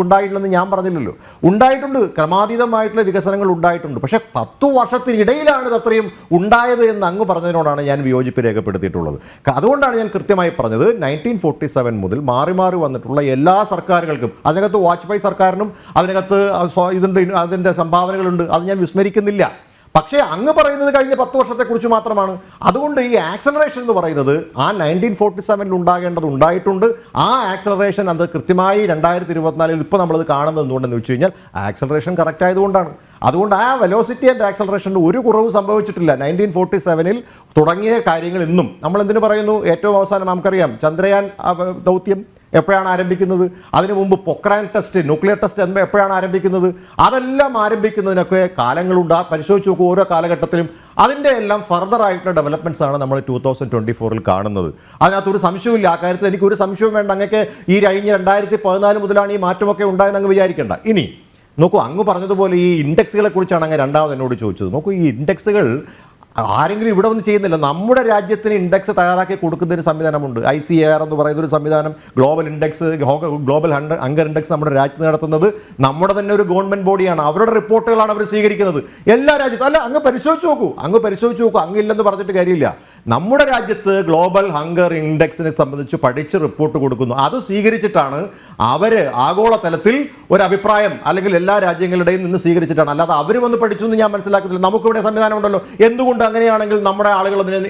ഉണ്ടായിട്ടില്ലെന്ന് ഞാൻ പറഞ്ഞില്ലല്ലോ. ഉണ്ടായിട്ടുണ്ട്, ക്രമാതീതമായിട്ടുള്ള വികസനങ്ങൾ ഉണ്ടായിട്ടുണ്ട്. പക്ഷേ 10 വർഷത്തിനിടയിലാണ് ഇത് അത്രയും ഉണ്ടായത് എന്ന് അങ്ങ് പറഞ്ഞതിനോടാണ് ഞാൻ വിയോജിപ്പ് രേഖപ്പെടുത്തിയിട്ടുള്ളത്. അതുകൊണ്ടാണ് ഞാൻ കൃത്യമായി പറഞ്ഞത് 1947 മുതൽ മാറി മാറി വന്നിട്ടുള്ള എല്ലാ സർക്കാരുകൾക്കും, അതിനകത്ത് വാജ്പേയി സർക്കാരിനും അതിനകത്ത് അതിൻ്റെ സംഭാവനകളുണ്ട്, അത് ഞാൻ വിസ്മരിക്കുന്നില്ല. പക്ഷേ അങ്ങ് പറയുന്നത് കഴിഞ്ഞ 10 വർഷത്തെക്കുറിച്ച് മാത്രമാണ്. അതുകൊണ്ട് ഈ ആക്സലറേഷൻ എന്ന് പറയുന്നത് ആ 1947 ഉണ്ടാകേണ്ടത് ഉണ്ടായിട്ടുണ്ട്. ആ ആക്സലറേഷൻ അത് കൃത്യമായി 2024 ഇപ്പോൾ നമ്മളത് കാണുന്നത് എന്തുകൊണ്ടെന്ന് വെച്ച് കഴിഞ്ഞാൽ ആക്സലറേഷൻ കറക്റ്റ് ആയതുകൊണ്ടാണ്. അതുകൊണ്ട് ആ വെലോസിറ്റി ആൻഡ് ആക്സലറേഷന് ഒരു കുറവ് സംഭവിച്ചിട്ടില്ല. 1947 തുടങ്ങിയ കാര്യങ്ങൾ ഇന്നും നമ്മൾ എന്തിനു പറയുന്നു? ഏറ്റവും അവസാനം നമുക്കറിയാം ചന്ദ്രയാൻ ദൗത്യം എപ്പോഴാണ് ആരംഭിക്കുന്നത്? അതിനു മുമ്പ് പൊക്രാൻ ടെസ്റ്റ്, ന്യൂക്ലിയർ ടെസ്റ്റ് എപ്പോഴാണ് ആരംഭിക്കുന്നത്? അതെല്ലാം ആരംഭിക്കുന്നതിനൊക്കെ കാലങ്ങളുണ്ട്. പരിശോധിച്ച് നോക്കും ഓരോ കാലഘട്ടത്തിലും. അതിൻ്റെ എല്ലാം ഫർദർ ആയിട്ടുള്ള ഡെവലപ്മെൻറ്റ്സ് ആണ് നമ്മൾ 2024 കാണുന്നത്. അതിനകത്തൊരു സംശയമില്ല. ആ കാര്യത്തിൽ എനിക്കൊരു സംശയവും വേണ്ട. അങ്ങക്ക് ഈ കഴിഞ്ഞ 2014 മുതലാണ് ഈ മാറ്റമൊക്കെ ഉണ്ടായെന്ന് അങ്ങ് വിചാരിക്കേണ്ട. ഇനി നോക്കൂ, അങ്ങ് പറഞ്ഞതുപോലെ ഈ ഇൻഡെക്സുകളെ കുറിച്ചാണ് അങ്ങ് രണ്ടാമത് എന്നോട് ചോദിച്ചത്. നോക്കൂ, ഈ ഇൻഡെക്സുകൾ ആരെങ്കിലും ഇവിടെ ഒന്നും ചെയ്യുന്നില്ല. നമ്മുടെ രാജ്യത്തിന് ഇൻഡെക്സ് തയ്യാറാക്കി കൊടുക്കുന്ന ഒരു സംവിധാനമുണ്ട്. ICAR എന്ന് പറയുന്ന ഒരു സംവിധാനം, global index, global hunger index നമ്മുടെ രാജ്യത്ത് നടത്തുന്നത് നമ്മുടെ തന്നെ ഒരു ഗവൺമെൻറ് ബോഡിയാണ്. അവരുടെ റിപ്പോർട്ടുകളാണ് അവർ സ്വീകരിക്കുന്നത് എല്ലാ രാജ്യത്തും. അല്ല, അങ്ങ് പരിശോധിച്ച് നോക്കൂ. അങ്ങില്ലെന്ന് പറഞ്ഞിട്ട് കാര്യമില്ല. നമ്മുടെ രാജ്യത്ത് ഗ്ലോബൽ ഹങ്കർ ഇൻഡെക്സിനെ സംബന്ധിച്ച് പഠിച്ച് റിപ്പോർട്ട് കൊടുക്കുന്നു. അത് സ്വീകരിച്ചിട്ടാണ് അവർ ആഗോളതലത്തിൽ ഒരു അഭിപ്രായം അല്ലെങ്കിൽ എല്ലാ രാജ്യങ്ങളുടെയും നിന്ന് സ്വീകരിച്ചിട്ടാണ്. അല്ലാതെ അവർ വന്ന് പഠിച്ചു എന്ന് ഞാൻ മനസ്സിലാക്കുന്നില്ല. നമുക്കിവിടെ സംവിധാനം ഉണ്ടല്ലോ. എന്തുകൊണ്ട് അങ്ങനെയാണെങ്കിൽ നമ്മുടെ ആളുകൾ അതിനെ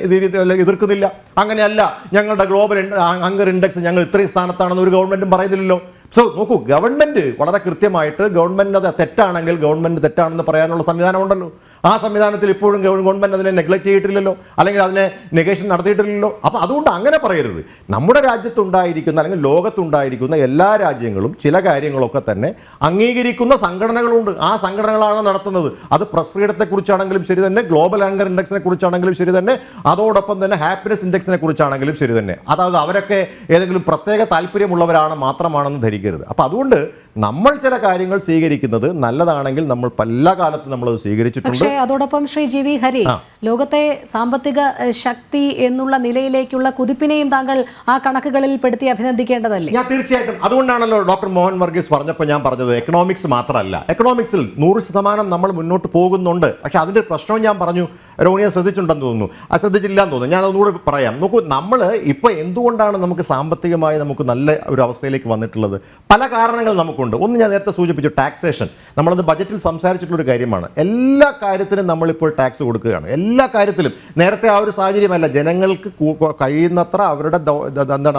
എതിർക്കുന്നില്ല? അങ്ങനെയല്ല, ഞങ്ങളുടെ ഗ്ലോബൽ ഹങ്കർ ഇൻഡെക്സ് ഞങ്ങൾ ഇത്രയും സ്ഥാനത്താണെന്ന് ഒരു ഗവൺമെൻറ്റും പറയുന്നില്ലല്ലോ. സോ നോക്കൂ, ഗവൺമെൻറ് വളരെ കൃത്യമായിട്ട് ഗവൺമെൻറ് അത് തെറ്റാണെങ്കിൽ ഗവൺമെൻറ് തെറ്റാണെന്ന് പറയാനുള്ള സംവിധാനമുണ്ടല്ലോ. ആ സംവിധാനത്തിൽ ഇപ്പോഴും ഗവൺമെൻറ് അതിനെ നെഗ്ലക്റ്റ് ചെയ്തിട്ടില്ലല്ലോ, അല്ലെങ്കിൽ അതിനെ നെഗേഷൻ നടത്തിയിട്ടില്ലല്ലോ. അപ്പോൾ അതുകൊണ്ട് അങ്ങനെ പറയരുത്. നമ്മുടെ രാജ്യത്തുണ്ടായിരിക്കുന്ന അല്ലെങ്കിൽ ലോകത്തുണ്ടായിരിക്കുന്ന എല്ലാ രാജ്യങ്ങളും ചില കാര്യങ്ങളൊക്കെ തന്നെ അംഗീകരിക്കുന്ന സംഘടനകളുണ്ട്. ആ സംഘടനകളാണ് നടത്തുന്നത്. അത് പ്രസ് ഫ്രീഡത്തെക്കുറിച്ചാണെങ്കിലും ശരി തന്നെ, ഗ്ലോബൽ ഹങ്കർ ഇൻഡെക്സിനെ കുറിച്ചാണെങ്കിലും ശരി തന്നെ, അതോടൊപ്പം തന്നെ ഹാപ്പിനെസ് ഇൻഡെക്സിനെ കുറിച്ചാണെങ്കിലും ശരി തന്നെ. അതായത് അവരൊക്കെ ഏതെങ്കിലും പ്രത്യേക താല്പര്യമുള്ളവരാണ് മാത്രമാണെന്ന് ധരിക്കരുത്. അപ്പോൾ അതുകൊണ്ട് നമ്മൾ ചില കാര്യങ്ങൾ സ്വീകരിക്കുന്നത് നല്ലതാണെങ്കിൽ നമ്മൾ പല കാലത്തും നമ്മളത് സ്വീകരിച്ചിട്ടുണ്ട്. പക്ഷേ അതോടൊപ്പം ശ്രീ GV ഹരി, ലോകത്തെ സാമ്പത്തിക ശക്തി എന്നുള്ള നിലയിലേക്കുള്ള കുതിപ്പിനെയും താങ്കൾ ആ കണക്കുകളിൽ പെടുത്തി അഭിനന്ദിക്കേണ്ടതല്ലേ? ഞാൻ തീർച്ചയായിട്ടും. അതുകൊണ്ടാണല്ലോ ഡോക്ടർ മോഹൻ വർഗീസ് പറഞ്ഞപ്പോൾ ഞാൻ പറഞ്ഞത് എക്കണോമിക്സ് മാത്രമല്ല, എക്കണോമിക്സിൽ 100% നമ്മൾ മുന്നോട്ട് പോകുന്നുണ്ട്. പക്ഷേ അതിൻ്റെ പ്രശ്നവും ഞാൻ പറഞ്ഞു. രോഹിണിയെ ശ്രദ്ധിച്ചിട്ടുണ്ടെന്ന് തോന്നുന്നു, ശ്രദ്ധിച്ചില്ലാന്ന് തോന്നുന്നു. ഞാൻ ഒന്നുകൂടെ പറയാം. നോക്കൂ, നമ്മൾ ഇപ്പോൾ എന്തുകൊണ്ടാണ് നമുക്ക് സാമ്പത്തികമായി നമുക്ക് നല്ല ഒരു അവസ്ഥയിലേക്ക് വന്നിട്ടുള്ളത്? പല കാരണങ്ങൾ നമുക്കുണ്ട്. ഒന്ന് ഞാൻ നേരത്തെ സൂചിപ്പിച്ചു, ടാക്സേഷൻ. നമ്മളത് ബജറ്റിൽ സംസാരിച്ചിട്ടുള്ളൊരു കാര്യമാണ്. എല്ലാ കാര്യത്തിനും നമ്മളിപ്പോൾ ടാക്സ് കൊടുക്കുകയാണ്. എല്ലാ കാര്യത്തിലും. നേരത്തെ ആ ഒരു സാഹചര്യമല്ല. ജനങ്ങൾക്ക് കഴിയുന്നത്ര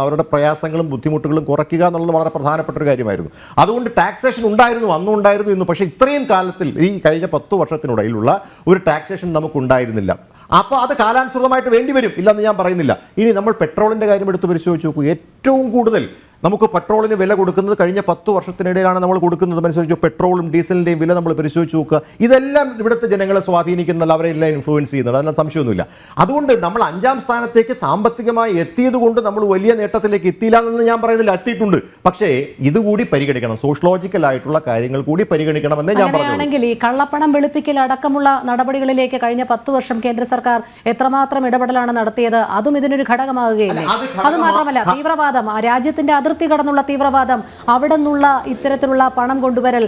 അവരുടെ പ്രയാസങ്ങളും ബുദ്ധിമുട്ടുകളും കുറയ്ക്കുക എന്നുള്ളത് വളരെ പ്രധാനപ്പെട്ട ഒരു കാര്യമായിരുന്നു. അതുകൊണ്ട് ടാക്സേഷൻ ഉണ്ടായിരുന്നു, അന്നും ഉണ്ടായിരുന്നു, ഇന്ന്. പക്ഷേ ഇത്രയും കാലത്തിൽ ഈ കഴിഞ്ഞ 10 വർഷത്തിനിടയിലുള്ള ഒരു ടാക്സേഷൻ നമുക്കുണ്ടായിരുന്നില്ല. അപ്പോൾ അത് കാലാനുസൃതമായിട്ട് വേണ്ടി വരും, ഇല്ലെന്ന് ഞാൻ പറയുന്നില്ല. ഇനി നമ്മൾ പെട്രോളിൻ്റെ കാര്യം എടുത്ത് പരിശോധിച്ച് നോക്കൂ. ഏറ്റവും കൂടുതൽ നമുക്ക് പെട്രോളിന് വില കൊടുക്കുന്നത് കഴിഞ്ഞ 10 വർഷത്തിനിടയിലാണ് നമ്മൾ കൊടുക്കുന്നത്. അനുസരിച്ച് പെട്രോളും ഡീസലിൻ്റെയും വില നമ്മൾ പരിശോധിച്ച് നോക്കുക. ഇതെല്ലാം ഇവിടുത്തെ ജനങ്ങളെ സ്വാധീനിക്കുന്നില്ല, അവരെല്ലാം ഇൻഫ്ലുവൻസ് ചെയ്യുന്നുണ്ട്. അതിന് സംശയമൊന്നുമില്ല. അതുകൊണ്ട് നമ്മൾ 5ാം സ്ഥാനത്തേക്ക് സാമ്പത്തികമായി എത്തിയത് കൊണ്ട് നമ്മൾ വലിയ നേട്ടത്തിലേക്ക് എത്തിയില്ല എന്ന് ഞാൻ പറയുന്നില്ല, എത്തിയിട്ടുണ്ട്. പക്ഷേ ഇതുകൂടി പരിഗണിക്കണം, സോഷ്യോളജിക്കൽ ആയിട്ടുള്ള കാര്യങ്ങൾ കൂടി പരിഗണിക്കണമെന്നേ ഞാൻ പറഞ്ഞു. അങ്ങനെയാണെങ്കിൽ ഈ കള്ളപ്പണം വെളുപ്പിക്കൽ അടക്കമുള്ള നടപടികളിലേക്ക് കഴിഞ്ഞ 10 വർഷം കേന്ദ്ര സർക്കാർ എത്രമാത്രം ഇടപെടലാണ് നടത്തിയത്? അതും ഇതിനൊരു ഘടകമാകുകയില്ലേ? അത് മാത്രമല്ല, തീവ്രവാദം, രാജ്യത്തിന്റെ അതിർത്തി കടന്നുള്ള തീവ്രവാദം, അവിടെ നിന്നുള്ള ഇത്തരത്തിലുള്ള പണം കൊണ്ടുവരൽ,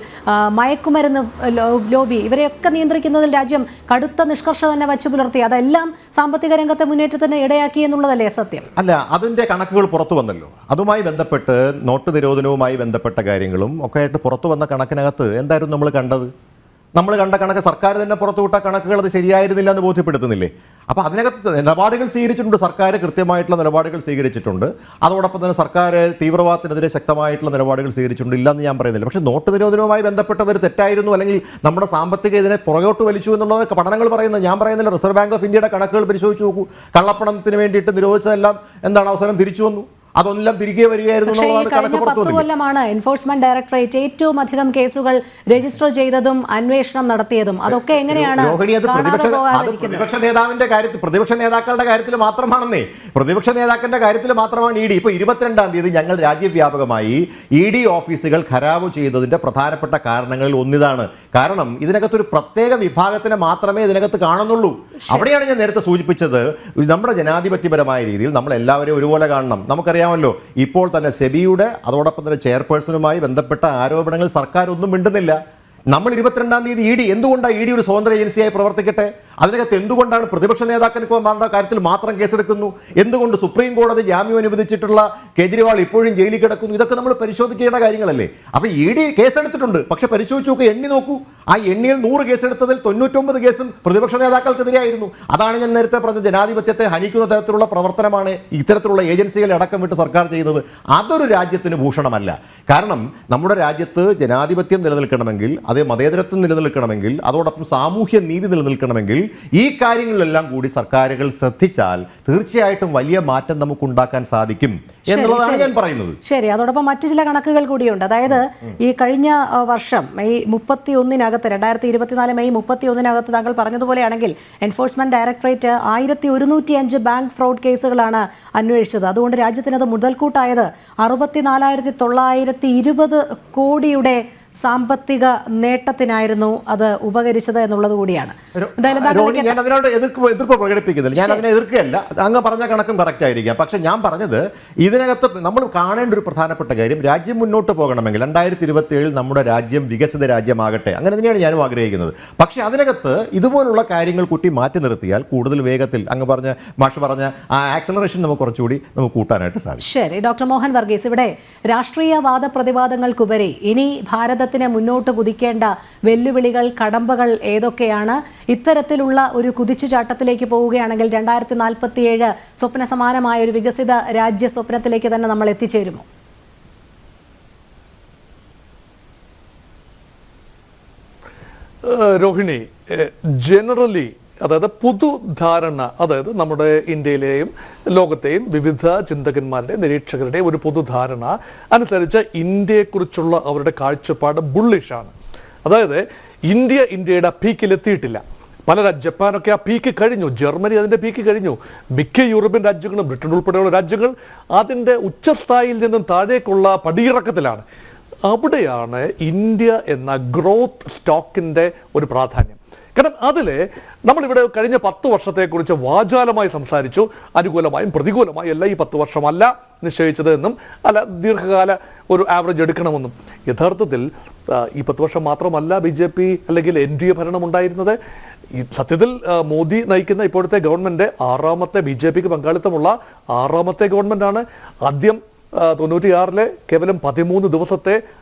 മയക്കുമരുന്ന് ലോബി, ഇവരെയൊക്കെ നിയന്ത്രിക്കുന്നതിൽ രാജ്യം കടുത്ത നിഷ്കർഷ തന്നെ വച്ചു പുലർത്തി. അതെല്ലാം സാമ്പത്തിക രംഗത്തെ മുന്നേറ്റത്തിന് ഇടയാക്കി എന്നുള്ളതല്ലേ സത്യം? അല്ല, അതിൻ്റെ കണക്കുകൾ പുറത്തു വന്നല്ലോ. അതുമായി ബന്ധപ്പെട്ട് നോട്ട് നിരോധനവുമായി ബന്ധപ്പെട്ട കാര്യങ്ങളും ഒക്കെ ആയിട്ട് പുറത്തു വന്ന കണക്കിനകത്ത് എന്തായിരുന്നു നമ്മൾ കണ്ടത്? നമ്മൾ കണ്ട കണക്ക് സർക്കാർ തന്നെ പുറത്തുവിട്ട കണക്കുകൾ അത് ശരിയായിരുന്നില്ല എന്ന് ബോധ്യപ്പെടുത്തുന്നില്ലേ? അപ്പോൾ അതിനകത്ത് നിലപാടുകൾ സ്വീകരിച്ചിട്ടുണ്ട്, സർക്കാർ കൃത്യമായിട്ടുള്ള നിലപാടുകൾ സ്വീകരിച്ചിട്ടുണ്ട്. അതോടൊപ്പം തന്നെ സർക്കാർ തീവ്രവാദത്തിനെതിരെ ശക്തമായിട്ടുള്ള നിലപാടുകൾ സ്വീകരിച്ചിട്ടുണ്ട്, ഇല്ലെന്ന് ഞാൻ പറയുന്നില്ല. പക്ഷേ നോട്ട് നിരോധനവുമായി ബന്ധപ്പെട്ടത് ഒരു തെറ്റായിരുന്നു, അല്ലെങ്കിൽ നമ്മുടെ സാമ്പത്തിക ഇതിനെ പുറകോട്ട് വലിച്ചു എന്നുള്ളത് പഠനങ്ങൾ പറയുന്നത്, ഞാൻ പറയുന്നില്ല. റിസർവ് ബാങ്ക് ഓഫ് ഇന്ത്യയുടെ കണക്കുകൾ പരിശോധിച്ച് നോക്കൂ. കള്ളപ്പണത്തിന് വേണ്ടിയിട്ട് നിരോധിച്ചതെല്ലാം എന്താണ് അവസാനം തിരിച്ചു വന്നു, അതൊന്നും തിരികെ വരികയായിരുന്നു. പക്ഷേ ഈ കഴിഞ്ഞ 10 കൊല്ലമാണ് എൻഫോഴ്സ്മെന്റ് ഡയറക്ടറേറ്റ് ഏറ്റവും അധികം കേസുകൾ രജിസ്റ്റർ ചെയ്തതും അന്വേഷണം നടത്തിയതും. അതൊക്കെ എങ്ങനെയാണ് പ്രതിപക്ഷ നേതാവിന്റെ കാര്യത്തിൽ, പ്രതിപക്ഷ നേതാക്കളുടെ കാര്യത്തിൽ മാത്രമാണെന്നേ, പ്രതിപക്ഷ നേതാക്കളുടെ കാര്യത്തിൽ മാത്രമാണ് ഇ ഡി. ഇപ്പോൾ 22-ാം തീയതി ഞങ്ങൾ രാജ്യവ്യാപകമായി ഇ ഡി ഓഫീസുകൾ ഖരാബ് ചെയ്തതിന്റെ പ്രധാനപ്പെട്ട കാരണങ്ങളിൽ ഒന്നിതാണ്. കാരണം ഇതിനകത്തൊരു പ്രത്യേക വിഭാഗത്തിനെ മാത്രമേ ഇതിനകത്ത് കാണുന്നുള്ളൂ. അവിടെയാണ് ഞാൻ നേരത്തെ സൂചിപ്പിച്ചത്, നമ്മുടെ ജനാധിപത്യപരമായ രീതിയിൽ നമ്മൾ എല്ലാവരെയും ഒരുപോലെ കാണണം. നമുക്കറിയാമല്ലോ, ഇപ്പോൾ തന്നെ സെബിയുടെ അതോടൊപ്പം തന്നെ ചെയർപേഴ്സണുമായി ബന്ധപ്പെട്ട ആരോപണങ്ങൾ സർക്കാർ ഒന്നും മിണ്ടുന്നില്ല. നമ്മൾ 22-ാം തീയതി ഇ ഡി, എന്തുകൊണ്ടാണ് ഇ ഡി ഒരു സ്വതന്ത്ര ഏജൻസിയായി പ്രവർത്തിക്കട്ടെ? അതിനകത്ത് എന്തുകൊണ്ടാണ് പ്രതിപക്ഷ നേതാക്കന്മാരുടെ കാര്യത്തിൽ മാത്രം കേസെടുക്കുന്നു? എന്തുകൊണ്ട് സുപ്രീം കോടതി ജാമ്യം അനുവദിച്ചിട്ടുള്ള കേജ്രിവാൾ ഇപ്പോഴും ജയിലിൽ കിടക്കുന്നു? ഇതൊക്കെ നമ്മൾ പരിശോധിക്കേണ്ട കാര്യങ്ങളല്ലേ? അപ്പോൾ ഇ ഡി കേസെടുത്തിട്ടുണ്ട്, പക്ഷെ പരിശോധിച്ച് നോക്കൂ, എണ്ണി നോക്കൂ. ആ എണ്ണിയിൽ 100 കേസെടുത്തതിൽ 99 കേസും പ്രതിപക്ഷ നേതാക്കൾക്കെതിരെയായിരുന്നു. അതാണ് ഞാൻ നേരത്തെ പറഞ്ഞ ജനാധിപത്യത്തെ ഹനിക്കുന്ന തരത്തിലുള്ള പ്രവർത്തനമാണ് ഇത്തരത്തിലുള്ള ഏജൻസികളെ അടക്കം വിട്ട് സർക്കാർ ചെയ്യുന്നത്. അതൊരു രാജ്യത്തിന് ഭൂഷണമല്ല. കാരണം നമ്മുടെ രാജ്യത്ത് ജനാധിപത്യം നിലനിൽക്കണമെങ്കിൽ, അതേ മതേതരത്വം നിലനിൽക്കണമെങ്കിൽ, അതോടൊപ്പം സാമൂഹ്യ നീതി നിലനിൽക്കണമെങ്കിൽ ഈ കാര്യങ്ങളിലെല്ലാം കൂടി സർക്കാരുകൾ ശ്രദ്ധിച്ചാൽ തീർച്ചയായിട്ടും വലിയ മാറ്റം നമുക്ക് ഉണ്ടാക്കാൻ സാധിക്കും എന്നുള്ളതാണ് ഞാൻ പറയുന്നത്. ശരി, അതോടൊപ്പം മറ്റു ചില കണക്കുകൾ കൂടിയുണ്ട്. അതായത് ഈ കഴിഞ്ഞ വർഷം മെയ് 31-നകത്ത് 2024 മെയ് 31-നകത്ത് താങ്കൾ പറഞ്ഞതുപോലെയാണെങ്കിൽ എൻഫോഴ്സ്മെന്റ് ഡയറക്ടറേറ്റ് 1105 ബാങ്ക് ഫ്രോഡ് കേസുകളാണ് അന്വേഷിച്ചത്. അതുകൊണ്ട് രാജ്യത്തിനത് മുതൽക്കൂട്ടായത് 64,920 കോടിയുടെ സാമ്പത്തിക നേട്ടത്തിനായിരുന്നു അത് ഉപകരിച്ചത് എന്നുള്ളത് കൂടിയാണ്. ഞാൻ അതിനോട് എതിർപ്പ് പ്രകടിപ്പിക്കുന്നില്ല, ഞാൻ അതിനെ എതിർക്കുകയല്ല. അങ്ങ് പറഞ്ഞ കണക്കും കറക്റ്റ് ആയിരിക്കാം. പക്ഷെ ഞാൻ പറഞ്ഞത് ഇതിനകത്ത് നമ്മൾ കാണേണ്ട ഒരു പ്രധാനപ്പെട്ട കാര്യം, രാജ്യം മുന്നോട്ട് പോകണമെങ്കിൽ 2027 നമ്മുടെ രാജ്യം വികസിത രാജ്യമാകട്ടെ, അങ്ങനെ തന്നെയാണ് ഞാനും ആഗ്രഹിക്കുന്നത്. പക്ഷെ അതിനകത്ത് ഇതുപോലുള്ള കാര്യങ്ങൾ കൂട്ടി മാറ്റി നിർത്തിയാൽ കൂടുതൽ വേഗത്തിൽ അങ്ങ് പറഞ്ഞ മാഷ് പറഞ്ഞ ആ ആക്സലറേഷൻ നമുക്ക് കുറച്ചുകൂടി നമുക്ക് കൂട്ടാനായിട്ട് സാധിക്കും. ശരി, ഡോക്ടർ മോഹൻ വർഗീസ്, ഇവിടെ രാഷ്ട്രീയ വാദപ്രതിവാദങ്ങൾക്കുപരി ഇനി ഭാരതത്തിന് മുന്നോട്ട് കുതിക്കേണ്ട വെല്ലുവിളികൾ, കടമ്പകൾ ഏതൊക്കെയാണ്? ഇത്തരത്തിലുള്ള ഒരു കുതിച്ചുചാട്ടത്തിലേക്ക് പോവുകയാണെങ്കിൽ 2047 സ്വപ്ന സമാനമായ ഒരു വികസിത രാജ്യ സ്വപ്നത്തിലേക്ക് തന്നെ നമ്മൾ എത്തിച്ചേരുമോ? രോഹിണി, ജനറലി അതായത് പൊതുധാരണ, അതായത് നമ്മുടെ ഇന്ത്യയിലെയും ലോകത്തെയും വിവിധ ചിന്തകന്മാരുടെ നിരീക്ഷകരുടെയും ഒരു പൊതുധാരണ അനുസരിച്ച് ഇന്ത്യയെക്കുറിച്ചുള്ള അവരുടെ കാഴ്ചപ്പാട് ബുള്ളിഷാണ്. അതായത് ഇന്ത്യയുടെ പീക്കിലെത്തിയിട്ടില്ല. പല ജപ്പാനൊക്കെ ആ പീക്ക് കഴിഞ്ഞു, ജർമ്മനി അതിൻ്റെ പീക്ക് കഴിഞ്ഞു, മിക്ക യൂറോപ്യൻ രാജ്യങ്ങളും ബ്രിട്ടൻ ഉൾപ്പെടെയുള്ള രാജ്യങ്ങൾ അതിൻ്റെ ഉച്ചസ്ഥായിയിൽ നിന്നും താഴേക്കുള്ള പടിയിറക്കത്തിലാണ്. അവിടെയാണ് ഇന്ത്യ എന്ന ഗ്രോത്ത് സ്റ്റോക്കിൻ്റെ ഒരു പ്രാധാന്യം. കാരണം അതിൽ നമ്മളിവിടെ കഴിഞ്ഞ 10 വർഷത്തെക്കുറിച്ച് വാചാലമായി സംസാരിച്ചു. അനുകൂലമായും പ്രതികൂലമായും എല്ലാം ഈ 10 വർഷമല്ല നിശ്ചയിച്ചത് എന്നും അല്ല ദീർഘകാല ഒരു ആവറേജ് എടുക്കണമെന്നും. യഥാർത്ഥത്തിൽ ഈ 10 വർഷം മാത്രമല്ല BJP അല്ലെങ്കിൽ NDA ഭരണം ഉണ്ടായിരുന്നത്. ഈ സത്യത്തിൽ മോദി നയിക്കുന്ന ഇപ്പോഴത്തെ ഗവൺമെൻറ് 6ാമത്തെ BJPക്ക് പങ്കാളിത്തമുള്ള 6ാമത്തെ ഗവൺമെൻറ്റാണ്. ആദ്യം 96-ലെ കേവലം 13 ദിവസത്തെ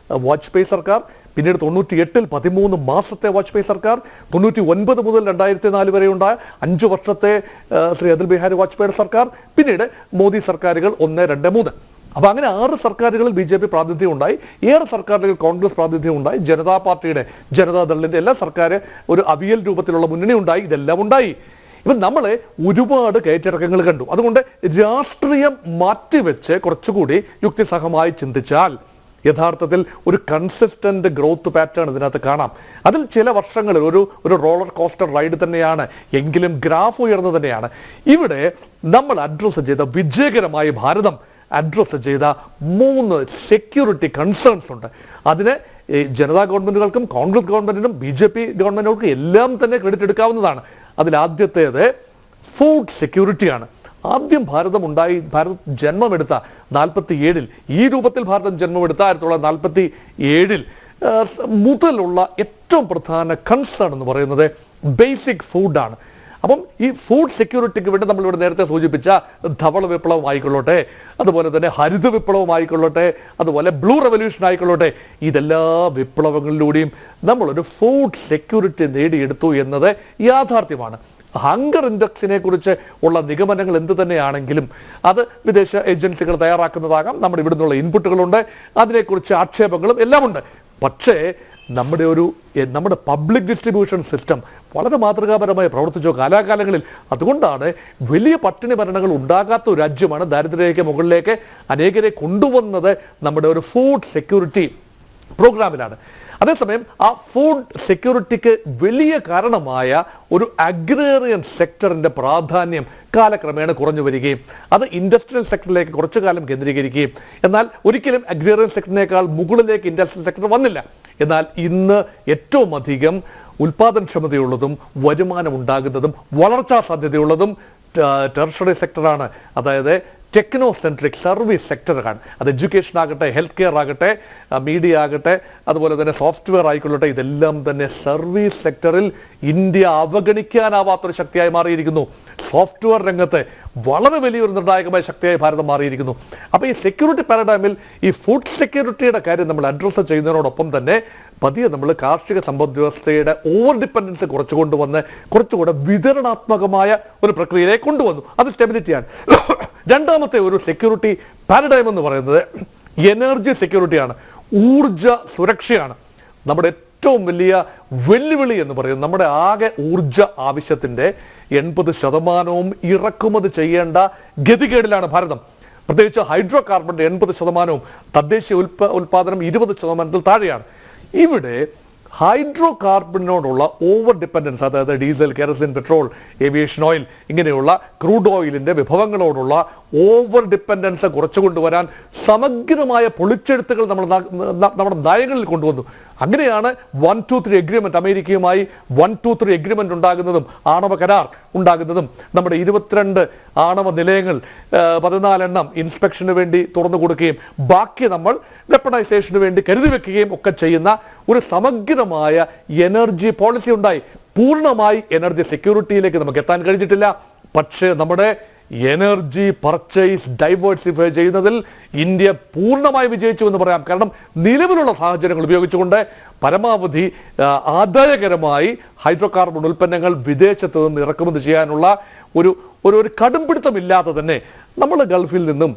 വാജ്പേയി സർക്കാർ, പിന്നീട് 98-ൽ 13 മാസത്തെ വാജ്പേയി സർക്കാർ, 99 മുതൽ 2004 വരെ ഉണ്ടായ 5 വർഷത്തെ ശ്രീ അടൽ ബിഹാരി വാജ്പേയിയുടെ സർക്കാർ, പിന്നീട് മോദി സർക്കാരുകൾ 1, 2, 3. അപ്പോൾ അങ്ങനെ 6 സർക്കാരുകളിൽ BJP പ്രാതിനിധ്യം ഉണ്ടായി, 7 സർക്കാരുകളിൽ കോൺഗ്രസ് പ്രാതിനിധ്യം ഉണ്ടായി, ജനതാ പാർട്ടിയുടെ ജനതാദളിൻ്റെ എല്ലാ സർക്കാർ ഒരു അവിയൽ രൂപത്തിലുള്ള മുന്നണി ഉണ്ടായി. ഇതെല്ലാം ഉണ്ടായി. ഇപ്പം നമ്മൾ ഒരുപാട് കയറ്റിറക്കങ്ങൾ കണ്ടു. അതുകൊണ്ട് രാഷ്ട്രീയം മാറ്റിവെച്ച് കുറച്ചുകൂടി യുക്തിസഹമായി ചിന്തിച്ചാൽ യഥാർത്ഥത്തിൽ ഒരു കൺസിസ്റ്റന്റ് ഗ്രോത്ത് പാറ്റേൺ ഇതിനകത്ത് കാണാം. അതിൽ ചില വർഷങ്ങളിൽ ഒരു റോളർ കോസ്റ്റർ റൈഡ് തന്നെയാണ്, എങ്കിലും ഗ്രാഫ് ഉയർന്നു തന്നെയാണ്. ഇവിടെ നമ്മൾ അഡ്രസ്സ് ചെയ്ത വിജയകരമായി ഭാരതം അഡ്രസ്സ് ചെയ്ത 3 സെക്യൂരിറ്റി കൺസേൺസ് ഉണ്ട്. അതിന് ജനതാ ഗവൺമെൻറ്റുകൾക്കും കോൺഗ്രസ് ഗവൺമെൻറ്റിനും BJP ഗവൺമെൻറ്റുകൾക്കും എല്ലാം തന്നെ ക്രെഡിറ്റ് എടുക്കാവുന്നതാണ്. അതിലാദ്യത്തേത് ഫുഡ് സെക്യൂരിറ്റിയാണ്. ആദ്യം ഭാരതം ജന്മമെടുത്ത 47-ൽ, ഈ രൂപത്തിൽ ഭാരതം ജന്മമെടുത്ത 1947-ൽ മുതലുള്ള ഏറ്റവും പ്രധാന കൺസേൺ എന്ന് പറയുന്നത് ബേസിക് ഫുഡാണ്. അപ്പം ഈ ഫുഡ് സെക്യൂരിറ്റിക്ക് വേണ്ടി നമ്മളിവിടെ നേരത്തെ സൂചിപ്പിച്ച ധവള വിപ്ലവം ആയിക്കൊള്ളട്ടെ, അതുപോലെ തന്നെ ഹരിത വിപ്ലവം ആയിക്കൊള്ളട്ടെ, അതുപോലെ ബ്ലൂ റെവല്യൂഷൻ ആയിക്കൊള്ളട്ടെ, ഇതെല്ലാ വിപ്ലവങ്ങളിലൂടെയും നമ്മളൊരു ഫുഡ് സെക്യൂരിറ്റി നേടിയെടുത്തു എന്നത് യാഥാർത്ഥ്യമാണ്. ഹങ്കർ ഇൻഡെക്സിനെ കുറിച്ച് ഉള്ള നിഗമനങ്ങൾ എന്ത് തന്നെയാണെങ്കിലും അത് വിദേശ ഏജൻസികൾ തയ്യാറാക്കുന്നതാകാം. നമ്മുടെ ഇവിടെ നിന്നുള്ള ഇൻപുട്ടുകളുണ്ട്, അതിനെക്കുറിച്ച് ആക്ഷേപങ്ങളും എല്ലാം ഉണ്ട്. പക്ഷേ നമ്മുടെ പബ്ലിക് ഡിസ്ട്രിബ്യൂഷൻ സിസ്റ്റം വളരെ മാതൃകാപരമായി പ്രവർത്തിച്ചു കാലാകാലങ്ങളിൽ. അതുകൊണ്ടാണ് വലിയ പട്ടിണി മരണങ്ങൾ ഉണ്ടാകാത്ത ഒരു രാജ്യമാണ് ദാരിദ്ര്യരേഖയ്ക്ക് മുകളിലേക്ക് അനേകരെ കൊണ്ടുവന്നത് നമ്മുടെ ഒരു ഫുഡ് സെക്യൂരിറ്റി പ്രോഗ്രാമിലാണ്. അതേസമയം ആ ഫുഡ് സെക്യൂരിറ്റിക്ക് വലിയ കാരണമായ ഒരു അഗ്രേറിയൻ സെക്ടറിൻ്റെ പ്രാധാന്യം കാലക്രമേണ കുറഞ്ഞു വരികയും അത് ഇൻഡസ്ട്രിയൽ സെക്ടറിലേക്ക് കുറച്ചു കാലം കേന്ദ്രീകരിക്കുകയും, എന്നാൽ ഒരിക്കലും അഗ്രേറിയൻ സെക്ടറിനേക്കാൾ മുകളിലേക്ക് ഇൻഡസ്ട്രിയൽ സെക്ടർ വന്നില്ല. എന്നാൽ ഇന്ന് ഏറ്റവും അധികം ഉൽപാദനക്ഷമതയുള്ളതും വരുമാനം ഉണ്ടാകുന്നതും വളർച്ചാ സാധ്യതയുള്ളതും ടെർഷറി സെക്ടറാണ്. അതായത് ടെക്നോ സെൻട്രിക് സർവീസ് സെക്ടറാണ്. അത് എഡ്യൂക്കേഷൻ ആകട്ടെ, ഹെൽത്ത് കെയർ ആകട്ടെ, മീഡിയ ആകട്ടെ, അതുപോലെ തന്നെ സോഫ്റ്റ്വെയർ ആയിക്കൊള്ളട്ടെ, ഇതെല്ലാം തന്നെ സർവീസ് സെക്ടറിൽ ഇന്ത്യ അവഗണിക്കാനാവാത്തൊരു ശക്തിയായി മാറിയിരിക്കുന്നു. സോഫ്റ്റ്വെയർ രംഗത്ത് വളരെ വലിയൊരു നിർണായകമായ ശക്തിയായി ഭാരതം മാറിയിരിക്കുന്നു. അപ്പോൾ ഈ സെക്യൂരിറ്റി പാരഡൈമിൽ ഈ ഫുഡ് സെക്യൂരിറ്റിയുടെ കാര്യം നമ്മൾ അഡ്രസ്സ് ചെയ്യുന്നതിനോടൊപ്പം തന്നെ പതിയെ നമ്മൾ കാർഷിക സമ്പദ് വ്യവസ്ഥയുടെ ഓവർ ഡിപ്പെൻഡൻസ് കുറച്ചുകൊണ്ടുവന്ന് കുറച്ചുകൂടെ വിതരണാത്മകമായ ഒരു പ്രക്രിയയിലേക്ക് കൊണ്ടുവന്നു. അത് സ്റ്റെബിലിറ്റിയാണ്. രണ്ടാമത്തെ ഒരു സെക്യൂരിറ്റി പാരഡൈം എന്ന് പറയുന്നത് എനർജി സെക്യൂരിറ്റിയാണ്, ഊർജ സുരക്ഷയാണ്. നമ്മുടെ ഏറ്റവും വലിയ വെല്ലുവിളി എന്ന് പറയുന്നത് നമ്മുടെ ആകെ ഊർജ ആവശ്യത്തിൻ്റെ 80% ഇറക്കുമതി ചെയ്യേണ്ട ഗതികേടിലാണ് ഭാരതം. പ്രത്യേകിച്ച് ഹൈഡ്രോ കാർബണിൻ്റെ 80%, തദ്ദേശീയ ഉൽപാദനം 20% താഴെയാണ്. ഇവിടെ ഹൈഡ്രോ കാർബണിനോടുള്ള ഓവർ ഡിപ്പെൻഡൻസ്, അതായത് diesel, kerosene, petrol, aviation oil ഇങ്ങനെയുള്ള ക്രൂഡ് ഓയിലിൻ്റെ വിഭവങ്ങളോടുള്ള ഓവർ ഡിപ്പെൻഡൻസ് കുറച്ചു കൊണ്ടുവരാൻ സമഗ്രമായ പൊളിച്ചെഴുത്തുകൾ നമ്മുടെ നയങ്ങളിൽ കൊണ്ടുവന്നു. അങ്ങനെയാണ് 1-2-3 എഗ്രിമെൻറ്റ്, അമേരിക്കയുമായി 1-2-3 എഗ്രിമെൻറ്റ് ഉണ്ടാകുന്നതും ആണവ കരാർ ഉണ്ടാകുന്നതും നമ്മുടെ 22 ആണവ നിലയങ്ങൾ 14 എണ്ണം ഇൻസ്പെക്ഷന് വേണ്ടി തുറന്നു കൊടുക്കുകയും ബാക്കി നമ്മൾ വെപ്പണൈസേഷന് വേണ്ടി കരുതി വെക്കുകയും ഒക്കെ ചെയ്യുന്ന ഒരു സമഗ്രമായ എനർജി പോളിസി ഉണ്ടായി. പൂർണ്ണമായി എനർജി സെക്യൂരിറ്റിയിലേക്ക് നമുക്ക് എത്താൻ കഴിഞ്ഞിട്ടില്ല. പക്ഷേ നമ്മുടെ എനർജി പർച്ചേസ് ഡൈവേഴ്സിഫൈ ചെയ്യുന്നതിൽ ഇന്ത്യ പൂർണ്ണമായി വിജയിച്ചു എന്ന് പറയാം. കാരണം നിലവിലുള്ള സാഹചര്യങ്ങൾ ഉപയോഗിച്ചുകൊണ്ട് പരമാവധി ആദായകരമായി ഹൈഡ്രോ കാർബൺ ഉൽപ്പന്നങ്ങൾ വിദേശത്ത് നിന്ന് ഇറക്കുമതി ചെയ്യാനുള്ള ഒരു കടുംപിടുത്തമില്ലാതെ തന്നെ നമ്മൾ ഗൾഫിൽ നിന്നും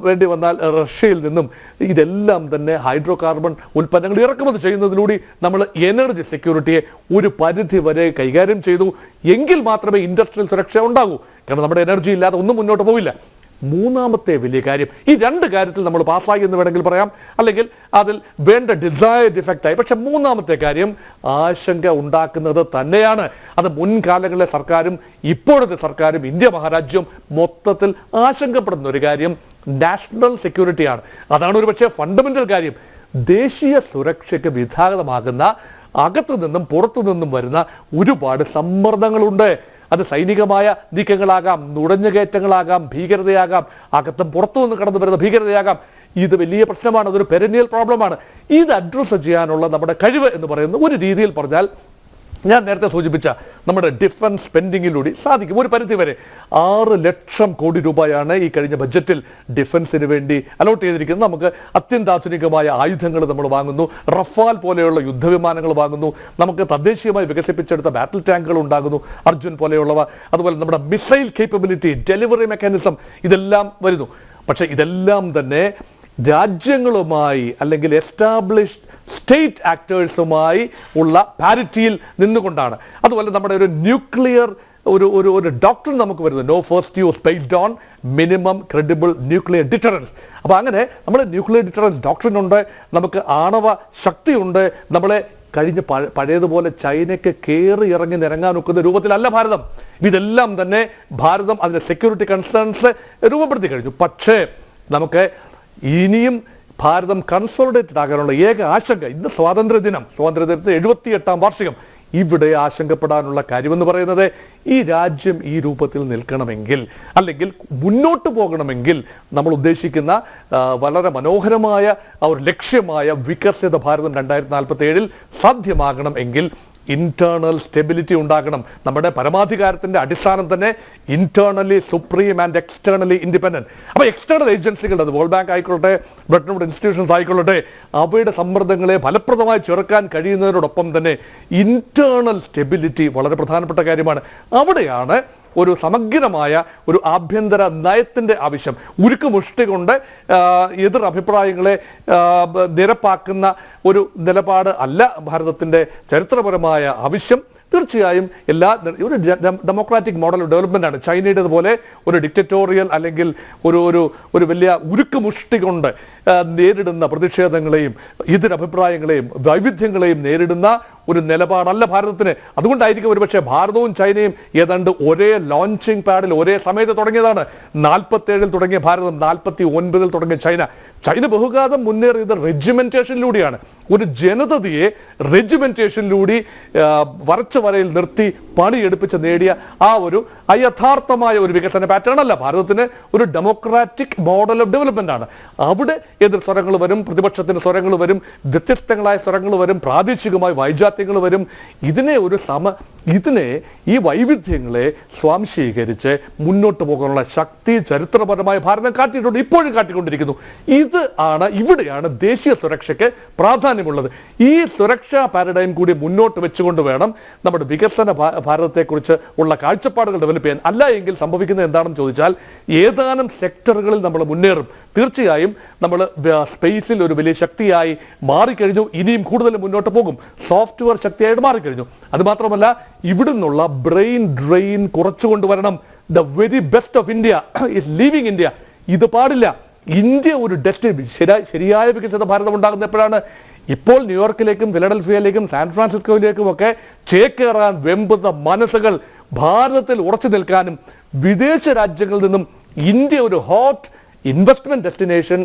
വേണ്ടി വന്നാൽ റഷ്യയിൽ നിന്നും ഇതെല്ലാം തന്നെ ഹൈഡ്രോ കാർബൺ ഉൽപ്പന്നങ്ങൾ ഇറക്കുമതി ചെയ്യുന്നതിലൂടെ നമ്മൾ എനർജി സെക്യൂരിറ്റിയെ ഒരു പരിധി വരെ കൈകാര്യം ചെയ്തു. എങ്കിൽ മാത്രമേ ഇൻഡസ്ട്രിയൽ സുരക്ഷ ഉണ്ടാകൂ. കാരണം നമ്മുടെ എനർജി ഇല്ലാതെ ഒന്നും മുന്നോട്ട് പോവില്ല. മൂന്നാമത്തെ വലിയ കാര്യം, ഈ രണ്ട് കാര്യത്തിൽ നമ്മൾ പാസ്സായി എന്ന് വേണമെങ്കിൽ പറയാം, അല്ലെങ്കിൽ അതിൽ വേണ്ട ഡിസൈർഡ് ഇഫക്റ്റായി. പക്ഷെ മൂന്നാമത്തെ കാര്യം ആശങ്ക ഉണ്ടാക്കുന്നത് തന്നെയാണ്. അത് മുൻകാലങ്ങളിലെ സർക്കാരും ഇപ്പോഴത്തെ സർക്കാരും ഇന്ത്യ മഹാരാജ്യം മൊത്തത്തിൽ ആശങ്കപ്പെടുന്ന ഒരു കാര്യം നാഷണൽ സെക്യൂരിറ്റിയാണ്. അതാണ് ഒരു പക്ഷേ ഫണ്ടമെന്റൽ കാര്യം. ദേശീയ സുരക്ഷയ്ക്ക് വിഘാതമാകുന്ന അകത്തു നിന്നും പുറത്തു നിന്നും വരുന്ന ഒരുപാട് സമ്മർദ്ദങ്ങളുണ്ട്. അത് സൈനികമായ നീക്കങ്ങളാകാം, നുഴഞ്ഞുകയറ്റങ്ങളാകാം, ഭീകരതയാകാം, അകത്തും പുറത്തു നിന്ന് കടന്നു വരുന്ന ഭീകരതയാകാം. ഇത് വലിയ പ്രശ്നമാണ്, അതൊരു പെരനിയൽ പ്രോബ്ലമാണ്. ഇത് അഡ്രസ്സ് ചെയ്യാനുള്ള നമ്മുടെ കഴിവ് എന്ന് പറയുന്നത് ഒരു രീതിയിൽ പറഞ്ഞാൽ ഞാൻ നേരത്തെ സൂചിപ്പിച്ച നമ്മുടെ ഡിഫൻസ് സ്പെൻഡിങ്ങിലൂടെ സാധിക്കും. ഒരു പരിധി വരെ 6 ലക്ഷം കോടി രൂപയാണ് ഈ കഴിഞ്ഞ ബഡ്ജറ്റിൽ ഡിഫൻസിന് വേണ്ടി അലോട്ട് ചെയ്തിരിക്കുന്നത്. നമുക്ക് അത്യന്താധുനികമായ ആയുധങ്ങൾ നമ്മൾ വാങ്ങുന്നു, റഫാൽ പോലെയുള്ള യുദ്ധവിമാനങ്ങൾ വാങ്ങുന്നു, നമുക്ക് തദ്ദേശീയമായി വികസിപ്പിച്ചെടുത്ത ബാറ്റിൽ ടാങ്കുകൾ ഉണ്ടാകുന്നു, അർജുൻ പോലെയുള്ളവ, അതുപോലെ നമ്മുടെ മിസൈൽ കേപ്പബിലിറ്റി, ഡെലിവറി മെക്കാനിസം, ഇതെല്ലാം വരുന്നു. പക്ഷേ ഇതെല്ലാം തന്നെ രാജ്യങ്ങളുമായി അല്ലെങ്കിൽ എസ്റ്റാബ്ലിഷ്ഡ് സ്റ്റേറ്റ് ആക്ടേഴ്സുമായി ഉള്ള പാരിറ്റിയിൽ നിന്നുകൊണ്ടാണ്. അതുപോലെ നമ്മുടെ ഒരു ന്യൂക്ലിയർ ഒരു ഡോക്ടർ നമുക്ക് വരുന്നത്, no first use based on minimum credible nuclear deterrence. അപ്പോൾ അങ്ങനെ നമ്മൾ ന്യൂക്ലിയർ ഡിറ്ററൻസ് ഡോക്ടറിനുണ്ട്, നമുക്ക് ആണവ ശക്തിയുണ്ട്. നമ്മളെ കഴിഞ്ഞ് പഴയതുപോലെ ചൈനയ്ക്ക് കയറി ഇറങ്ങി നിരങ്ങാൻ ഒക്കുന്ന രൂപത്തിലല്ല ഭാരതം. ഇതെല്ലാം തന്നെ ഭാരതം അതിൻ്റെ സെക്യൂരിറ്റി കൺസേൺസ് രൂപപ്പെടുത്തി കഴിഞ്ഞു. പക്ഷേ നമുക്ക് ഇനിയും ഭാരതം കൺസോളിഡേറ്റഡ് ആകാനുള്ള ഏക ആശങ്ക, ഇന്ന് സ്വാതന്ത്ര്യദിനത്തിന് 78ാം വാർഷികം, ഇവിടെ ആശങ്കപ്പെടാനുള്ള കാര്യമെന്ന് പറയുന്നത് ഈ രാജ്യം ഈ രൂപത്തിൽ നിൽക്കണമെങ്കിൽ അല്ലെങ്കിൽ മുന്നോട്ട് പോകണമെങ്കിൽ നമ്മൾ ഉദ്ദേശിക്കുന്ന വളരെ മനോഹരമായ ഒരു ലക്ഷ്യമായ വികസിത ഭാരതം 2047 സാധ്യമാകണം എങ്കിൽ ഇന്റേണൽ സ്റ്റെബിലിറ്റി ഉണ്ടാക്കണം. നമ്മുടെ പരമാധികാരത്തിന്റെ അടിസ്ഥാനം തന്നെ internally supreme and externally independent. അപ്പോൾ എക്സ്റ്റേണൽ ഏജൻസികൾ, അത് വേൾഡ് ബാങ്ക് ആയിക്കൊള്ളട്ടെ, ബ്രിട്ടൻ വുഡ് ഇൻസ്റ്റിറ്റ്യൂഷൻസ് ആയിക്കൊള്ളട്ടെ, അവയുടെ സമ്മർദ്ദങ്ങളെ ഫലപ്രദമായി ചെറുക്കാൻ കഴിയുന്നതിനോടൊപ്പം തന്നെ ഇന്റേണൽ സ്റ്റെബിലിറ്റി വളരെ പ്രധാനപ്പെട്ട കാര്യമാണ്. അവിടെയാണ് ഒരു സമഗ്രമായ ഒരു ആഭ്യന്തര നയത്തിൻ്റെ ആവശ്യം. ഉരുക്കുമുഷ്ടി കൊണ്ട് എതിർ അഭിപ്രായങ്ങളെ നിരപ്പാക്കുന്ന ഒരു നിലപാട് അല്ല ഭാരതത്തിൻ്റെ ചരിത്രപരമായ ആവശ്യം. തീർച്ചയായും ഒരു ഡെമോക്രാറ്റിക് മോഡൽ ഓഫ് ഡെവലപ്മെന്റ് ആണ്. ചൈനയുടേതുപോലെ ഒരു ഡിക്റ്ററ്റോറിയൽ അല്ലെങ്കിൽ ഒരു വലിയ ഉരുക്കുമുഷ്ടി കൊണ്ട് നേരിടുന്ന പ്രതിഷേധങ്ങളെയും എതിരഭിപ്രായങ്ങളെയും വൈവിധ്യങ്ങളെയും നേരിടുന്ന ഒരു നിലപാടല്ല ഭാരതത്തിന്. അതുകൊണ്ടായിരിക്കും ഒരുപക്ഷെ ഭാരതവും ചൈനയും ഏതാണ്ട് ഒരേ ലോഞ്ചിങ് പാഡിൽ ഒരേ സമയത്ത് തുടങ്ങിയതാണ്. 47-ൽ തുടങ്ങിയ ഭാരതം, 49-ൽ തുടങ്ങിയ ചൈന. ചൈന ബഹുഘാതം മുന്നേറിയത് റെജിമെന്റേഷനിലൂടെയാണ്. ഒരു ജനതയെ റെജിമെന്റേഷനിലൂടെ വരച്ച വരയിൽ നിർത്തി പണിയെടുപ്പിച്ച് നേടിയ ആ ഒരു അയഥാർത്ഥമായ ഒരു വികസന പാറ്റേൺ അല്ല ഭാരതത്തിന്. ഒരു ഡെമോക്രാറ്റിക് മോഡൽ ഓഫ് ഡെവലപ്മെന്റ് ആണ്. അവിടെ എതിർ സ്വരങ്ങൾ വരും, പ്രതിപക്ഷത്തിന്റെ സ്വരങ്ങൾ വരും, വ്യത്യസ്തങ്ങളായ സ്വരങ്ങൾ വരും, പ്രാദേശികമായ വൈജാത്യങ്ങൾ വരും. ഇതിനെ ഈ വൈവിധ്യങ്ങളെ സ്വാംശീകരിച്ച് മുന്നോട്ട് പോകാനുള്ള ശക്തി ചരിത്രപരമായ ഭാരതം കാട്ടിയിട്ടുണ്ട്, ഇപ്പോഴും കാട്ടിക്കൊണ്ടിരിക്കുന്നു. ഇവിടെയാണ് ദേശീയ സുരക്ഷയ്ക്ക് പ്രാധാന്യമുള്ളത്. ഈ സുരക്ഷാ പാരഡൈം കൂടി മുന്നോട്ട് വെച്ചുകൊണ്ട് വേണം നമ്മുടെ വികസന ഭാരതത്തെക്കുറിച്ച് ഉള്ള കാഴ്ചപ്പാടുകൾ ഡെവലപ്പ് ചെയ്യാൻ. അല്ല എങ്കിൽ സംഭവിക്കുന്നത് എന്താണെന്ന് ചോദിച്ചാൽ, ഏതാനും സെക്ടറുകളിൽ നമ്മൾ മുന്നേറും, തീർച്ചയായും നമ്മൾ സ്പേസിൽ ഒരു വലിയ ശക്തിയായി മാറിക്കഴിഞ്ഞു, ഇനിയും കൂടുതൽ മുന്നോട്ട് പോകും, സോഫ്റ്റ്വെയർ ശക്തിയായിട്ട് മാറിക്കഴിഞ്ഞു. അതുമാത്രമല്ല, ഇവിടുന്നുള്ള ബ്രെയിൻ ഡ്രെയിൻ കുറച്ചുകൊണ്ടുവരണം. The very best of India is leaving India. ഇത് പാടില്ല. ഇന്ത്യ ഒരു ശരിയായ വികസിത ഭാരതം ഉണ്ടാകുന്ന എപ്പോഴാണ്? ഇപ്പോൾ ന്യൂയോർക്കിലേക്കും ഫിലഡൽഫിയയിലേക്കും സാൻ ഫ്രാൻസിസ്കോയിലേക്കും ഒക്കെ ചേക്കേറാൻ വെമ്പുന്ന മനസ്സുകൾ ഭാരതത്തിൽ ഉറച്ചു നിൽക്കാനും വിദേശ രാജ്യങ്ങളിൽ നിന്നും ഇന്ത്യ ഒരു hot investment destination,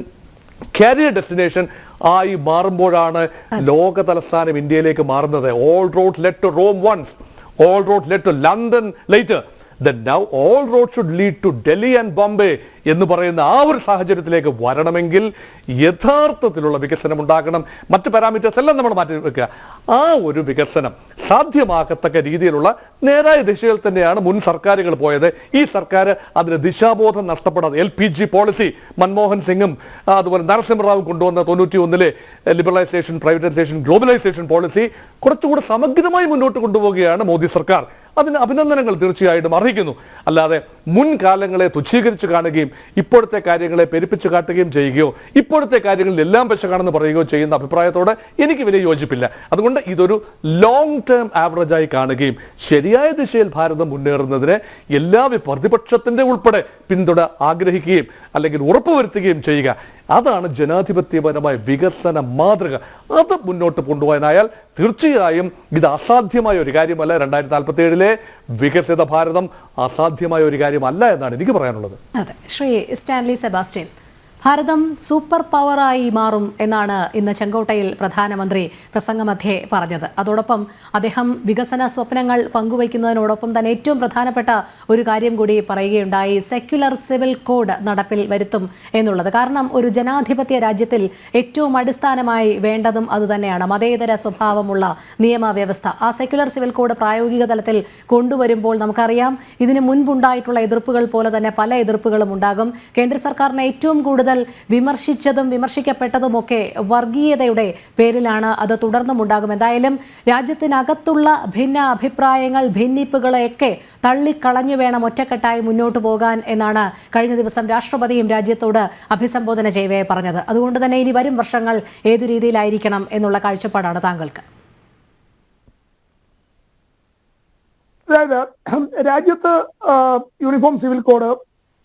career destination ആയി മാറുമ്പോഴാണ് ലോക തലസ്ഥാനം ഇന്ത്യയിലേക്ക് മാറുന്നത്. All roads led to Rome once, all roads led to London later. Then now all roads should lead to Delhi and Bombay എന്ന് പറയുന്ന ആ ഒരു സാഹചര്യത്തിലേക്ക് വരണമെങ്കിൽ യഥാർത്ഥത്തിലുള്ള വികസനം ഉണ്ടാകണം. മറ്റ് പാരാമീറ്റേഴ്സ് എല്ലാം നമ്മൾ മാറ്റി വെക്കുക. ആ ഒരു വികസനം സാധ്യമാകത്തക്ക രീതിയിലുള്ള നേരായ ദിശയിൽ തന്നെയാണ് മുൻ സർക്കാരുകൾ പോയത്. ഈ സർക്കാർ അതിന് ദിശാബോധം നഷ്ടപ്പെടാതെ LPG പോളിസി മൻമോഹൻ സിംഗും അതുപോലെ നരസിംഹറാവും കൊണ്ടുവന്ന 91-ലെ ലിബറലൈസേഷൻ, പ്രൈവറ്റൈസേഷൻ, ഗ്ലോബലൈസേഷൻ പോളിസി കുറച്ചുകൂടി സമഗ്രമായി മുന്നോട്ട് കൊണ്ടുപോവുകയാണ് മോദി സർക്കാർ. അതിന് അഭിനന്ദനങ്ങൾ തീർച്ചയായിട്ടും അർഹിക്കുന്നു. അല്ലാതെ മുൻകാലങ്ങളെ തുച്ഛീകരിച്ച് കാണുകയും ഇപ്പോഴത്തെ കാര്യങ്ങളെ പെരുപ്പിച്ച് കാട്ടുകയും ചെയ്യുകയോ ഇപ്പോഴത്തെ കാര്യങ്ങളിൽ എല്ലാം പെശകാണെന്ന് പറയുകയോ ചെയ്യുന്ന അഭിപ്രായത്തോട് എനിക്ക് വലിയ യോജിപ്പില്ല. അതുകൊണ്ട് ഇതൊരു ലോങ് ടേം ആവറേജായി കാണുകയും ശരിയായ ദിശയിൽ ഭാരതം മുന്നേറുന്നതിന് എല്ലാ പ്രതിപക്ഷത്തിൻ്റെ ഉൾപ്പെടെ പിന്തുണ ആഗ്രഹിക്കുകയും അല്ലെങ്കിൽ ഉറപ്പുവരുത്തുകയും ചെയ്യുക. അതാണ് ജനാധിപത്യപരമായ വികസന മാതൃക. അത് മുന്നോട്ട് കൊണ്ടുപോകാനായാൽ തീർച്ചയായും ഇത് അസാധ്യമായ ഒരു കാര്യമല്ല. 2047-ലെ വികസിത ഭാരതം അസാധ്യമായ ഒരു കാര്യമല്ല എന്നാണ് എനിക്ക് പറയാനുള്ളത്. അതെ, ശ്രീ സ്റ്റാൻലി സെബാസ്റ്റ്യൻ, ഭാരതം സൂപ്പർ പവറായി മാറും എന്നാണ് ഇന്ന് ചെങ്കോട്ടയിൽ പ്രധാനമന്ത്രി പ്രസംഗമധ്യേ പറഞ്ഞത്. അതോടൊപ്പം അദ്ദേഹം വികസന സ്വപ്നങ്ങൾ പങ്കുവയ്ക്കുന്നതിനോടൊപ്പം തന്നെ ഏറ്റവും പ്രധാനപ്പെട്ട ഒരു കാര്യം കൂടി പറയുകയുണ്ടായി, സെക്യുലർ സിവിൽ കോഡ് നടപ്പിൽ വരുത്തും എന്നുള്ളത്. കാരണം ഒരു ജനാധിപത്യ രാജ്യത്തിൽ ഏറ്റവും അടിസ്ഥാനമായി വേണ്ടതും അതുതന്നെയാണ്, മതേതര സ്വഭാവമുള്ള നിയമവ്യവസ്ഥ. ആ സെക്യുലർ സിവിൽ കോഡ് പ്രായോഗിക തലത്തിൽ കൊണ്ടുവരുമ്പോൾ നമുക്കറിയാം ഇതിന് മുൻപുണ്ടായിട്ടുള്ള എതിർപ്പുകൾ പോലെ തന്നെ പല എതിർപ്പുകളും ഉണ്ടാകും. കേന്ദ്ര സർക്കാരിനെ ഏറ്റവും കൂടുതൽ വിമർശിച്ചതും വിമർശിക്കപ്പെട്ടതുമൊക്കെ വർഗീയതയുടെ പേരിലാണ്. അത് തുടർന്നും ഉണ്ടാകും. എന്തായാലും രാജ്യത്തിനകത്തുള്ള ഭിന്ന അഭിപ്രായങ്ങൾ, ഭിന്നിപ്പുകളെയൊക്കെ തള്ളിക്കളഞ്ഞു വേണം ഒറ്റക്കെട്ടായി മുന്നോട്ട് പോകാൻ എന്നാണ് കഴിഞ്ഞ ദിവസം രാഷ്ട്രപതിയും രാജ്യത്തോട് അഭിസംബോധന ചെയ്യവേ പറഞ്ഞത്. അതുകൊണ്ട് തന്നെ ഇനി വരും വർഷങ്ങൾ ഏതു രീതിയിലായിരിക്കണം എന്നുള്ള കാഴ്ചപ്പാടാണ് താങ്കൾക്ക്? അതായത് രാജ്യത്ത് യൂണിഫോം സിവിൽ കോഡ്,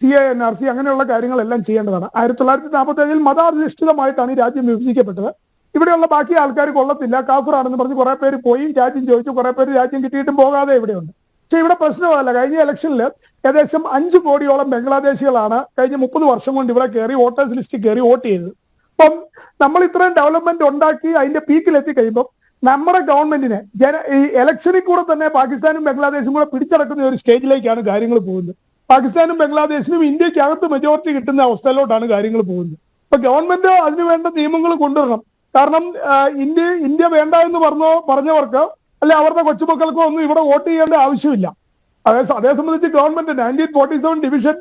CA/NRC അങ്ങനെയുള്ള കാര്യങ്ങളെല്ലാം ചെയ്യേണ്ടതാണ്. 1947-ൽ മതാധിഷ്ഠിതമായിട്ടാണ് ഈ രാജ്യം വിഭജിക്കപ്പെട്ടത്. ഇവിടെയുള്ള ബാക്കി ആൾക്കാർ കൊള്ളത്തില്ല, കാഫറാണെന്ന് പറഞ്ഞ് കുറെ പേര് പോയി, രാജ്യം ചോദിച്ചു, കുറെ പേര് രാജ്യം കിട്ടിയിട്ടും പോകാതെ ഇവിടെയുണ്ട്. പക്ഷെ ഇവിടെ പ്രശ്നമല്ല. കഴിഞ്ഞ ഇലക്ഷനിൽ ഏകദേശം 5 കോടിയോളം ബംഗ്ലാദേശികളാണ് കഴിഞ്ഞ 30 വർഷം കൊണ്ട് ഇവിടെ കയറി വോട്ടേഴ്സ് ലിസ്റ്റിൽ കയറി വോട്ട് ചെയ്തത്. അപ്പം നമ്മൾ ഇത്രയും ഡെവലപ്മെന്റ് ഉണ്ടാക്കി അതിന്റെ പീക്കിലെത്തി കഴിയുമ്പോൾ നമ്മുടെ ഗവൺമെന്റിനെ ഈ ഇലക്ഷനിൽ കൂടെ തന്നെ പാകിസ്ഥാനും ബംഗ്ലാദേശും കൂടെ പിടിച്ചടക്കുന്ന ഒരു സ്റ്റേജിലേക്കാണ് കാര്യങ്ങൾ പോകുന്നത്. പാകിസ്ഥാനും ബംഗ്ലാദേശിനും ഇന്ത്യക്കകത്ത് മെജോറിറ്റി കിട്ടുന്ന അവസ്ഥയിലോട്ടാണ് കാര്യങ്ങൾ പോകുന്നത്. അപ്പൊ ഗവൺമെന്റ് അതിനുവേണ്ട നിയമങ്ങൾ കൊണ്ടുവരണം. കാരണം ഇന്ത്യ വേണ്ട എന്ന് പറഞ്ഞവർക്ക് അല്ലെ അവരുടെ കൊച്ചുമക്കൾക്കോ ഒന്നും ഇവിടെ വോട്ട് ചെയ്യേണ്ട ആവശ്യമില്ല. അതേ സംബന്ധിച്ച് ഗവൺമെന്റ് 1947 ഡിവിഷൻ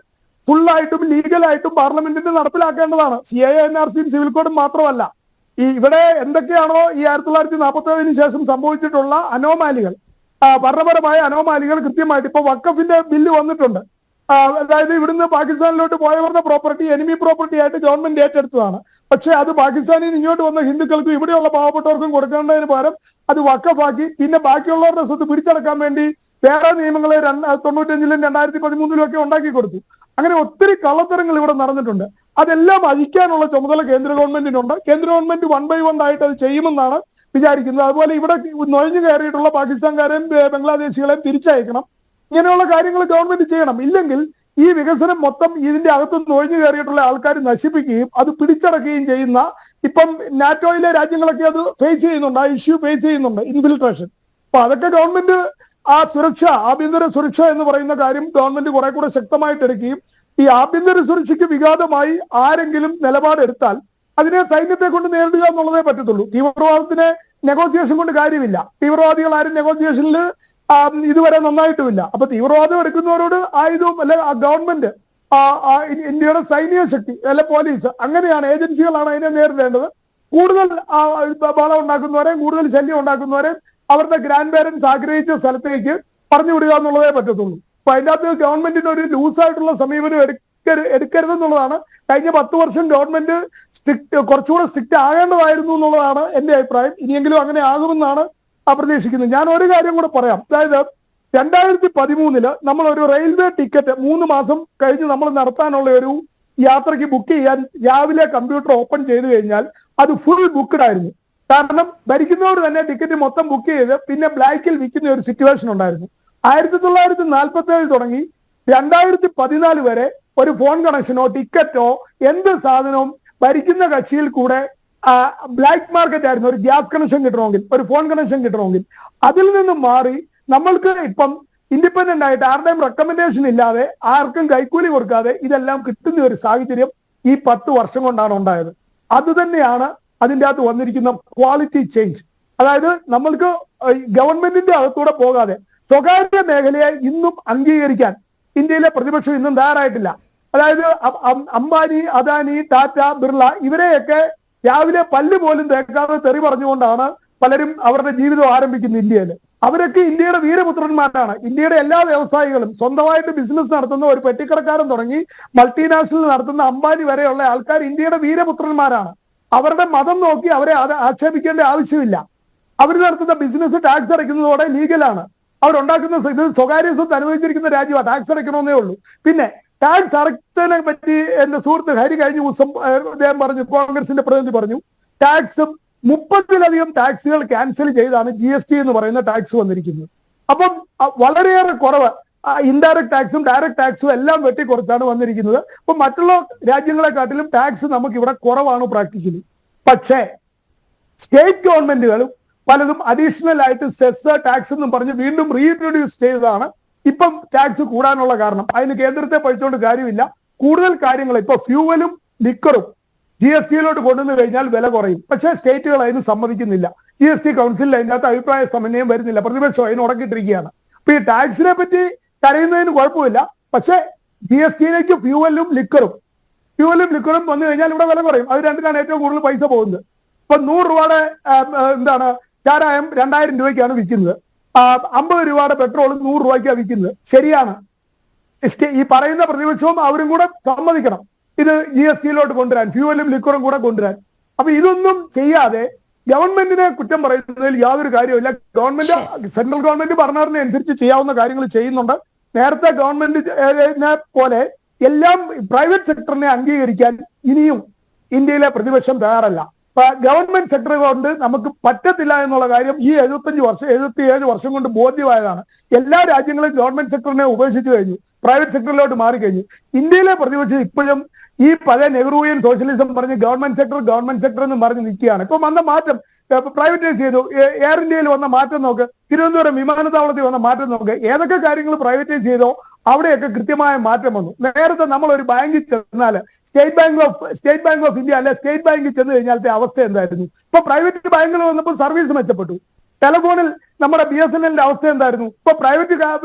ഫുള്ളായിട്ടും ലീഗലായിട്ടും പാർലമെന്റിന് നടപ്പിലാക്കേണ്ടതാണ്. CAA NRCയും സിവിൽ കോഡും മാത്രമല്ല. ഇവിടെ എന്തൊക്കെയാണോ ഈ 1947 ശേഷം സംഭവിച്ചിട്ടുള്ള അനോമാലികൾ, ഭരണപരമായ അനോമാലികൾ കൃത്യമായിട്ട് ഇപ്പൊ വഖഫിന്റെ ബില്ല് വന്നിട്ടുണ്ട്. അതായത് ഇവിടുന്ന് പാകിസ്ഥാനിലോട്ട് പോയവരുടെ പ്രോപ്പർട്ടി എനിമി പ്രോപ്പർട്ടി ആയിട്ട് ഗവൺമെന്റ് ഏറ്റെടുത്തതാണ്. പക്ഷെ അത് പാകിസ്ഥാനിൽ നിന്ന് ഇങ്ങോട്ട് വന്ന ഹിന്ദുക്കൾക്കും ഇവിടെയുള്ള പാവപ്പെട്ടവർക്കും കൊടുക്കേണ്ടതിന് പകരം അത് വഖഫാക്കി പിന്നെ ബാക്കിയുള്ളവരുടെ സ്വത്ത് പിടിച്ചെടുക്കാൻ വേണ്ടി വേറെ നിയമങ്ങൾ 95-ലും 2013-ലും ഒക്കെ ഉണ്ടാക്കി കൊടുത്തു. അങ്ങനെ ഒത്തിരി കള്ളത്തരങ്ങൾ ഇവിടെ നടന്നിട്ടുണ്ട്. അതെല്ലാം അഴിക്കാനുള്ള ചുമതല കേന്ദ്ര ഗവൺമെന്റിനുണ്ട്. കേന്ദ്ര ഗവൺമെന്റ് 1 by 1 ആയിട്ട് അത് ചെയ്യുമെന്നാണ് വിചാരിക്കുന്നത്. അതുപോലെ ഇവിടെ നുഴഞ്ഞു കയറിയിട്ടുള്ള പാകിസ്ഥാൻകാരെയും ബംഗ്ലാദേശികളെയും തിരിച്ചയക്കണം. ഇങ്ങനെയുള്ള കാര്യങ്ങൾ ഗവൺമെന്റ് ചെയ്യണം. ഇല്ലെങ്കിൽ ഈ വികസനം മൊത്തം ഇതിന്റെ അകത്ത് നുഴഞ്ഞു കയറിയിട്ടുള്ള ആൾക്കാർ നശിപ്പിക്കുകയും അത് പിടിച്ചടക്കുകയും ചെയ്യുന്ന, ഇപ്പം നാറ്റോയിലെ രാജ്യങ്ങളൊക്കെ അത് ഫേസ് ചെയ്യുന്നുണ്ട്, ആ ഇഷ്യൂ ഫേസ് ചെയ്യുന്നുണ്ട്, ഇൻഫിൽട്രേഷൻ. അപ്പൊ അതൊക്കെ ഗവൺമെന്റ് ആ സുരക്ഷ, ആഭ്യന്തര സുരക്ഷ എന്ന് പറയുന്ന കാര്യം ഗവൺമെന്റ് കുറെ കൂടെ ശക്തമായിട്ട് എടുക്കുകയും ഈ ആഭ്യന്തര സുരക്ഷയ്ക്ക് വിഘാതമായി ആരെങ്കിലും നിലപാടെടുത്താൽ അതിനെ സൈന്യത്തെ കൊണ്ട് നേരിടുക എന്നുള്ളതേ പറ്റത്തുള്ളൂ. തീവ്രവാദത്തിന് നെഗോസിയേഷൻ കൊണ്ട് കാര്യമില്ല. തീവ്രവാദികൾ ആരും നെഗോസിയേഷനിൽ ഇതുവരെ നന്നായിട്ടുമില്ല. അപ്പൊ തീവ്രവാദം എടുക്കുന്നവരോട് ആയുധവും അല്ലെ ഗവൺമെന്റ്, ഇന്ത്യയുടെ സൈനിക ശക്തി അല്ലെ പോലീസ്, അങ്ങനെയാണ് ഏജൻസികളാണ് അതിനെ നേരിടേണ്ടത്. കൂടുതൽ ബഹളം ഉണ്ടാക്കുന്നവരെയും കൂടുതൽ ശല്യം ഉണ്ടാക്കുന്നവരെയും അവരുടെ ഗ്രാൻഡ് പേരൻസ് ആഗ്രഹിച്ച സ്ഥലത്തേക്ക് പറഞ്ഞു വിടുക എന്നുള്ളതേ പറ്റത്തുള്ളൂ. അപ്പൊ അതിൻ്റെ അകത്ത് ഗവൺമെന്റിന് ഒരു ലൂസായിട്ടുള്ള സമീപനം എടുക്കരുതെന്നുള്ളതാണ്. കഴിഞ്ഞ 10 വർഷം ഗവൺമെന്റ് കുറച്ചുകൂടെ സ്ട്രിക്റ്റ് ആകേണ്ടതായിരുന്നു എന്നുള്ളതാണ് എന്റെ അഭിപ്രായം. ഇനിയെങ്കിലും അങ്ങനെ ആകുമെന്നാണ് പ്രതീക്ഷിക്കുന്നത്. ഞാൻ ഒരു കാര്യം കൂടെ പറയാം. അതായത് 2013 നമ്മൾ ഒരു റെയിൽവേ ടിക്കറ്റ് 3 മാസം കഴിഞ്ഞ് നമ്മൾ നടത്താനുള്ള ഒരു യാത്രയ്ക്ക് ബുക്ക് ചെയ്യാൻ രാവിലെ കമ്പ്യൂട്ടർ ഓപ്പൺ ചെയ്ത് കഴിഞ്ഞാൽ അത് ഫുൾ ബുക്ക്ഡ് ആയിരുന്നു. കാരണം ഭരിക്കുന്നവർ തന്നെ ടിക്കറ്റ് മൊത്തം ബുക്ക് ചെയ്ത് പിന്നെ ബ്ലാക്കിൽ വിൽക്കുന്ന ഒരു സിറ്റുവേഷൻ ഉണ്ടായിരുന്നു. 1947 തുടങ്ങി 2014 വരെ ഒരു ഫോൺ കണക്ഷനോ ടിക്കറ്റോ എന്ത് സാധനവും ഭരിക്കുന്ന കക്ഷിയിൽ കൂടെ ബ്ലാക്ക് മാർക്കറ്റ് ആയിരുന്നു. ഒരു ഗ്യാസ് കണക്ഷൻ കിട്ടണമെങ്കിൽ, ഒരു ഫോൺ കണക്ഷൻ കിട്ടണമെങ്കിൽ, അതിൽ നിന്നും മാറി നമ്മൾക്ക് ഇപ്പം ഇൻഡിപെൻഡന്റ് ആയിട്ട് ആരുടെയും റെക്കമെൻഡേഷൻ ഇല്ലാതെ ആർക്കും കൈക്കൂലി കൊടുക്കാതെ ഇതെല്ലാം കിട്ടുന്ന ഒരു സാഹചര്യം ഈ 10 വർഷം കൊണ്ടാണ് ഉണ്ടായത്. അത് തന്നെയാണ് അതിൻ്റെ അകത്ത് വന്നിരിക്കുന്ന ക്വാളിറ്റി ചേഞ്ച്. അതായത് നമ്മൾക്ക് ഗവൺമെന്റിന്റെ അകത്തൂടെ പോകാതെ സ്വകാര്യ മേഖലയെ ഇന്നും അംഗീകരിക്കാൻ ഇന്ത്യയിലെ പ്രതിപക്ഷം ഇന്നും തയ്യാറായിട്ടില്ല. അതായത് അംബാനി, അദാനി, ടാറ്റ, ബിർള ഇവരെയൊക്കെ രാവിലെ പല്ല് പോലും തേക്കാതെ തെറി പറഞ്ഞുകൊണ്ടാണ് പലരും അവരുടെ ജീവിതം ആരംഭിക്കുന്നത് ഇന്ത്യയിൽ. അവരൊക്കെ ഇന്ത്യയുടെ വീരപുത്രന്മാരാണ്. ഇന്ത്യയുടെ എല്ലാ വ്യവസായികളും സ്വന്തമായിട്ട് ബിസിനസ് നടത്തുന്ന ഒരു പെട്ടിക്കടക്കാരൻ തുടങ്ങി മൾട്ടിനാഷണൽ നടത്തുന്ന അംബാനി വരെയുള്ള ആൾക്കാർ ഇന്ത്യയുടെ വീരപുത്രന്മാരാണ്. അവരുടെ മതം നോക്കി അവരെ ആക്ഷേപിക്കേണ്ട ആവശ്യമില്ല. അവർ നടത്തുന്ന ബിസിനസ് ടാക്സ് അടയ്ക്കുന്നതോടെ ലീഗലാണ്. അവരുണ്ടാക്കുന്ന സ്വകാര്യ സ്വത്ത് അനുവദിച്ചിരിക്കുന്ന രാജ്യമാണ്, ടാക്സ് അടയ്ക്കണമെന്നേ ഉള്ളൂ. പിന്നെ ടാക്സ് അടച്ചതിനെ പറ്റി എന്റെ സുഹൃത്ത് ഹരി കഴിഞ്ഞ ദിവസം അദ്ദേഹം പറഞ്ഞു, കോൺഗ്രസിന്റെ പ്രതിനിധി പറഞ്ഞു, ടാക്സും 30-ലധികം ടാക്സുകൾ ക്യാൻസൽ ചെയ്താണ് GST എന്ന് പറയുന്ന ടാക്സ് വന്നിരിക്കുന്നത്. അപ്പം വളരെയേറെ കുറവ് ഇൻഡയറക്ട് ടാക്സും ഡയറക്ട് ടാക്സും എല്ലാം വെട്ടിക്കുറച്ചാണ് വന്നിരിക്കുന്നത്. അപ്പൊ മറ്റുള്ള രാജ്യങ്ങളെക്കാട്ടിലും ടാക്സ് നമുക്ക് ഇവിടെ കുറവാണ് പ്രാക്ടിക്കലി. പക്ഷേ സ്റ്റേറ്റ് ഗവൺമെന്റുകളും പലതും അഡീഷണൽ ആയിട്ട് സെസ് ടാക്സ് എന്നും പറഞ്ഞ് വീണ്ടും റീഇൻട്രൊഡ്യൂസ് ചെയ്തതാണ് ഇപ്പം ടാക്സ് കൂടാനുള്ള കാരണം. അതിന് കേന്ദ്രത്തെ പഴിച്ചുകൊണ്ട് കാര്യമില്ല. കൂടുതൽ കാര്യങ്ങൾ ഇപ്പൊ ഫ്യൂവലും ലിക്കറും GST-യിലോട്ട് കൊണ്ടുവന്നു കഴിഞ്ഞാൽ വില കുറയും. പക്ഷേ സ്റ്റേറ്റുകൾ അതിന് സമ്മതിക്കുന്നില്ല. GST കൗൺസിലിൽ അതിൻ്റെ അകത്ത് അഭിപ്രായ സമന്വയം വരുന്നില്ല. പ്രതിപക്ഷം അതിന് ഉടക്കിയിട്ടിരിക്കുകയാണ്. അപ്പൊ ഈ ടാക്സിനെ പറ്റി കരയുന്നതിന് കുഴപ്പമില്ല. പക്ഷേ GST-യിലേക്ക് ഫ്യൂവലും ലിക്കറും വന്നു കഴിഞ്ഞാൽ ഇവിടെ വില കുറയും. അത് രണ്ടിനാണ് ഏറ്റവും കൂടുതൽ പൈസ പോകുന്നത്. ഇപ്പൊ 100 രൂപയുടെ ചാരായം 2000 രൂപയ്ക്കാണ് വിൽക്കുന്നത്. 50 രൂപയുടെ പെട്രോൾ 100 രൂപയ്ക്കാണ് വിൽക്കുന്നത്. ശരിയാണ്. ഈ പറയുന്ന പ്രതിപക്ഷവും അവരും കൂടെ സമ്മതിക്കണം ഇത് GST-യിലോട്ട് കൊണ്ടുവരാൻ, ഫ്യൂവലും ലിക്കറും കൂടെ കൊണ്ടുവരാൻ. അപ്പൊ ഇതൊന്നും ചെയ്യാതെ ഗവൺമെന്റിനെ കുറ്റം പറയുന്നതിൽ യാതൊരു കാര്യമില്ല. ഗവൺമെന്റ്, സെൻട്രൽ ഗവൺമെന്റ് ഭരണഘടന അനുസരിച്ച് ചെയ്യാവുന്ന കാര്യങ്ങൾ ചെയ്യുന്നുണ്ട്. നേരത്തെ ഗവൺമെന്റിനെ പോലെ എല്ലാം പ്രൈവറ്റ് സെക്ടറിനെ അംഗീകരിക്കാൻ ഇനിയും ഇന്ത്യയിലെ പ്രതിപക്ഷം തയ്യാറല്ല. ഗവൺമെന്റ് സെക്ടർ കൊണ്ട് നമുക്ക് പറ്റത്തില്ല എന്നുള്ള കാര്യം ഈ 77 വർഷം കൊണ്ട് ബോധ്യമായതാണ്. എല്ലാ രാജ്യങ്ങളും ഗവൺമെന്റ് സെക്ടറിനെ ഉപേക്ഷിച്ചു കഴിഞ്ഞു, പ്രൈവറ്റ് സെക്ടറിലോട്ട് മാറിക്കഴിഞ്ഞു. ഇന്ത്യയിലെ പ്രതിപക്ഷം ഇപ്പോഴും ഈ പഴയ നെഹ്റുവിയൻ സോഷ്യലിസം പറഞ്ഞ് ഗവൺമെന്റ് സെക്ടർ എന്ന് പറഞ്ഞ് നിൽക്കുകയാണ്. ഇപ്പൊ വന്ന മാറ്റം പ്രൈവറ്റൈസ് ചെയ്തു. എയർ ഇന്ത്യയിൽ വന്ന മാറ്റം നോക്ക്, തിരുവനന്തപുരം വിമാനത്താവളത്തിൽ വന്ന മാറ്റം നോക്ക്. ഏതൊക്കെ കാര്യങ്ങൾ പ്രൈവറ്റൈസ് ചെയ്തോ അവിടെയൊക്കെ കൃത്യമായ മാറ്റം വന്നു. നേരത്തെ നമ്മൾ ഒരു ബാങ്കിൽ ചെന്നാൽ സ്റ്റേറ്റ് ബാങ്ക് ഓഫ് ഇന്ത്യ അല്ലെ സ്റ്റേറ്റ് ബാങ്കിൽ ചെന്ന് കഴിഞ്ഞാലത്തെ അവസ്ഥ എന്തായിരുന്നു? ഇപ്പൊ പ്രൈവറ്റ് ബാങ്കുകൾ വന്നപ്പോൾ സർവീസ് മെച്ചപ്പെട്ടു. ടെലിഫോണിൽ നമ്മുടെ BSNL അവസ്ഥ എന്തായിരുന്നു? ഇപ്പൊ പ്രൈവറ്റ്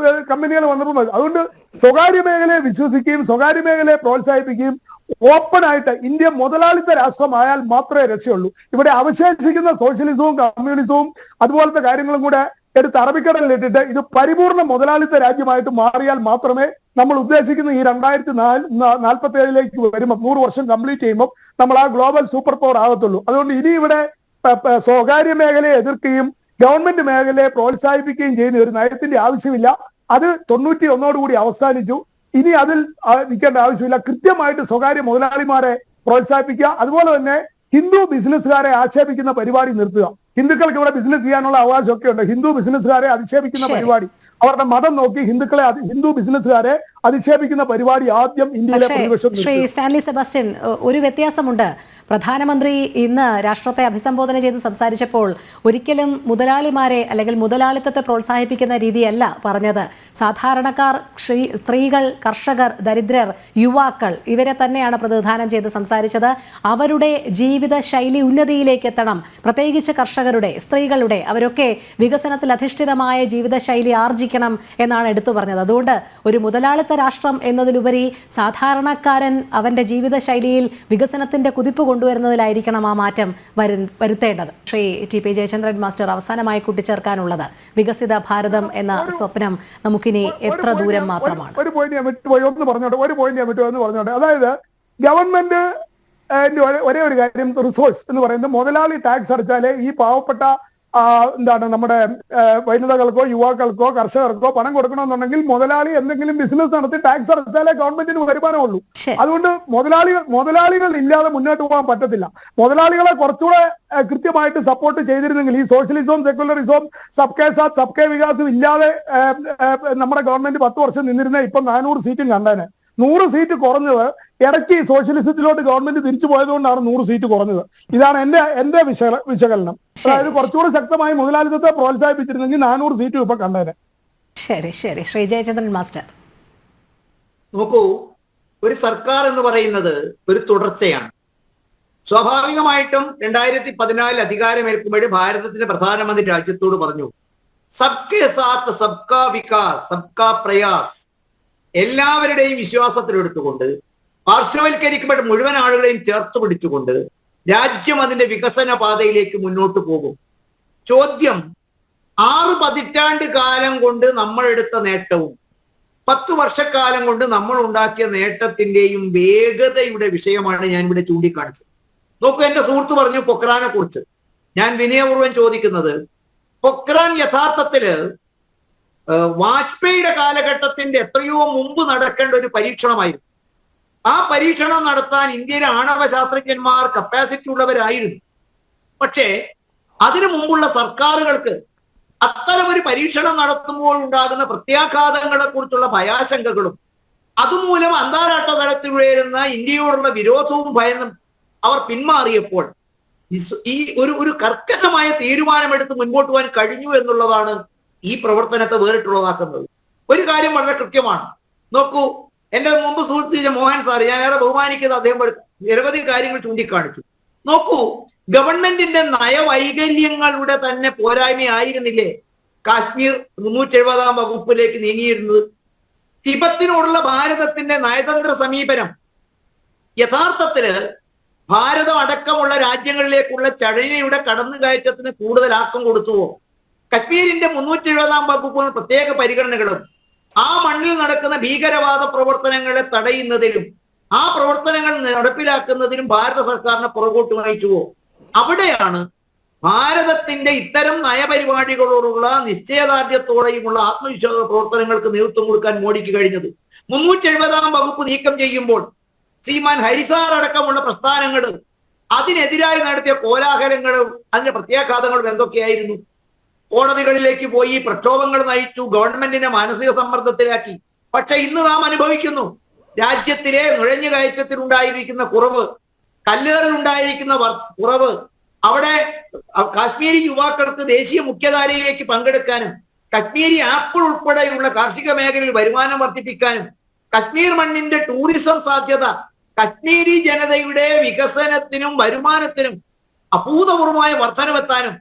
കമ്പനികൾ വന്നപ്പോൾ അതുകൊണ്ട് സ്വകാര്യ മേഖലയെ വിശ്വസിക്കുകയും സ്വകാര്യ മേഖലയെ പ്രോത്സാഹിപ്പിക്കുകയും ഓപ്പൺ ആയിട്ട് ഇന്ത്യ മുതലാളിത്ത രാഷ്ട്രമായാൽ മാത്രമേ രക്ഷയുള്ളൂ. ഇവിടെ അവശേഷിക്കുന്ന സോഷ്യലിസവും കമ്മ്യൂണിസവും അതുപോലത്തെ കാര്യങ്ങളും കൂടെ എടുത്ത് അറബിക്കടലിലിട്ടിട്ട് ഇത് പരിപൂർണ്ണ മുതലാളിത്ത രാജ്യമായിട്ട് മാറിയാൽ മാത്രമേ നമ്മൾ ഉദ്ദേശിക്കുന്ന ഈ 2047 വരുമ്പോൾ 100 വർഷം കംപ്ലീറ്റ് ചെയ്യുമ്പോൾ നമ്മൾ ആ ഗ്ലോബൽ സൂപ്പർ പവർ ആകത്തുള്ളൂ. അതുകൊണ്ട് ഇനി ഇവിടെ സ്വകാര്യ മേഖലയെ എതിർക്കുകയും ഗവൺമെന്റ് മേഖലയെ പ്രോത്സാഹിപ്പിക്കുകയും ചെയ്യുന്ന ഒരു നയത്തിന്റെ ആവശ്യമില്ല. അത് 91 കൂടി അവസാനിച്ചു. ഇനി അതിൽ നിൽക്കേണ്ട ആവശ്യമില്ല. കൃത്യമായിട്ട് സ്വകാര്യ മുതലാളിമാരെ പ്രോത്സാഹിപ്പിക്കുക. അതുപോലെ തന്നെ ഹിന്ദു ബിസിനസ്സുകാരെ ആക്ഷേപിക്കുന്ന പരിപാടി നിർത്തുക. ഹിന്ദുക്കൾക്ക് ഇവിടെ ബിസിനസ് ചെയ്യാനുള്ള അവകാശമൊക്കെ ഉണ്ട്. ഹിന്ദു ബിസിനസ്സുകാരെ അധിക്ഷേപിക്കുന്ന പരിപാടി, അവരുടെ മതം നോക്കി ഹിന്ദു ബിസിനസ്സുകാരെ അധിക്ഷേപിക്കുന്ന പരിപാടി ആദ്യം ഇന്ത്യയിലെ പ്രതിപക്ഷം. ശ്രീ സ്റ്റാൻലി സെബാസ്റ്റ്യൻ, ഒരു വ്യത്യാസമുണ്ട്. പ്രധാനമന്ത്രി ഇന്ന് രാഷ്ട്രത്തെ അഭിസംബോധന ചെയ്ത് സംസാരിച്ചപ്പോൾ ഒരിക്കലും മുതലാളിമാരെ അല്ലെങ്കിൽ മുതലാളിത്തത്തെ പ്രോത്സാഹിപ്പിക്കുന്ന രീതിയല്ല പറഞ്ഞത്. സാധാരണക്കാർ, സ്ത്രീകൾ, കർഷകർ, ദരിദ്രർ, യുവാക്കൾ ഇവരെ തന്നെയാണ് പ്രതിനിധാനം ചെയ്ത് സംസാരിച്ചത്. അവരുടെ ജീവിത ശൈലി ഉന്നതിയിലേക്ക് എത്തണം, പ്രത്യേകിച്ച് കർഷകരുടെ, സ്ത്രീകളുടെ, അവരൊക്കെ വികസനത്തിൽ അധിഷ്ഠിതമായ ജീവിതശൈലി ആർജിക്കണം എന്നാണ് എടുത്തു പറഞ്ഞത്. അതുകൊണ്ട് ഒരു മുതലാളിത്ത രാഷ്ട്രം എന്നതിലുപരി സാധാരണക്കാരൻ അവന്റെ ജീവിതശൈലിയിൽ വികസനത്തിന്റെ കുതിപ്പ് കൊണ്ടുവരുന്നതിലായിരിക്കണം ആ മാറ്റം വരുത്തേണ്ടത്. ശ്രീ TP ജയചന്ദ്രൻ മാസ്റ്റർ, അവസാനമായി കൂട്ടിച്ചേർക്കാനുള്ളത് വികസിത ഭാരതം എന്ന സ്വപ്നം നമുക്കിനി എത്ര ദൂരം മാത്രമാണ്? ഒരു പോയിന്റ് ഞാൻ പറഞ്ഞോട്ടെ. അതായത് ഗവൺമെന്റ് ഒരേ ഒരു കാര്യം, റിസോഴ്സ് എന്ന് പറയുന്നത് മുതലാളി ടാക്സ് അടച്ചാലേ ഈ പാവപ്പെട്ട നമ്മുടെ വനിതകൾക്കോ യുവാക്കൾക്കോ കർഷകർക്കോ പണം കൊടുക്കണമെന്നുണ്ടെങ്കിൽ മുതലാളി എന്തെങ്കിലും ബിസിനസ് നടത്തി ടാക്സ് അടച്ചാലേ ഗവൺമെന്റിന് വരുമാനമുള്ളൂ. അതുകൊണ്ട് മുതലാളികൾ ഇല്ലാതെ മുന്നോട്ട് പോകാൻ പറ്റത്തില്ല. മുതലാളികളെ കുറച്ചുകൂടെ കൃത്യമായിട്ട് സപ്പോർട്ട് ചെയ്തിരുന്നെങ്കിൽ ഈ സോഷ്യലിസവും സെക്യുലറിസവും സബ്കേ സാത്ത് സബ്കേ വികാസും ഇല്ലാതെ നമ്മുടെ ഗവൺമെന്റ് 10 വർഷം നിന്നിരുന്ന ഇപ്പൊ 400 സീറ്റും കണ്ടേനെ. 100 സീറ്റ് കുറഞ്ഞത് ഇടയ്ക്ക് സോഷ്യലിസത്തിലോട്ട് ഗവൺമെന്റ് തിരിച്ചു പോയതുകൊണ്ടാണ് 100 സീറ്റ് കുറഞ്ഞത്. ഇതാണ് എന്റെ വിശകലനം. അതായത് കുറച്ചുകൂടി ശക്തമായി മുതലാളിത്തത്തെ പ്രോത്സാഹിപ്പിച്ചിരുന്നെങ്കിൽ 400 സീറ്റും ഇപ്പൊ കണ്ടേനെ. ശരി ശരി ശ്രീ ജയചന്ദ്രൻ മാസ്റ്റർ, നോക്കൂ, ഒരു സർക്കാർ എന്ന് പറയുന്നത് ഒരു തുടർച്ചയാണ്. സ്വാഭാവികമായിട്ടും 2014 അധികാരമേൽക്കുമ്പോൾ ഭാരതത്തിന്റെ പ്രധാനമന്ത്രി രാജ്യത്തോട് പറഞ്ഞു, സബ്കേ സാത്ത് സബ്കാ വികാസ് സബ്കാ പ്രയാസ്, എല്ലാവരുടെയും വിശ്വാസത്തിലെടുത്തുകൊണ്ട് പാർശ്വവൽക്കരിക്കപ്പെട്ട മുഴുവൻ ആളുകളെയും ചേർത്ത് പിടിച്ചുകൊണ്ട് രാജ്യം അതിന്റെ വികസന പാതയിലേക്ക് മുന്നോട്ട് പോകും. ചോദ്യം, 6 പതിറ്റാണ്ട് കാലം കൊണ്ട് നമ്മൾ എടുത്ത നേട്ടവും 10 വർഷക്കാലം കൊണ്ട് നമ്മൾ ഉണ്ടാക്കിയ നേട്ടത്തിന്റെയും വേഗതയുടെ വിഷയമാണ് ഞാൻ ഇവിടെ ചൂണ്ടിക്കാണിച്ചത്. നോക്കൂ, എന്റെ സുഹൃത്ത് പറഞ്ഞു പൊക്രാനെ കുറിച്ച്. ഞാൻ വിനയപൂർവ്വം ചോദിക്കുന്നത്, പൊക്രാൻ യഥാർത്ഥത്തില് വാജ്പേയിയുടെ കാലഘട്ടത്തിന്റെ എത്രയോ മുമ്പ് നടക്കേണ്ട ഒരു പരീക്ഷണമായിരുന്നു. ആ പരീക്ഷണം നടത്താൻ ഇന്ത്യയിലെ ആണവ ശാസ്ത്രജ്ഞന്മാർ കപ്പാസിറ്റി ഉള്ളവരായിരുന്നു. പക്ഷേ അതിനു മുമ്പുള്ള സർക്കാരുകൾക്ക് അത്തരമൊരു പരീക്ഷണം നടത്തുമ്പോൾ ഉണ്ടാകുന്ന പ്രത്യാഘാതങ്ങളെ കുറിച്ചുള്ള ഭയാശങ്കകളും അതുമൂലം അന്താരാഷ്ട്ര തലത്തിൽ ഉയരുന്ന ഇന്ത്യയോടുള്ള വിരോധവും ഭയന്നും അവർ പിന്മാറിയപ്പോൾ ഈ ഒരു കർക്കശമായ തീരുമാനമെടുത്ത് മുൻപോട്ട് പോകാൻ കഴിഞ്ഞു എന്നുള്ളതാണ് ഈ പ്രവർത്തനത്തെ വേറിട്ടുള്ളതാക്കുന്നത്. ഒരു കാര്യം വളരെ കൃത്യമാണ്. നോക്കൂ, എന്റെ മുമ്പ് സുഹൃത്ത് മോഹൻ സാർ, ഞാൻ ഏറെ ബഹുമാനിക്കുന്നത്, അദ്ദേഹം നിരവധി കാര്യങ്ങൾ ചൂണ്ടിക്കാണിച്ചു. നോക്കൂ, ഗവൺമെന്റിന്റെ നയവൈകല്യങ്ങളുടെ തന്നെ പോരായ്മയായിരുന്നില്ലേ കാശ്മീർ 370-ാം വകുപ്പിലേക്ക് നീങ്ങിയിരുന്നത്? തിബത്തിനോടുള്ള ഭാരതത്തിന്റെ നയതന്ത്ര സമീപനം യഥാർത്ഥത്തില് ഭാരതം അടക്കമുള്ള രാജ്യങ്ങളിലേക്കുള്ള ചൈനയുടെ കടന്നുകയറ്റത്തിന് കൂടുതൽ ആക്കം കൊടുത്തുവോ? കശ്മീരിന്റെ 370-ാം വകുപ്പിന് പ്രത്യേക പരിഗണനകളും ആ മണ്ണിൽ നടക്കുന്ന ഭീകരവാദ പ്രവർത്തനങ്ങളെ തടയുന്നതിലും ആ പ്രവർത്തനങ്ങൾ നടപ്പിലാക്കുന്നതിനും ഭാരത സർക്കാരിനെ പുറകോട്ട് നയിച്ചുവോ? അവിടെയാണ് ഭാരതത്തിന്റെ ഇത്തരം നയപരിപാടികളോടുള്ള നിശ്ചയദാർഢ്യത്തോടെയുമുള്ള ആത്മവിശ്വാസ പ്രവർത്തനങ്ങൾക്ക് നേതൃത്വം കൊടുക്കാൻ മോഡിക്ക് കഴിഞ്ഞത്. 370-ാം വകുപ്പ് നീക്കം ചെയ്യുമ്പോൾ ശ്രീമാൻ ഹരിസാർ അടക്കമുള്ള പ്രസ്ഥാനങ്ങൾ അതിനെതിരായി നടത്തിയ കോലാഹലങ്ങളും അതിന്റെ പ്രത്യാഘാതങ്ങളും എന്തൊക്കെയായിരുന്നു? കോടതികളിലേക്ക് പോയി പ്രക്ഷോഭങ്ങൾ നയിച്ചു, ഗവൺമെന്റിനെ മാനസിക സമ്മർദ്ദത്തിലാക്കി. പക്ഷെ ഇന്ന് നാം അനുഭവിക്കുന്നു രാജ്യത്തിലെ നുഴഞ്ഞുകയറ്റത്തിലുണ്ടായിരിക്കുന്ന കുറവ്, കല്ലേറിലുണ്ടായിരിക്കുന്ന കുറവ്, അവിടെ കാശ്മീരി യുവാക്കൾക്ക് ദേശീയ മുഖ്യധാരയിലേക്ക് പങ്കെടുക്കാനും കശ്മീരി ആപ്പിൾ ഉൾപ്പെടെയുള്ള കാർഷിക മേഖലയിൽ വരുമാനം വർദ്ധിപ്പിക്കാനും കശ്മീർ മണ്ണിന്റെ ടൂറിസം സാധ്യത കശ്മീരി ജനതയുടെ വികസനത്തിനും വരുമാനത്തിനും അഭൂതപൂർവമായ വർധനവെത്താനും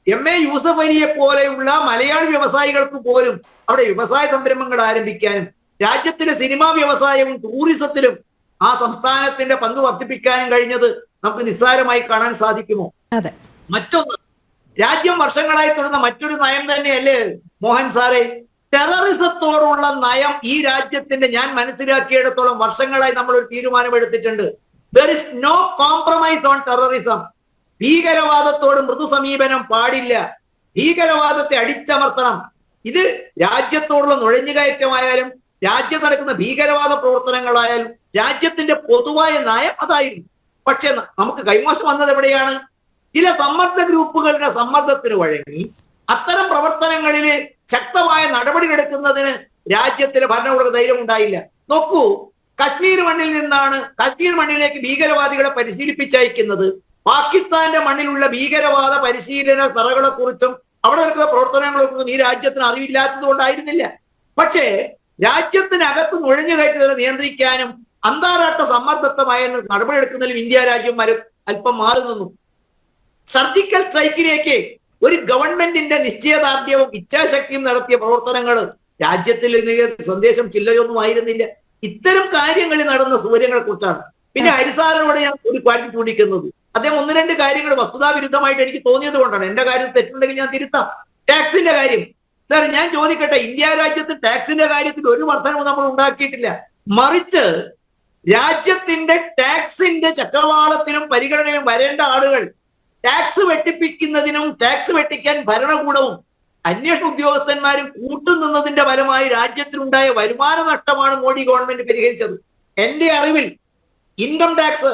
MA യൂസഫ് അലിയെ പോലെയുള്ള മലയാളി വ്യവസായികൾക്ക് പോലും അവിടെ വ്യവസായ സംരംഭങ്ങൾ ആരംഭിക്കാനും രാജ്യത്തിന്റെ സിനിമാ വ്യവസായവും ടൂറിസത്തിലും ആ സംസ്ഥാനത്തിന്റെ പങ്ക് വർദ്ധിപ്പിക്കാനും കഴിഞ്ഞത് നമുക്ക് നിസ്സാരമായി കാണാൻ സാധിക്കുമോ? അതെ. മറ്റൊന്ന്, രാജ്യം വർഷങ്ങളായി തുടർന്ന മറ്റൊരു നയം തന്നെയല്ലേ മോഹൻ സാറേ, ടെററിസത്തോടുള്ള നയം ഈ രാജ്യത്തിന്റെ, ഞാൻ മനസ്സിലാക്കിയിടത്തോളം വർഷങ്ങളായി നമ്മൾ ഒരു തീരുമാനമെടുത്തിട്ടുണ്ട്. there is no compromise on terrorism. ഭീകരവാദത്തോട് മൃദു സമീപനം പാടില്ല. ഭീകരവാദത്തെ അടിച്ചമർത്തണം. ഇത് രാജ്യത്തോടുള്ള നുഴഞ്ഞുകയറ്റമായാലും രാജ്യത്ത് നടക്കുന്ന ഭീകരവാദ പ്രവർത്തനങ്ങളായാലും രാജ്യത്തിന്റെ പൊതുവായ നയം അതായിരുന്നു. പക്ഷെ നമുക്ക് കൈമോശം വന്നത് എവിടെയാണ്? ചില സമ്മർദ്ദ ഗ്രൂപ്പുകളുടെ സമ്മർദ്ദത്തിന് വഴങ്ങി അത്തരം പ്രവർത്തനങ്ങളിൽ ശക്തമായ നടപടികളെടുക്കുന്നതിന് രാജ്യത്തിന് ഭരണകൂട ധൈര്യം ഉണ്ടായില്ല. നോക്കൂ, കശ്മീർ മണ്ണിലേക്ക് ഭീകരവാദികളെ പരിശീലിപ്പിച്ചയക്കുന്നത് പാകിസ്ഥാന്റെ മണ്ണിലുള്ള ഭീകരവാദ പരിശീലന തറകളെ കുറിച്ചും അവിടെ നടക്കുന്ന പ്രവർത്തനങ്ങളെ കുറിച്ചും ഈ രാജ്യത്തിന് അറിവില്ലാത്തത് കൊണ്ടായിരുന്നില്ല. പക്ഷേ രാജ്യത്തിനകത്ത് നുഴഞ്ഞു കയറ്റുന്നതിനെ നിയന്ത്രിക്കാനും അന്താരാഷ്ട്ര സമ്മർദ്ദമായ നടപടിയെടുക്കുന്നതിലും ഇന്ത്യ രാജ്യം അല്പം മാറി നിന്നു. സർജിക്കൽ സ്ട്രൈക്കിലേക്ക് ഒരു ഗവൺമെന്റിന്റെ നിശ്ചയദാർഢ്യവും ഇച്ഛാശക്തിയും നടത്തിയ പ്രവർത്തനങ്ങൾ രാജ്യത്തിൽ സന്ദേശം ചില്ലയൊന്നും ആയിരുന്നില്ല. ഇത്തരം കാര്യങ്ങളിൽ നടന്ന സൂര്യങ്ങളെ കുറിച്ചാണ്. പിന്നെ ഹരിസാറിനോട് ഞാൻ ഒരു കാര്യം ചൂണ്ടിക്കുന്നത്, അദ്ദേഹം ഒന്ന് രണ്ട് കാര്യങ്ങൾ വസ്തുതാവിരുദ്ധമായിട്ട് എനിക്ക് തോന്നിയത് കൊണ്ടാണ്. എന്റെ കാര്യം തെറ്റുണ്ടെങ്കിൽ ഞാൻ തിരുത്താം. ടാക്സിന്റെ കാര്യം സാർ, ഞാൻ ചോദിക്കട്ടെ, ഇന്ത്യ രാജ്യത്ത് ടാക്സിന്റെ കാര്യത്തിൽ ഒരു വർധനവും നമ്മൾ ഉണ്ടാക്കിയിട്ടില്ല. മറിച്ച് രാജ്യത്തിന്റെ ടാക്സിന്റെ ചക്രവാളത്തിനും പരിഗണനയും വരേണ്ട ആളുകൾ ടാക്സ് വെട്ടിപ്പിക്കുന്നതിനും ടാക്സ് വെട്ടിക്കാൻ ഭരണകൂടവും അന്വേഷണ ഉദ്യോഗസ്ഥന്മാരും കൂട്ടുനിന്നതിന്റെ ഫലമായി രാജ്യത്തിനുണ്ടായ വരുമാന നഷ്ടമാണ് മോഡി ഗവൺമെന്റ് പരിഹരിച്ചത്. എന്റെ അറിവിൽ ഇൻകം ടാക്സ്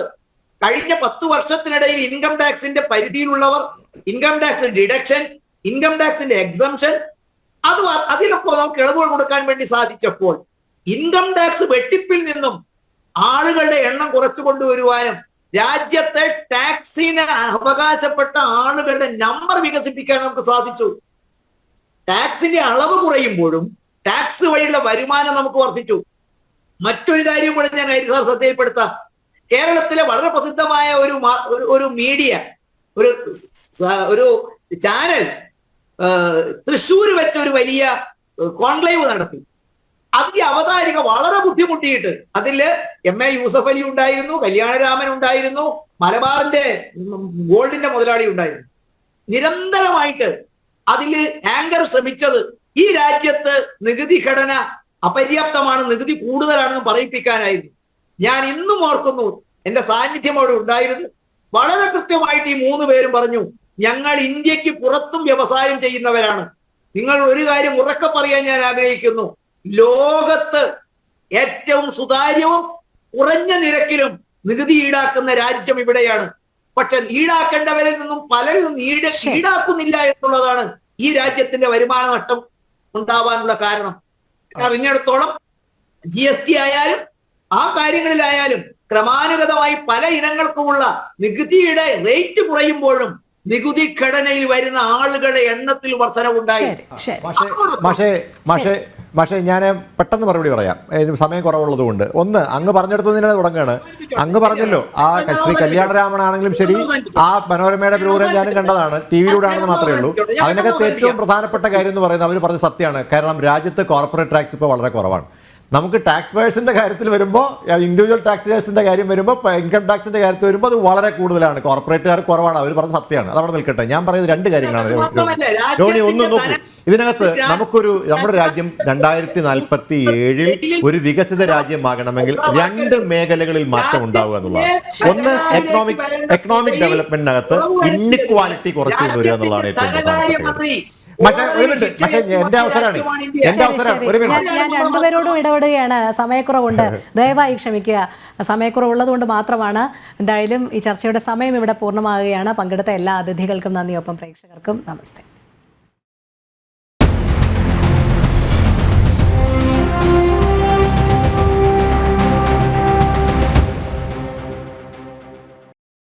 കഴിഞ്ഞ 10 വർഷത്തിനിടയിൽ ഇൻകം ടാക്സിന്റെ പരിധിയിലുള്ളവർ, ഇൻകം ടാക്സ് ഡിഡക്ഷൻ, ഇൻകം ടാക്സിന്റെ എക്സംഷൻ, അതിലൊക്കെ നമുക്ക് ഇളവുകൾ കൊടുക്കാൻ വേണ്ടി സാധിച്ചപ്പോൾ ഇൻകം ടാക്സ് വെട്ടിപ്പിൽ നിന്നും ആളുകളുടെ എണ്ണം കുറച്ചു കൊണ്ടുവരുവാനും രാജ്യത്തെ ടാക്സിന് അവകാശപ്പെട്ട ആളുകളുടെ നമ്പർ വികസിപ്പിക്കാൻ നമുക്ക് സാധിച്ചു. ടാക്സിന്റെ അളവ് കുറയുമ്പോഴും ടാക്സ് വഴിയുള്ള വരുമാനം നമുക്ക് വർദ്ധിച്ചു. മറ്റൊരു കാര്യം കൂടെ ഞാൻ ഹരിസാർ ശ്രദ്ധയിൽപ്പെടുത്താം. കേരളത്തിലെ വളരെ പ്രസിദ്ധമായ ഒരു മീഡിയ, ഒരു ചാനൽ തൃശ്ശൂർ വെച്ച ഒരു വലിയ കോൺക്ലേവ് നടത്തി. അതിന്റെ അവതാരിക വളരെ ബുദ്ധിമുട്ടിയിട്ട്, അതില് MA യൂസഫ് അലി ഉണ്ടായിരുന്നു, കല്യാണരാമൻ ഉണ്ടായിരുന്നു, മലബാറിന്റെ ഗോൾഡിന്റെ മുതലാളി ഉണ്ടായിരുന്നു. നിരന്തരമായിട്ട് അതില് ആങ്കർ ശ്രമിച്ചത് ഈ രാജ്യത്ത് നികുതി ഘടന അപര്യാപ്തമാണ്, നികുതി കൂടുതലാണെന്ന് പറയിപ്പിക്കാനായിരുന്നു. ഞാൻ ഇന്നും ഓർക്കുന്നു, എന്റെ സാന്നിധ്യം അവിടെ ഉണ്ടായിരുന്നു. വളരെ കൃത്യമായിട്ട് ഈ 3 പേരും പറഞ്ഞു, ഞങ്ങൾ ഇന്ത്യക്ക് പുറത്തും വ്യവസായം ചെയ്യുന്നവരാണ്. നിങ്ങൾ ഒരു കാര്യം ഉറക്കെ പറയാൻ ഞാൻ ആഗ്രഹിക്കുന്നു, ലോകത്ത് ഏറ്റവും സുതാര്യവും കുറഞ്ഞ നിരക്കിലും നികുതി ഈടാക്കുന്ന രാജ്യം ഇവിടെയാണ്. പക്ഷെ ഈടാക്കേണ്ടവരിൽ നിന്നും പലരും ഈടാക്കുന്നില്ല എന്നുള്ളതാണ് ഈ രാജ്യത്തിന്റെ വരുമാന നഷ്ടം ഉണ്ടാവാനുള്ള കാരണം. അറിഞ്ഞിടത്തോളം GST ആയാലും ആ കാര്യങ്ങളിലായാലും ക്രമാനുഗതമായി പല ഇനങ്ങൾക്കുമുള്ള നികുതിയുടെ റേറ്റ് കുറയുമ്പോഴും നികുതി ഘടനയിൽ വരുന്ന ആളുകളുടെ എണ്ണത്തിൽ വർധനവുണ്ടായി. പക്ഷേ ഞാൻ പെട്ടെന്ന് മറുപടി പറയാം, സമയം കുറവുള്ളത് കൊണ്ട്. ഒന്ന്, അങ്ങ് പറഞ്ഞെടുത്ത് തന്നെ തുടങ്ങുകയാണ്. അങ്ങ് പറഞ്ഞല്ലോ, ആ ശ്രീ കല്യാണരാമനാണെങ്കിലും ശരി, ആ മനോരമയുടെ പ്രോഗ്രാം ഞാനും കണ്ടതാണ്, TV-യിലൂടെ ആണെന്ന് മാത്രമേ ഉള്ളൂ. അതിനകത്ത് ഏറ്റവും പ്രധാനപ്പെട്ട കാര്യം എന്ന് പറയുന്നത് അവർ പറഞ്ഞ സത്യമാണ്. കാരണം രാജ്യത്ത് കോർപ്പറേറ്റ് ടാക്സ് ഇപ്പോൾ വളരെ കുറവാണ്. നമുക്ക് ടാക്സ് പേഴ്സിന്റെ കാര്യത്തിൽ വരുമ്പോൾ, ഇൻഡിവിജ്വൽ ടാക്സേഴ്സിന്റെ കാര്യം വരുമ്പോൾ, ഇൻകം ടാക്സിന്റെ കാര്യത്തിൽ വരുമ്പോൾ അത് വളരെ കൂടുതലാണ്. കോർപ്പറേറ്റുകാർ കുറവാണ്. അവർ പറഞ്ഞ സത്യമാണ്. അതവിടെ നിൽക്കട്ടെ. ഞാൻ പറയുന്നത് 2 കാര്യങ്ങളാണ്. രോണി, ഒന്ന് നോക്കൂ. ഇതിനകത്ത് നമ്മുടെ രാജ്യം 2047 ഒരു വികസിത രാജ്യമാകണമെങ്കിൽ 2 മേഖലകളിൽ മാറ്റം ഉണ്ടാവുക എന്നുള്ളതാണ്. ഒന്ന്, എക്കണോമിക് ഡെവലപ്മെന്റിനകത്ത് ഇൻഇക്വാലിറ്റി കുറച്ചു കൊണ്ടുവരിക എന്നുള്ളതാണ് ഏറ്റവും പ്രധാനപ്പെട്ട. പക്ഷേ എന്റെ അവസരമാണ്. ഞാൻ രണ്ടുപേരോടും ഇടപെടുകയാണ്. സമയക്കുറവുണ്ട്, ദയവായി ക്ഷമിക്കുക. സമയക്കുറവുള്ളത് കൊണ്ട് മാത്രമാണ്. എന്തായാലും ഈ ചർച്ചയുടെ സമയം ഇവിടെ പൂർണ്ണമാകുകയാണ്. പങ്കെടുത്ത എല്ലാ അതിഥികൾക്കും നന്ദി, ഒപ്പം പ്രേക്ഷകർക്കും നമസ്തേ.